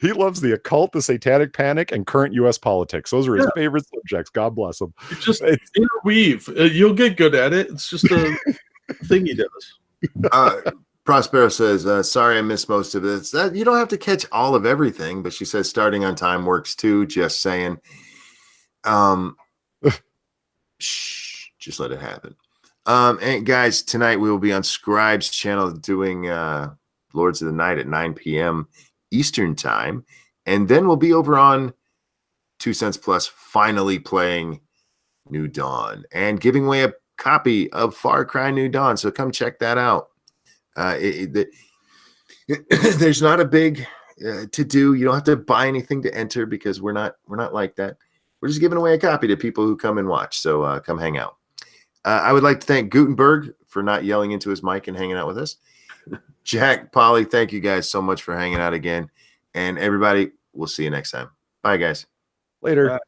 He loves the occult, the Satanic Panic, and current U.S. politics. Those are his favorite subjects. God bless him. Just interweave. You'll get good at it. It's just a thing he does. Prospero says, sorry I missed most of this. You don't have to catch all of everything, but she says starting on time works too. Just saying. Shh, just let it happen. And guys, tonight we will be on Scribe's channel doing Lords of the Night at 9 p.m. Eastern time. And then we'll be over on 2 Cents Plus finally playing New Dawn and giving away a copy of Far Cry New Dawn. So come check that out. There's not a big to do. You don't have to buy anything to enter because we're not like that. We're just giving away a copy to people who come and watch. So come hang out. I would like to thank Gutenberg for not yelling into his mic and hanging out with us. Jack, Polly, thank you guys so much for hanging out again. And everybody, we'll see you next time. Bye, guys. Later. Bye.